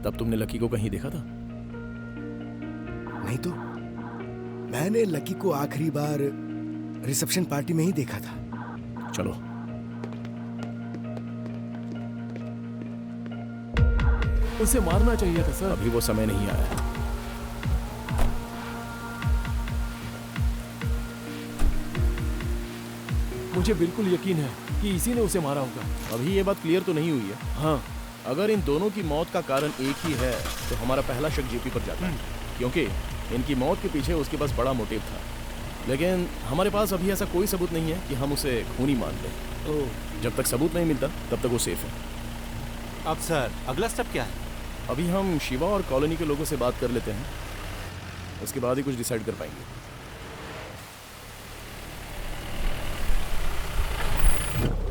Speaker 9: तब तुमने लकी को कहीं देखा था?
Speaker 3: नहीं तो मैंने लकी को आखिरी बार रिसेप्शन पार्टी में ही देखा था।
Speaker 9: चलो
Speaker 13: उसे मारना चाहिए था सर।
Speaker 9: अभी वो समय नहीं आया।
Speaker 13: मुझे बिल्कुल यकीन है कि इसी ने उसे मारा होगा।
Speaker 9: अभी ये बात क्लियर तो नहीं हुई है।
Speaker 13: हाँ,
Speaker 9: अगर इन दोनों की मौत का कारण एक ही है तो हमारा पहला शक जेपी पर जाता है, क्योंकि इनकी मौत के पीछे उसके पास बड़ा मोटिव था। लेकिन हमारे पास अभी ऐसा कोई सबूत नहीं है कि हम उसे खूनी मान लें। जब तक सबूत नहीं मिलता तब तक वो सेफ है।
Speaker 7: अब सर अगला स्टेप क्या है?
Speaker 9: अभी हम शिवा और कॉलोनी के लोगों से बात कर लेते हैं, उसके बाद ही कुछ डिसाइड कर पाएंगे।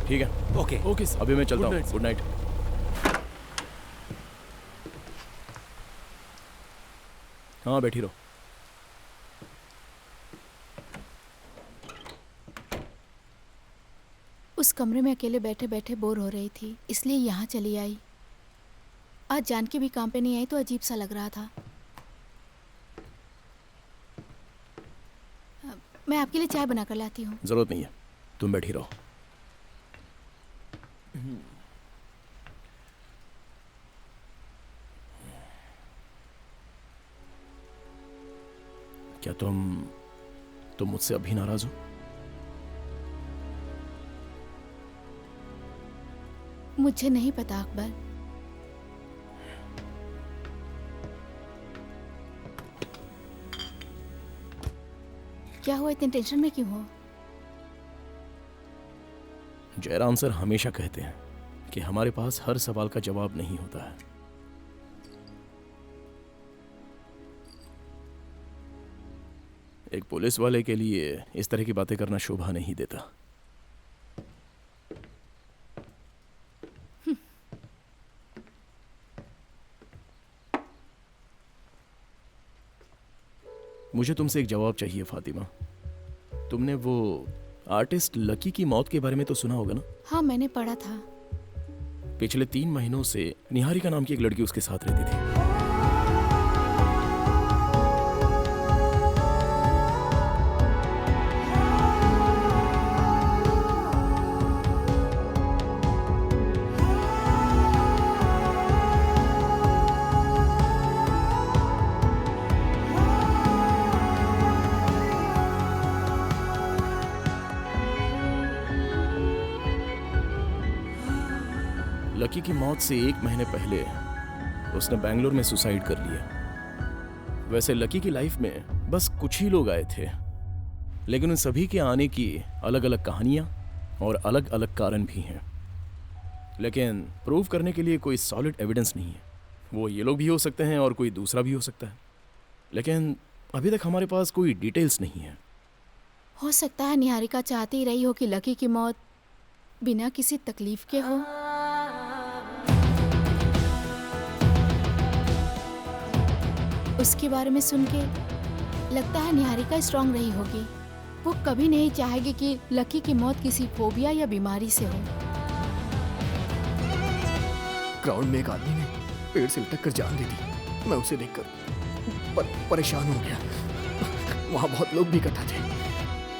Speaker 9: ठीक है?
Speaker 7: Okay
Speaker 13: okay sir.
Speaker 9: अभी मैं चलता
Speaker 13: Good
Speaker 9: हूँ।
Speaker 13: night,
Speaker 9: good night. हाँ, बैठी रहो।
Speaker 6: उस कमरे में अकेले बैठे बैठे बोर हो रही थी, इसलिए यहाँ चली आई। आज जानकी भी काम पे नहीं आई तो अजीब सा लग रहा था। मैं आपके लिए चाय बना कर लाती हूँ।
Speaker 9: जरूरत नहीं है, तुम बैठी रहो। क्या तुम मुझसे अभी नाराज हो?
Speaker 6: मुझे नहीं पता अकबर। क्या हुआ, इतने टेंशन में क्यों हो?
Speaker 9: जयराम सर हमेशा कहते हैं कि हमारे पास हर सवाल का जवाब नहीं होता है। एक पुलिस वाले के लिए इस तरह की बातें करना शोभा नहीं देता। मुझे तुमसे एक जवाब चाहिए फातिमा। तुमने वो आर्टिस्ट लकी की मौत के बारे में तो सुना होगा ना?
Speaker 6: हाँ, मैंने पढ़ा था।
Speaker 9: पिछले 3 महीनों से निहारिका नाम की एक लड़की उसके साथ रहती थी। लकी की मौत से 1 महीने पहले उसने बेंगलोर में सुसाइड कर लिया। वैसे लकी की लाइफ में बस कुछ ही लोग आए थे, लेकिन उन सभी के आने की अलग अलग कहानियां और अलग अलग कारण भी हैं। लेकिन प्रूव करने के लिए कोई सॉलिड एविडेंस नहीं है। वो ये लोग भी हो सकते हैं और कोई दूसरा भी हो सकता है, लेकिन अभी तक हमारे पास कोई डिटेल्स नहीं है।
Speaker 6: हो सकता है निहारिका चाहती रही हो कि लकी की मौत बिना किसी तकलीफ के हो। उसके बारे में सुन के लगता है निहारिका स्ट्रांग रही होगी। वो कभी नहीं चाहेगी कि लकी की मौत किसी फोबिया या बीमारी से हो।
Speaker 2: ग्राउंड में एक आदमी ने पेड़ से लटक कर जान दे दी। मैं उसे देखकर परेशान हो गया। वहाँ बहुत लोग भी इकट्ठा थे।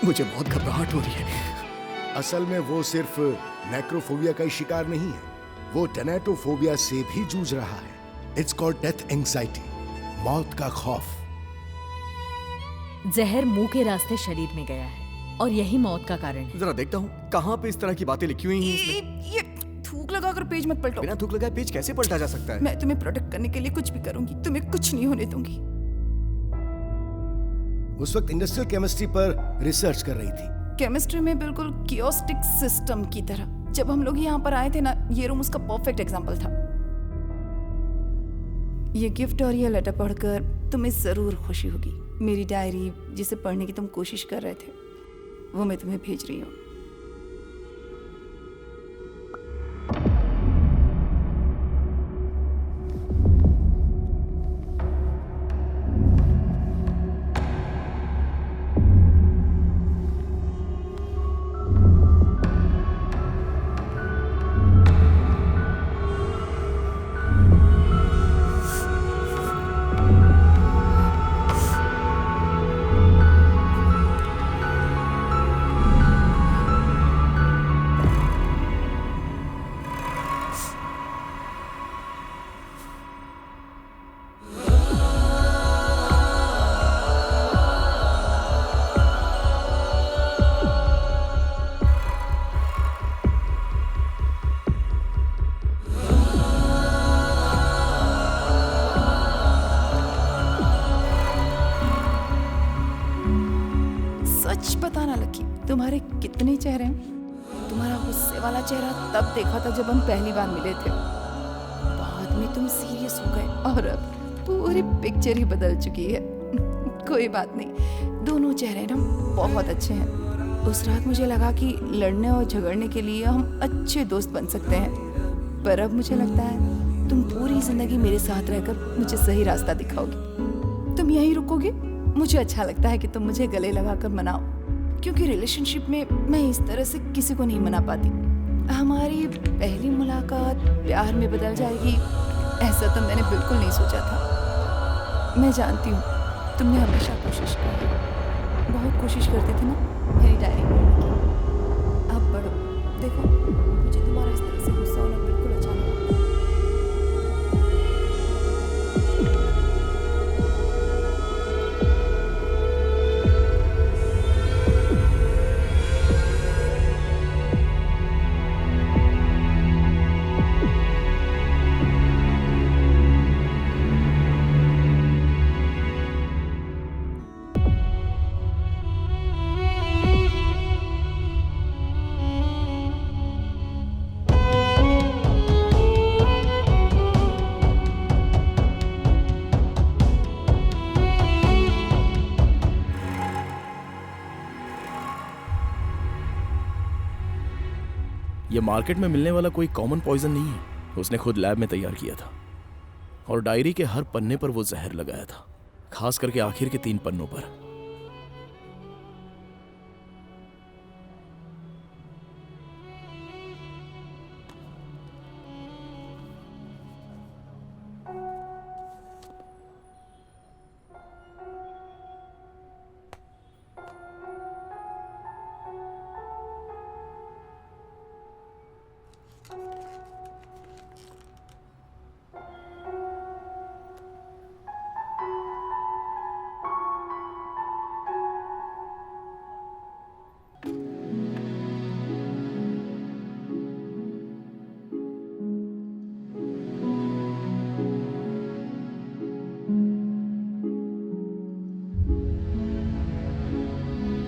Speaker 2: मुझे बहुत घबराहट हो रही है।
Speaker 3: असल में वो सिर्फ नेक्रोफोबिया का ही शिकार नहीं है, वो टेनेटोफोबिया से भी जूझ रहा है। इट्स कॉल्ड डेथ एंग्जाइटी, मौत का खौफ।
Speaker 4: जहर मुंह के रास्ते शरीर में गया है और यही मौत का कारण है।
Speaker 2: जरा देखता हूँ कहाँ पे इस तरह की बातें लिखी हुई हैं इसमें।
Speaker 1: ये थूक लगाकर पेज मत पलटो।
Speaker 2: बिना थूक लगाए पेज कैसे पलटा जा सकता है?
Speaker 1: मैं तुम्हें प्रोटेक्ट करने के लिए कुछ भी करूंगी, तुम्हें कुछ नहीं होने दूंगी।
Speaker 3: उस वक्त इंडस्ट्रियल केमिस्ट्री पर रिसर्च कर रही थी।
Speaker 1: केमिस्ट्री में बिल्कुल कियोस्टिक सिस्टम की तरह। जब हम लोग यहाँ पर आए थे ना, ये रूम उसका परफेक्ट एग्जाम्पल था। ये गिफ्ट और ये लेटर पढ़कर तुम्हें जरूर खुशी होगी। मेरी डायरी जिसे पढ़ने की तुम कोशिश कर रहे थे, वो मैं तुम्हें भेज रही हूँ। सच बताना लकी, तुम्हारे कितने चेहरे हैं? तुम्हारा गुस्से वाला चेहरा तब देखा था जब हम पहली बार मिले थे। बाद में तुम सीरियस हो गए और अब पूरी पिक्चर ही बदल चुकी है। कोई बात नहीं, दोनों चेहरे ना बहुत अच्छे हैं। उस रात मुझे लगा कि लड़ने और झगड़ने के लिए हम अच्छे दोस्त बन सकते हैं, पर अब मुझे लगता है तुम पूरी जिंदगी मेरे साथ रहकर मुझे सही रास्ता दिखाओगी। तुम यहीं रुकोगे? मुझे अच्छा लगता है कि तुम मुझे गले लगाकर मनाओ, क्योंकि रिलेशनशिप में मैं इस तरह से किसी को नहीं मना पाती। हमारी पहली मुलाकात प्यार में बदल जाएगी, ऐसा तो मैंने बिल्कुल नहीं सोचा था। मैं जानती हूँ तुमने हमेशा कोशिश की, बहुत कोशिश करती थी ना मेरी डायरी पढ़ने की। अब पढ़ो, देखो मुझे तुम्हारा इस तरह से गुस्सा होना बिल्कुल अच्छा नहीं लगता।
Speaker 9: ये मार्केट में मिलने वाला कोई कॉमन पॉइजन नहीं है। उसने खुद लैब में तैयार किया था और डायरी के हर पन्ने पर वो जहर लगाया था, खास करके आखिर के 3 पन्नों पर।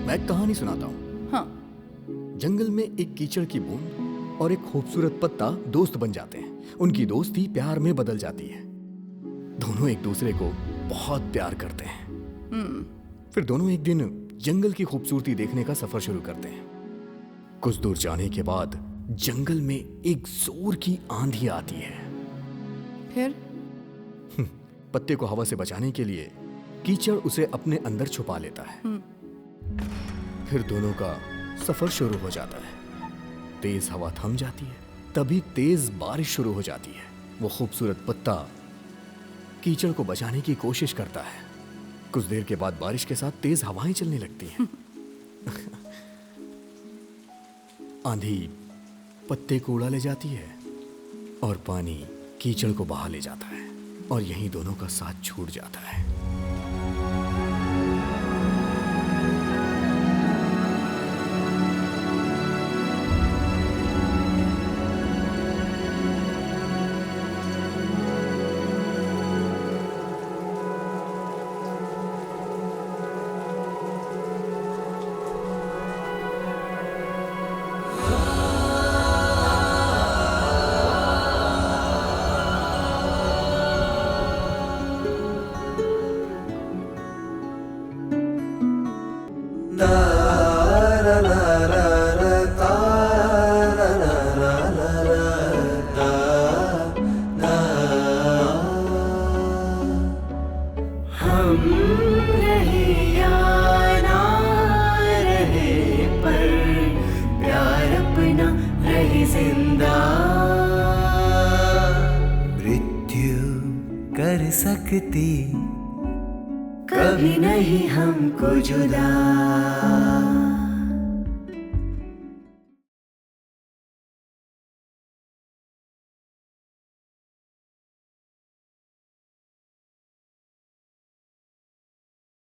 Speaker 2: मैं एक कहानी सुनाता हूँ।
Speaker 1: हाँ।
Speaker 2: जंगल में एक कीचड़ की बूंद और एक खूबसूरत पत्ता दोस्त बन जाते हैं। उनकी दोस्ती प्यार में बदल जाती है। दोनों एक दूसरे को बहुत प्यार करते हैं। फिर दोनों एक दिन जंगल की खूबसूरती देखने का सफर शुरू करते हैं। कुछ दूर जाने के बाद जंगल में एक जोर की आंधी आती है।
Speaker 1: फिर
Speaker 2: पत्ते को हवा से बचाने के लिए कीचड़ उसे अपने अंदर छुपा लेता है। फिर दोनों का सफर शुरू हो जाता है। तेज हवा थम जाती है, तभी तेज बारिश शुरू हो जाती है। वो खूबसूरत पत्ता कीचड़ को बचाने की कोशिश करता है। कुछ देर के बाद बारिश के साथ तेज हवाएं चलने लगती हैं। आंधी पत्ते को उड़ा ले जाती है और पानी कीचड़ को बहा ले जाता है और यहीं दोनों का साथ छूट जाता है।
Speaker 10: हम रहे या ना रहे पर प्यार अपना रहे जिंदा। मृत्यु कर सकती कभी नहीं हमको जुदा।